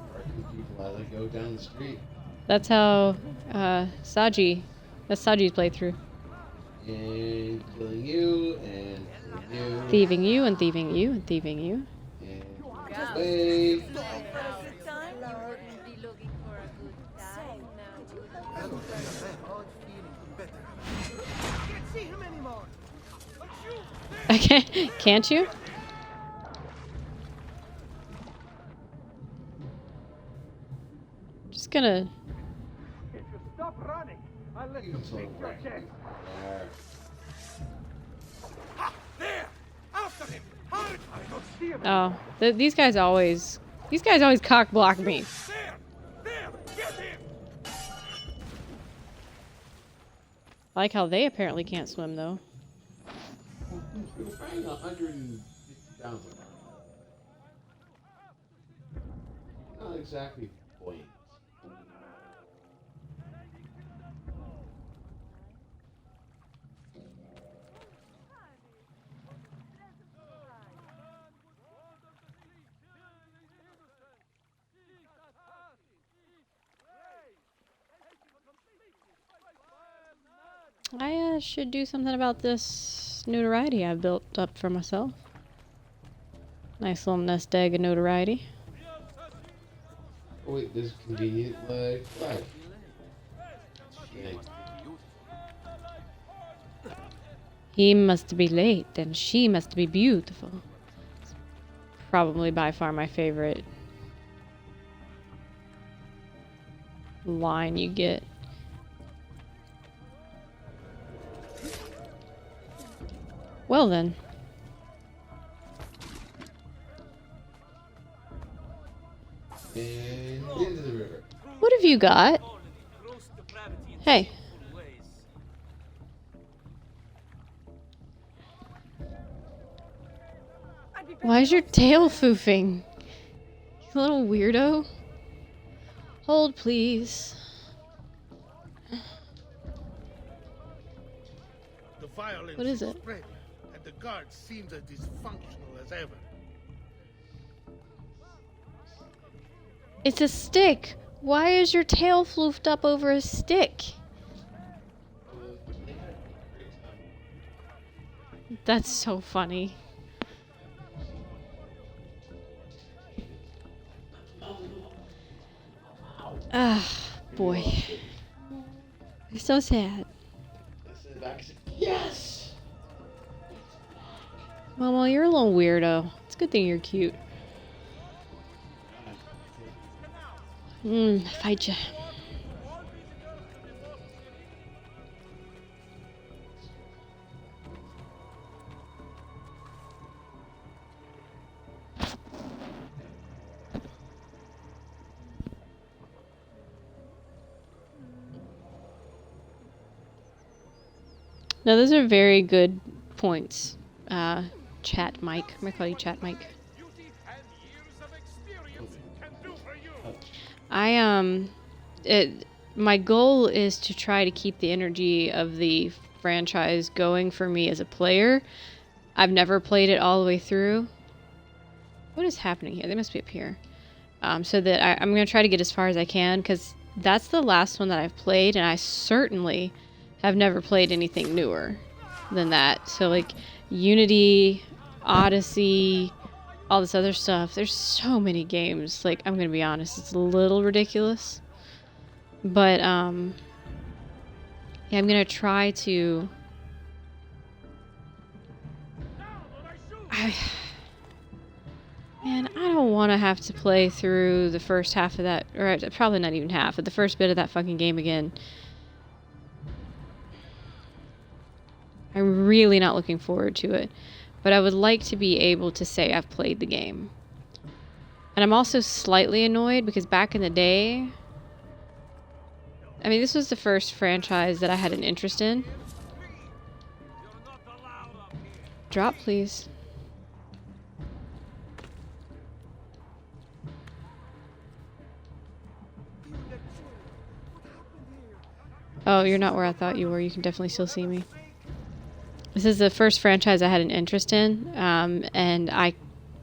People as I go down the street. That's how that's Saji's playthrough. And killing you, and killing you. Thieving you, and thieving you, and thieving you. And wait. I can't you? Just gonna... If you stop running, I'll let you take your chance. There! After him! Hurry! I don't see him. Oh, these guys always cock block me. There! Get him! I like how they apparently can't swim though. We were fighting 150,000. Not exactly buoyant. I should do something about this notoriety I've built up for myself. Nice little nest egg of notoriety. Oh wait, this convenient leg. Right. He must be late, and she must be beautiful. It's probably by far my favorite line you get. Well then. And into the river. What have you got? Hey. Why is your tail foofing? You little weirdo. Hold, please. The violence What is it? spreading, and the guards seem as dysfunctional as ever. It's a stick. Why is your tail floofed up over a stick? That's so funny. Ah, boy. You're so sad. Yes! Mama, you're a little weirdo. It's a good thing you're cute. Fight ya. No, those are very good points. Chat Mike. I'm gonna call you Chat Mike. My goal is to try to keep the energy of the franchise going for me as a player. I've never played it all the way through. What is happening here? They must be up here. So that I'm going to try to get as far as I can, because that's the last one that I've played, and I certainly have never played anything newer than that. So like Unity, Odyssey, all this other stuff. There's so many games. Like, I'm going to be honest, it's a little ridiculous. But yeah, I'm going to try to Man, I don't want to have to play through the first half of that, or probably not even half, but the first bit of that fucking game again. I'm really not looking forward to it, but I would like to be able to say I've played the game. And I'm also slightly annoyed because back in the day, I mean, this was the first franchise that I had an interest in. Drop, please. Oh, you're not where I thought you were. You can definitely still see me. This is the first franchise I had an interest in, and I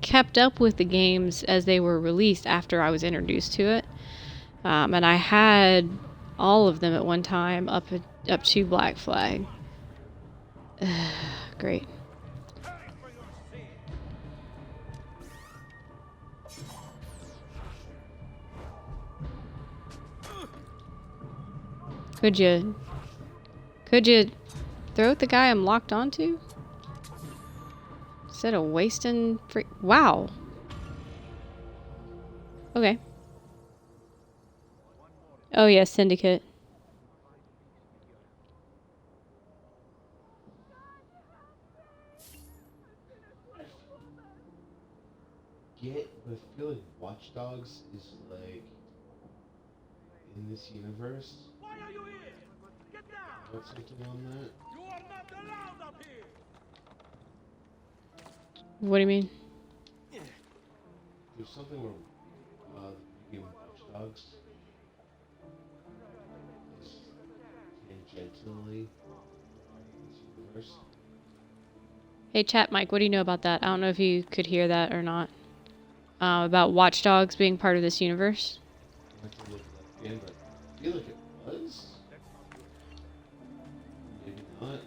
kept up with the games as they were released after I was introduced to it. And I had all of them at one time up to Black Flag. Great. Could you throw at the guy I'm locked onto? Instead of wasting wow. Okay. Oh yeah, Syndicate. I feel like Watch Dogs is like in this universe. Why are you here? Get down! What's something on that? You are not allowed up here! What do you mean? There's something where the game Watch Dogs is tangentially in this universe. Hey, Chat Mike, what do you know about that? I don't know if you could hear that or not. About Watch Dogs being part of this universe. I have to look it up again, but I feel like it was. Maybe not.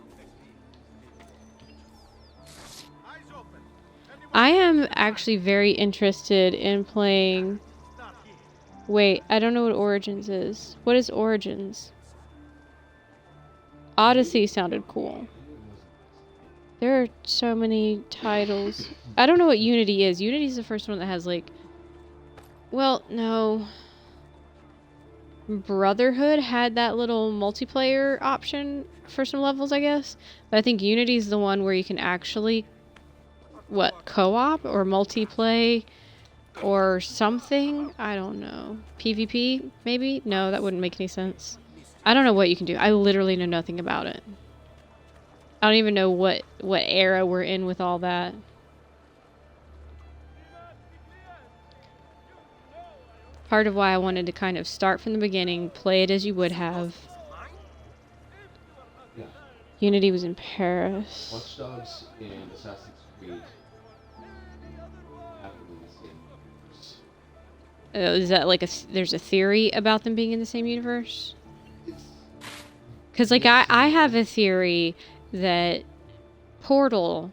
I am actually very interested in playing... Wait, I don't know what Origins is. What is Origins? Odyssey sounded cool. There are so many titles. I don't know what Unity is. Unity is the first one that has like... Well, no. Brotherhood had that little multiplayer option for some levels, I guess. But I think Unity is the one where you can actually... What, co-op or multiplay or something? I don't know. PvP, maybe? No, that wouldn't make any sense. I don't know what you can do. I literally know nothing about it. I don't even know what era we're in with all that. Part of why I wanted to kind of start from the beginning, play it as you would have. Yeah. Unity was in Paris. Watch Dogs and Assassin's Creed happen in the same universe. Is that like there's a theory about them being in the same universe? Because like I have a theory that Portal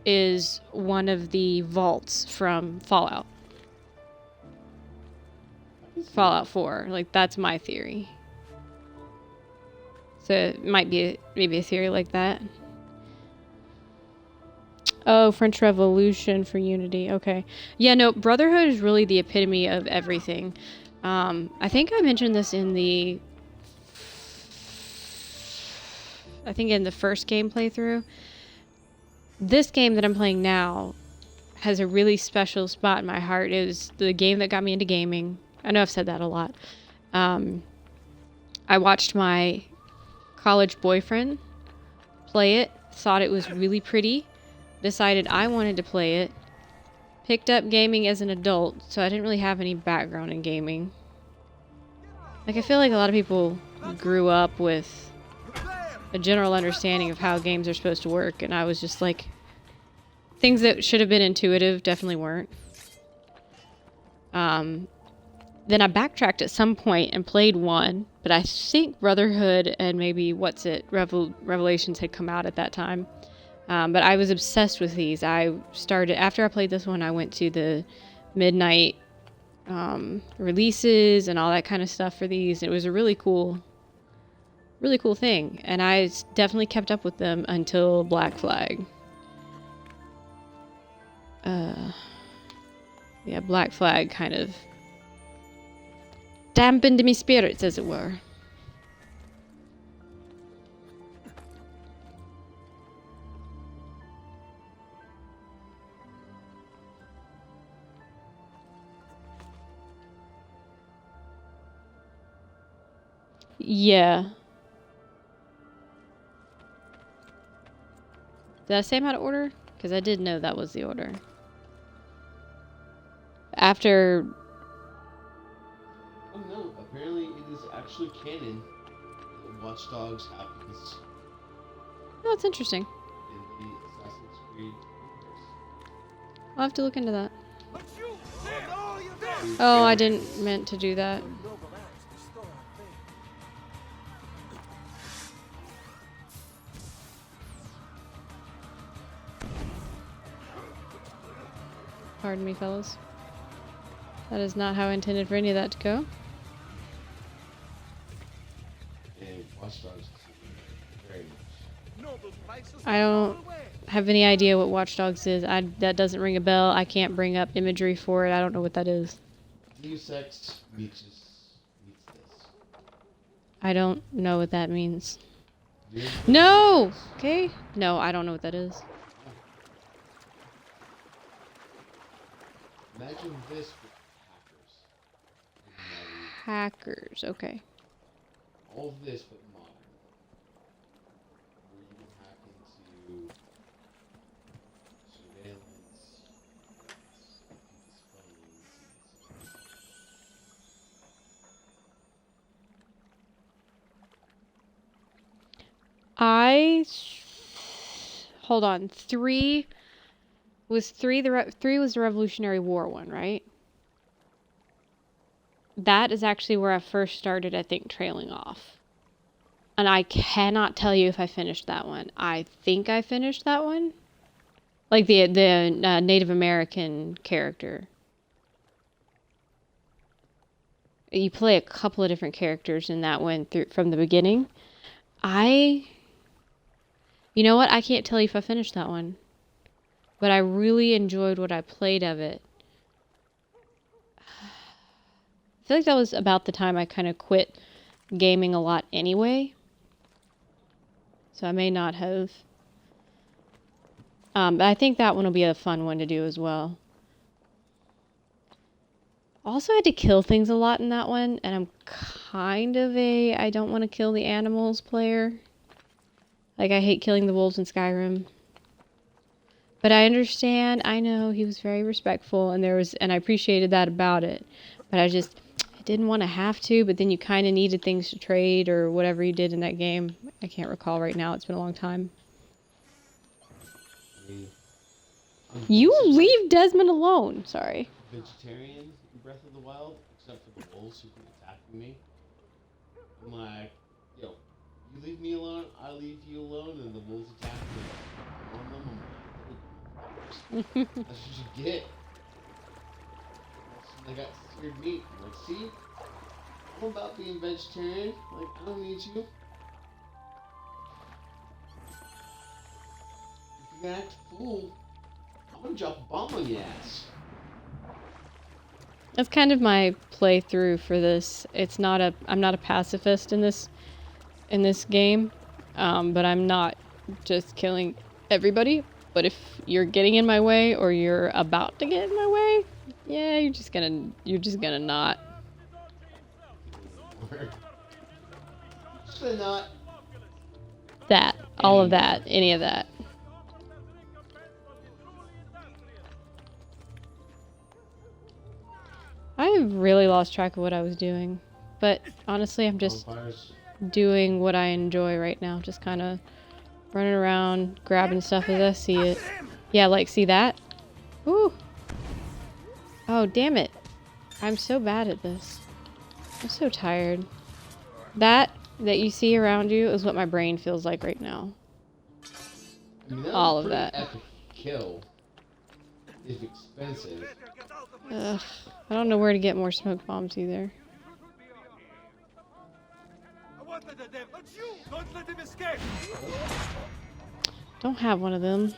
is one of the vaults from Fallout. Fallout 4. Like, that's my theory. So it might be maybe a theory like that. Oh, French Revolution for Unity. Okay. Yeah, no, Brotherhood is really the epitome of everything. I think I mentioned this in the first game playthrough. This game that I'm playing now has a really special spot in my heart. It was the game that got me into gaming. I know I've said that a lot. I watched my college boyfriend play it, thought it was really pretty, decided I wanted to play it, picked up gaming as an adult, so I didn't really have any background in gaming. Like, I feel like a lot of people grew up with a general understanding of how games are supposed to work, and I was just like, things that should have been intuitive definitely weren't. Then I backtracked at some point and played one, but I think Brotherhood and maybe Revelations had come out at that time. But I was obsessed with these. After I played this one, I went to the midnight releases and all that kind of stuff for these. It was a really cool thing, and I definitely kept up with them until Black Flag. Yeah, Black Flag kind of dampened me spirits, as it were. Yeah. Did I say I'm out of order? Because I did know that was the order. After... Oh no, apparently it is actually canon that Watch Dogs happens Oh, it's interesting. in the Assassin's Creed universe. I'll have to look into that. Oh, I didn't meant to do that. Pardon me, fellas. That is not how I intended for any of that to go. And Watch Dogs very much. I don't have any idea what Watch Dogs is. That doesn't ring a bell. I can't bring up imagery for it. I don't know what that is. Deus Ex meets this. I don't know what that means. Yeah. No! Okay. No, I don't know what that is. Imagine this with hackers. Hackers, okay. All of this but modern. Where you can hack into surveillance, people's phones. Hold on. Three was the Revolutionary War one, right? That is actually where I first started, I think, trailing off. And I cannot tell you if I finished that one. I think I finished that one. Like the Native American character. You play a couple of different characters in that one from the beginning. You know what? I can't tell you if I finished that one. But I really enjoyed what I played of it. I feel like that was about the time I kind of quit gaming a lot anyway. So I may not have. But I think that one will be a fun one to do as well. Also, I had to kill things a lot in that one, and I'm kind of I don't want to kill the animals player. Like, I hate killing the wolves in Skyrim. But I understand, I know, he was very respectful, and I appreciated that about it. But I didn't want to have to, but then you kind of needed things to trade, or whatever you did in that game. I can't recall right now, it's been a long time. You leave Desmond alone, sorry. Vegetarian in Breath of the Wild, except for the wolves who keep attacking me. I'm like, yo, you leave me alone, I leave you alone, and the wolves attack me. One of them, I'm like, that's what you get. I got seared meat. I'm like, see? I'm about being vegetarian. Like, I don't need you. If you act fool, I'm gonna drop a bomb on your ass. That's kind of my playthrough for this. I'm not a pacifist in this game, but I'm not just killing everybody. But if you're getting in my way or you're about to get in my way, yeah, you're just gonna not. Just not. That, all of that, any of that. I have really lost track of what I was doing, but honestly, I'm just doing what I enjoy right now. Just kind of running around, grabbing stuff as I see it. Yeah, like, see that? Ooh. Oh, damn it. I'm so bad at this. I'm so tired. That you see around you is what my brain feels like right now. I mean, all of pretty that. Epic kill. If expensive. Ugh. I don't know where to get more smoke bombs either. Don't let him escape. Don't have one of them.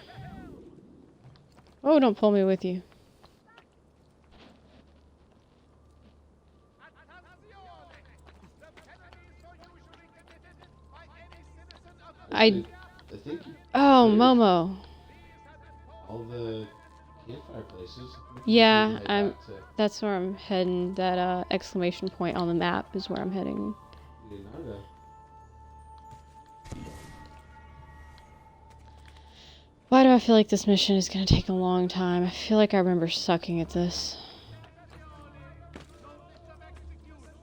Oh, don't pull me with you. I think Oh, Momo. all the campfire places. Yeah, that's where I'm heading. That exclamation point on the map is where I'm heading. Leonardo. Why do I feel like this mission is going to take a long time? I feel like I remember sucking at this.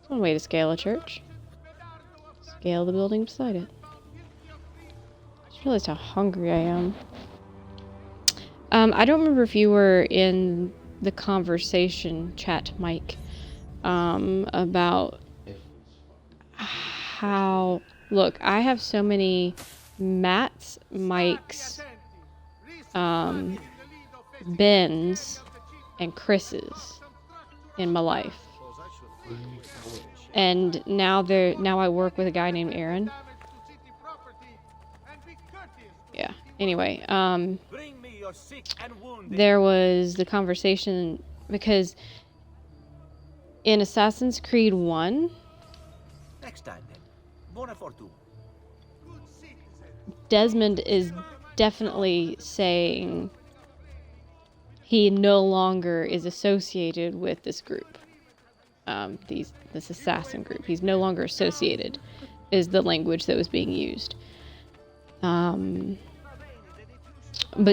That's one way to scale a church. Scale the building beside it. I just realized how hungry I am. I don't remember if you were in the conversation chat, Mike, about how... Look, I have so many Matts, Mikes, Bens, and Chris's in my life. And now I work with a guy named Aaron. Yeah. Anyway, there was the conversation because in Assassin's Creed 1, Next time then. Buona fortuna. Desmond is definitely saying he no longer is associated with this group. This assassin group. He's no longer associated, is the language that was being used. But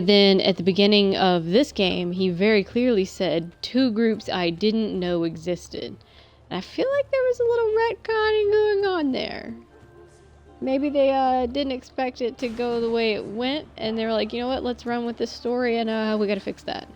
then at the beginning of this game, he very clearly said 2 groups I didn't know existed. And I feel like there was a little retconning going on there. Maybe they didn't expect it to go the way it went, and they were like, you know what, let's run with this story, and we gotta fix that.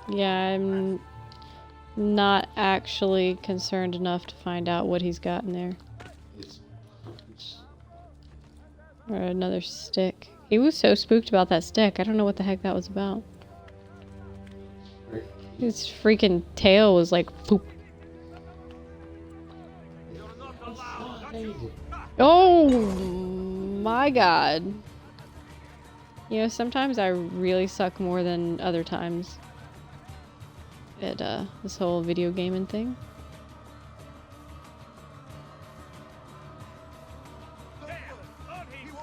Yeah, I'm not actually concerned enough to find out what he's got in there. Or another stick. He was so spooked about that stick. I don't know what the heck that was about. His freaking tail was like poop. Oh my god. You know, sometimes I really suck more than other times at this whole video gaming thing.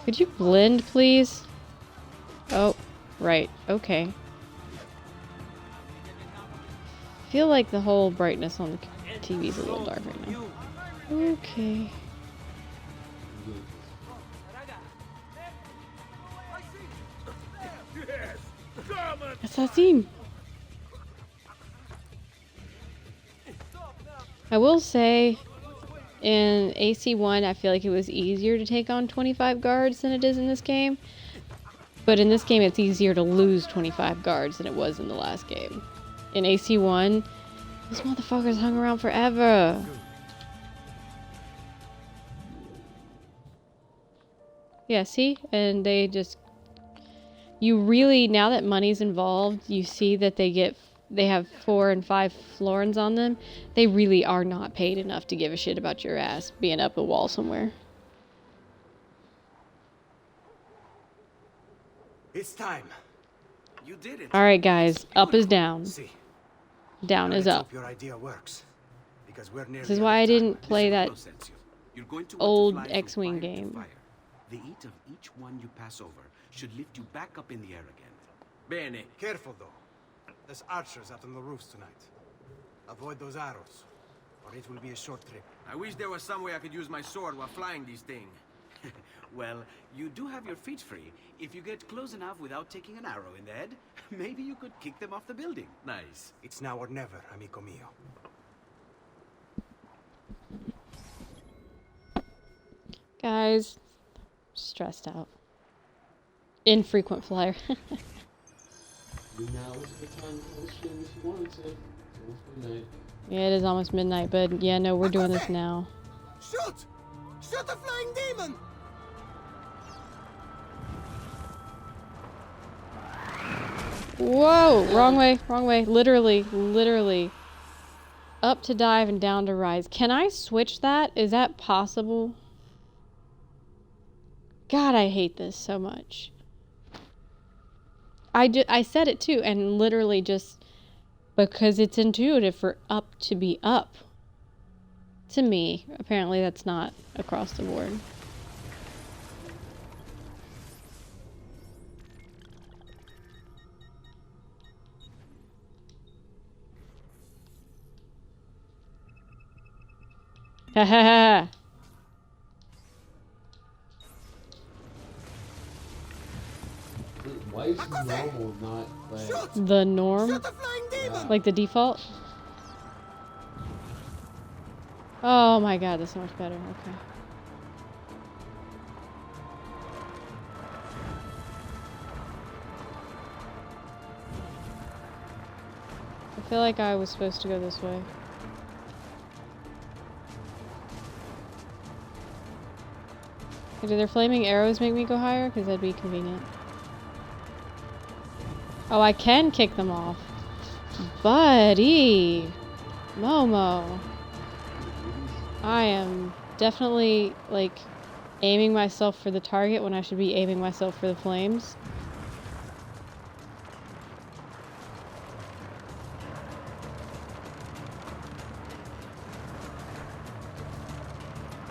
Could you blend, please? Oh, right. Okay. I feel like the whole brightness on the TV is a little dark right now. Okay. Assassin! I will say, in AC1, I feel like it was easier to take on 25 guards than it is in this game. But in this game, it's easier to lose 25 guards than it was in the last game. In AC1, these motherfuckers hung around forever. Yeah, see? And they just... You really, now that money's involved, you see that they have 4 and 5 florins on them. They really are not paid enough to give a shit about your ass being up a wall somewhere. It's time. You did it. Alright guys, up is down. See. Down is up. Hope your idea works. Because we're nearly This is why I didn't play that You're going to old want to fly from X-Wing fire to game. fire. The heat of each one you pass over should lift you back up in the air again. Bene. Careful though. There's archers out on the roofs tonight. Avoid those arrows, or it will be a short trip. I wish there was some way I could use my sword while flying these things. Well, you do have your feet free. If you get close enough without taking an arrow in the head, maybe you could kick them off the building. Nice. It's now or never, amico mio. Guys, stressed out. Infrequent flyer. Now is a good time to pull the stream if you wanted to. It's almost midnight. Yeah, it is almost midnight, but yeah, no, we're doing this now. Shoot! Shoot the flying demon! Whoa! Wrong way. Literally. Up to dive and down to rise. Can I switch that? Is that possible? God, I hate this so much. I said it too, and literally just because it's intuitive for up to be up. To me, apparently that's not across the board. Ha ha ha! Why is normal not like... The norm? Like the default? Oh my god, that's so much better. Okay. I feel like I was supposed to go this way. Do their flaming arrows make me go higher? Because that'd be convenient. Oh, I can kick them off. Buddy! Momo. I am definitely, like, aiming myself for the target when I should be aiming myself for the flames.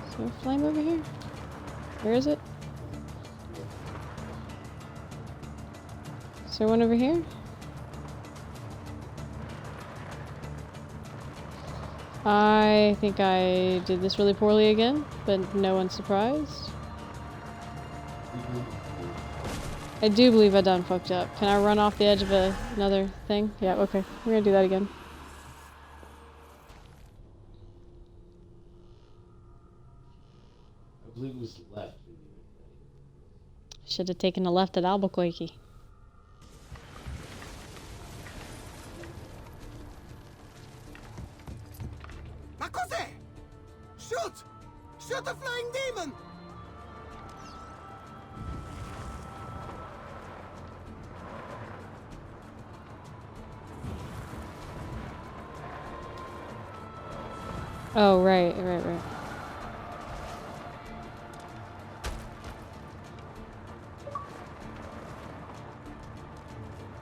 Is there a flame over here? Where is it? Is there one over here? I think I did this really poorly again, but no one's surprised. I do believe I done fucked up. Can I run off the edge of another thing? Yeah, okay. We're gonna do that again. I believe it was left. Should have taken a left at Albuquerque. Makose! Shoot! Shoot the flying demon! Oh, right.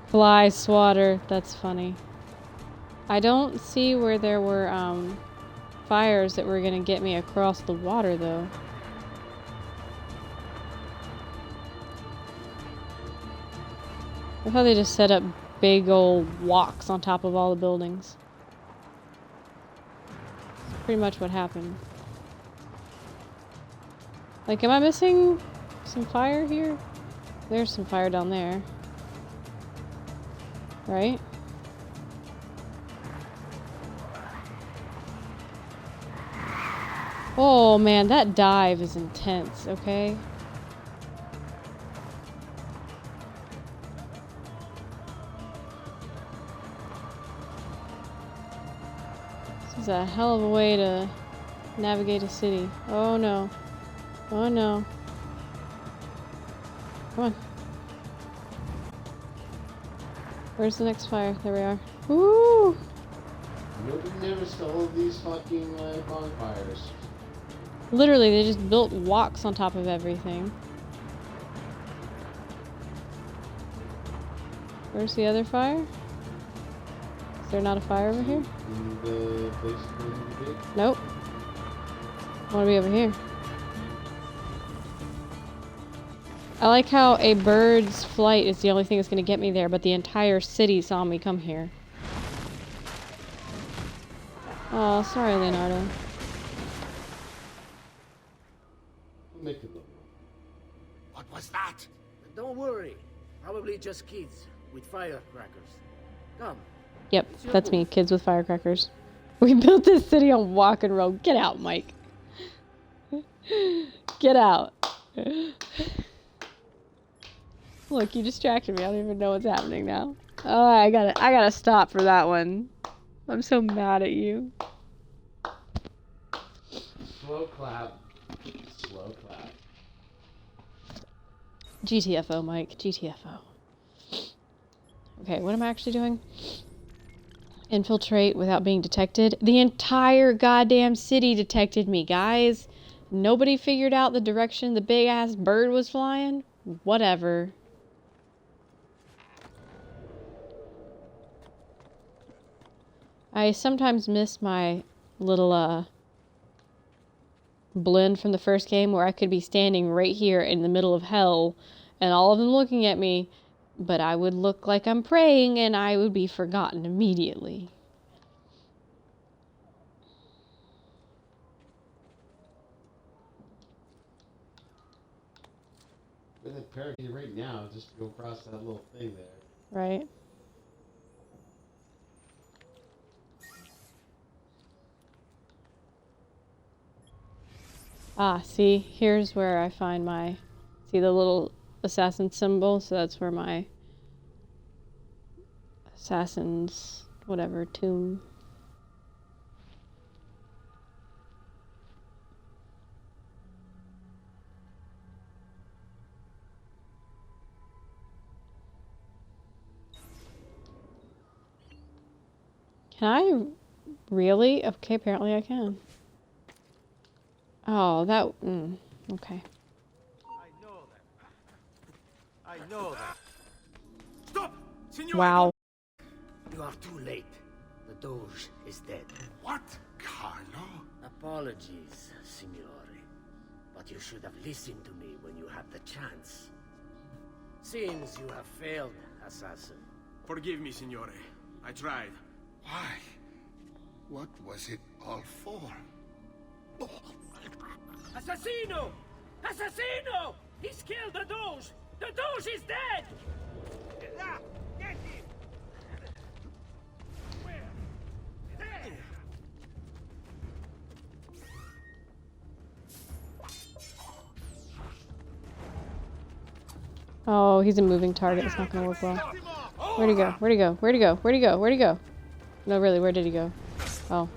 Fly swatter, that's funny. I don't see where there were fires that were gonna get me across the water though. I thought they just set up big old walks on top of all the buildings. That's pretty much what happened. Like, am I missing some fire here? There's some fire down there. Right? Oh man, that dive is intense, okay? This is a hell of a way to navigate a city. Oh no. Oh no. Come on. Where's the next fire? There we are. Woo! Nobody never stole these fucking bonfires. Literally, they just built walks on top of everything. Where's the other fire? Is there not a fire over here? In the place where you did? Nope. I want to be over here. I like how a bird's flight is the only thing that's going to get me there, but the entire city saw me come here. Oh, sorry, Leonardo. Make it look. What was that? Don't worry. Probably just kids with firecrackers. Come. Yep, that's me, kids with firecrackers. We built this city on walk and roll. Get out, Mike. Get out. Look, you distracted me. I don't even know what's happening now. Oh, I gotta stop for that one. I'm so mad at you. Slow clap. Slow clap. GTFO, Mike. GTFO. Okay, what am I actually doing? Infiltrate without being detected. The entire goddamn city detected me, guys. Nobody figured out the direction the big ass bird was flying. Whatever. I sometimes miss my little blend from the first game where I could be standing right here in the middle of hell and all of them looking at me, but I would look like I'm praying and I would be forgotten immediately. With a parakeet right now, just go across that little thing there. Right. Ah, see, here's where I find my, see the little assassin symbol? So that's where my assassin's, whatever, tomb. Can I really? Okay, apparently I can. Oh, that... okay. I know that. Stop! Signore! Wow. You are too late. The Doge is dead. What? Carlo? Apologies, Signore. But you should have listened to me when you had the chance. Seems you have failed, assassin. Forgive me, Signore. I tried. Why? What was it all for? Assassino! Assassino! He's killed the Doge! The Doge is dead! Get him! Where? There! Oh, he's a moving target. It's not gonna work well. Where'd he go? Where'd he go? Where'd he go? Where'd he go? Where'd he go? No, really, where did he go? Oh.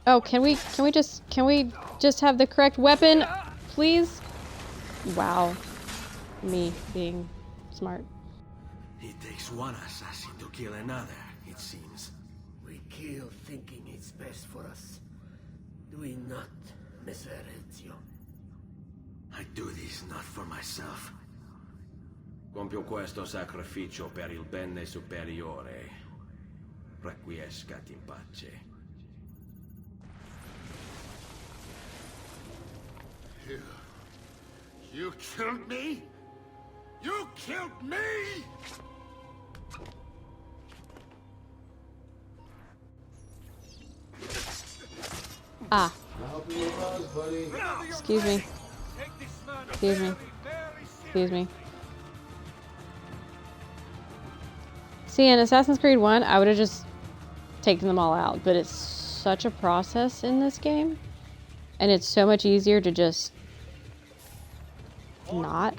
Oh, can we just have the correct weapon, please? Wow. Me being smart. It takes one assassin to kill another, it seems. We kill thinking it's best for us. Do we not, Messer Ezio? I do this not for myself. Compio questo sacrificio per il bene superiore. Requiescat in pace. You killed me? You killed me? Ah. I hope you buzz, buddy. Excuse me. Excuse me. Excuse me. See, in Assassin's Creed 1, I would have just taken them all out, but it's such a process in this game, and it's so much easier to just not.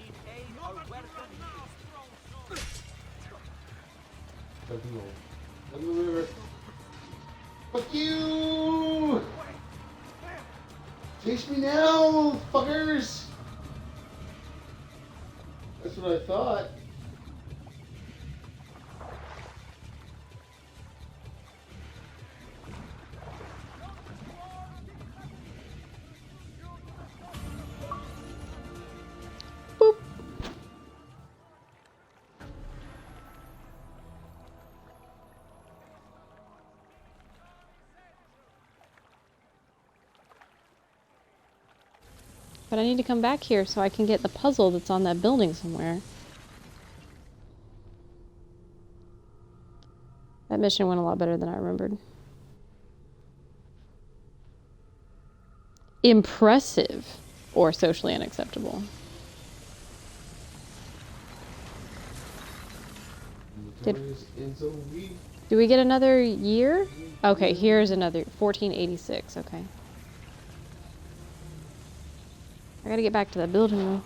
Let me river. Fuck you! Chase me now, fuckers! That's what I thought. But I need to come back here so I can get the puzzle that's on that building somewhere. That mission went a lot better than I remembered. Impressive or socially unacceptable. Do we get another year? Okay, here's another 1486. Okay. I gotta get back to that building though.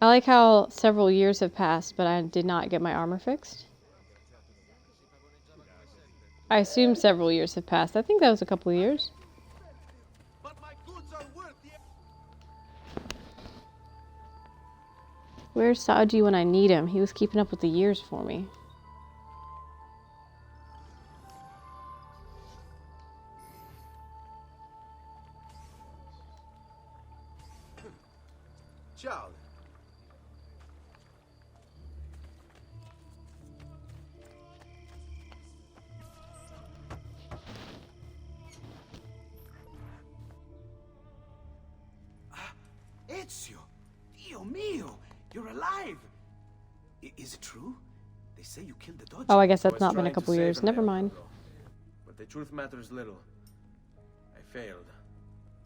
I like how several years have passed, but I did not get my armor fixed. I assume several years have passed. I think that was a couple of years. Where's Saji when I need him? He was keeping up with the years for me. Ciao. Ezio! Dio mio! You're alive! Is it true? They say you killed the Dodge. Oh, I guess that's not been a couple years. Never mind. But the truth matters little. I failed.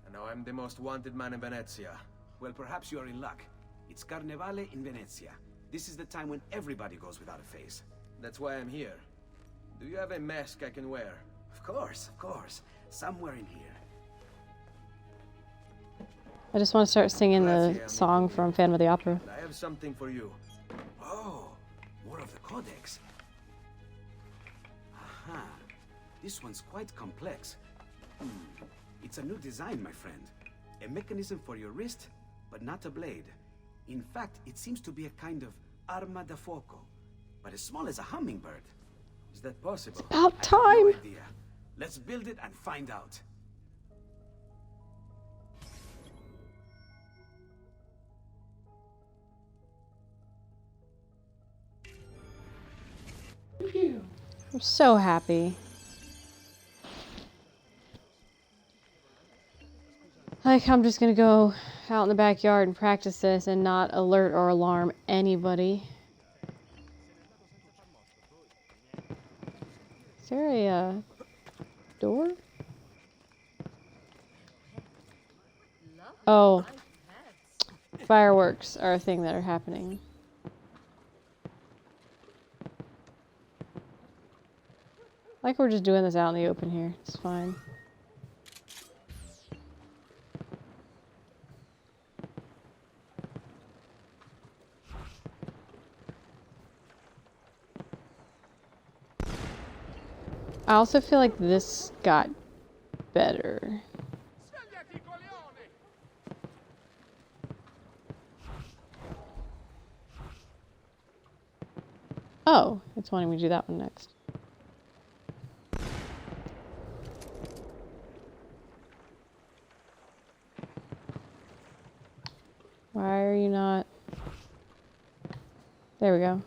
And now I'm the most wanted man in Venezia. Well, perhaps you are in luck. It's Carnevale in Venezia. This is the time when everybody goes without a face. That's why I'm here. Do you have a mask I can wear? Of course, of course. Somewhere in here. I just want to start singing the song from Phantom of the Opera. I have something for you. Oh, more of the Codex. Aha. This one's quite complex. It's a new design, my friend. A mechanism for your wrist, but not a blade. In fact, it seems to be a kind of arma da fuoco, but as small as a hummingbird. Is that possible? It's about time! I have no idea. Let's build it and find out. I'm so happy. Like, I'm just gonna go out in the backyard and practice this and not alert or alarm anybody. Is there a door? Oh, fireworks are a thing that are happening. Like we're just doing this out in the open here. It's fine. I also feel like this got better. Oh, it's wanting me to do that one next. Why are you not? There we go.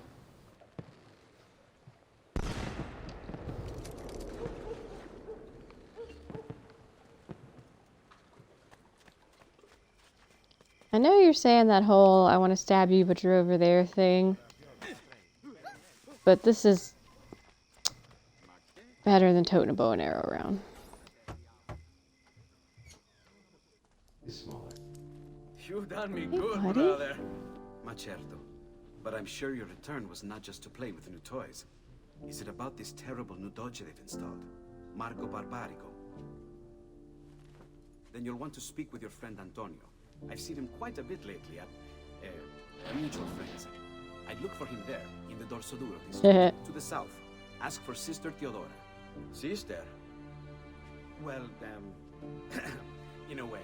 I know you're saying that whole I want to stab you but you're over there thing. But this is better than toting a bow and arrow around. You've done me Hey, good, buddy. brother. Ma certo. But I'm sure your return was not just to play with new toys. Is it about this terrible new doge they've installed? Marco Barbarigo? Then you'll want to speak with your friend Antonio. I've seen him quite a bit lately at mutual friends. I'd look for him there, in the Dorsoduro district, to the south. Ask for Sister Theodora. Sister? Well, in a way,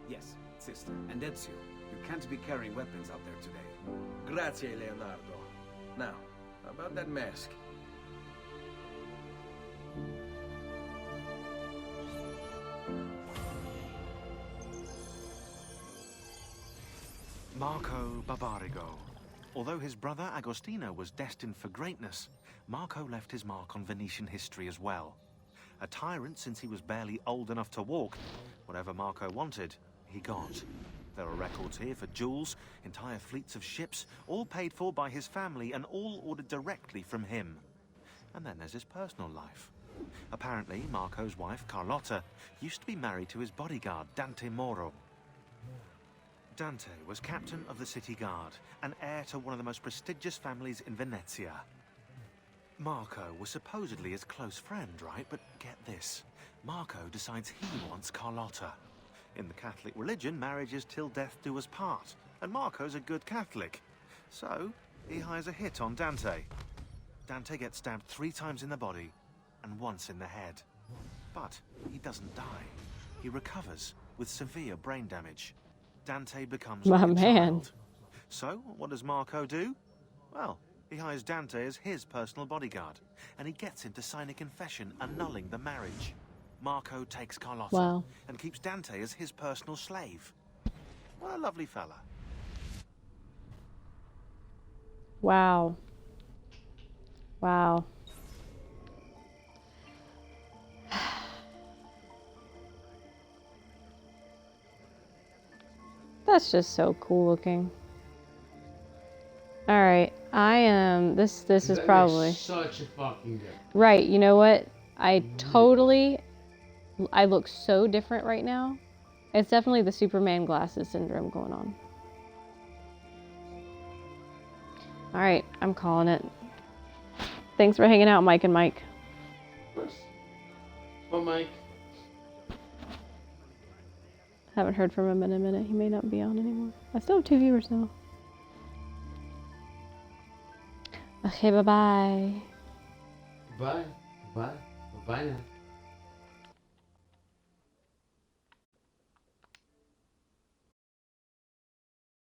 yes, sister. And Ezio, you can't be carrying weapons out there today. Grazie, Leonardo. Now, about that mask. Marco Barbarigo. Although his brother Agostino was destined for greatness, Marco left his mark on Venetian history as well. A tyrant since he was barely old enough to walk, whatever Marco wanted, he got. There are records here for jewels, entire fleets of ships, all paid for by his family and all ordered directly from him. And then there's his personal life. Apparently, Marco's wife, Carlotta, used to be married to his bodyguard, Dante Moro. Dante was captain of the city guard and heir to one of the most prestigious families in Venezia. Marco was supposedly his close friend, right? But get this, Marco decides he wants Carlotta. In the Catholic religion, marriage is till death do us part, and Marco's a good Catholic. So, he hires a hit on Dante. Dante gets stabbed 3 times in the body and once in the head. But he doesn't die. He recovers with severe brain damage. Dante becomes My like a man. child. So, what does Marco do? Well, he hires Dante as his personal bodyguard, and he gets him to sign a confession annulling the marriage. Marco takes Carlotta Wow. and keeps Dante as his personal slave. What a lovely fella. Wow. Wow. That's just so cool looking. All right, I am. This is That probably makes such a fucking difference. right. You know what? I look so different right now. It's definitely the Superman glasses syndrome going on. All right, I'm calling it. Thanks for hanging out, Mike and Mike. Well, Mike. Haven't heard from him in a minute. He may not be on anymore. I still have 2 viewers though. Okay, bye-bye. Bye. Bye. Bye now.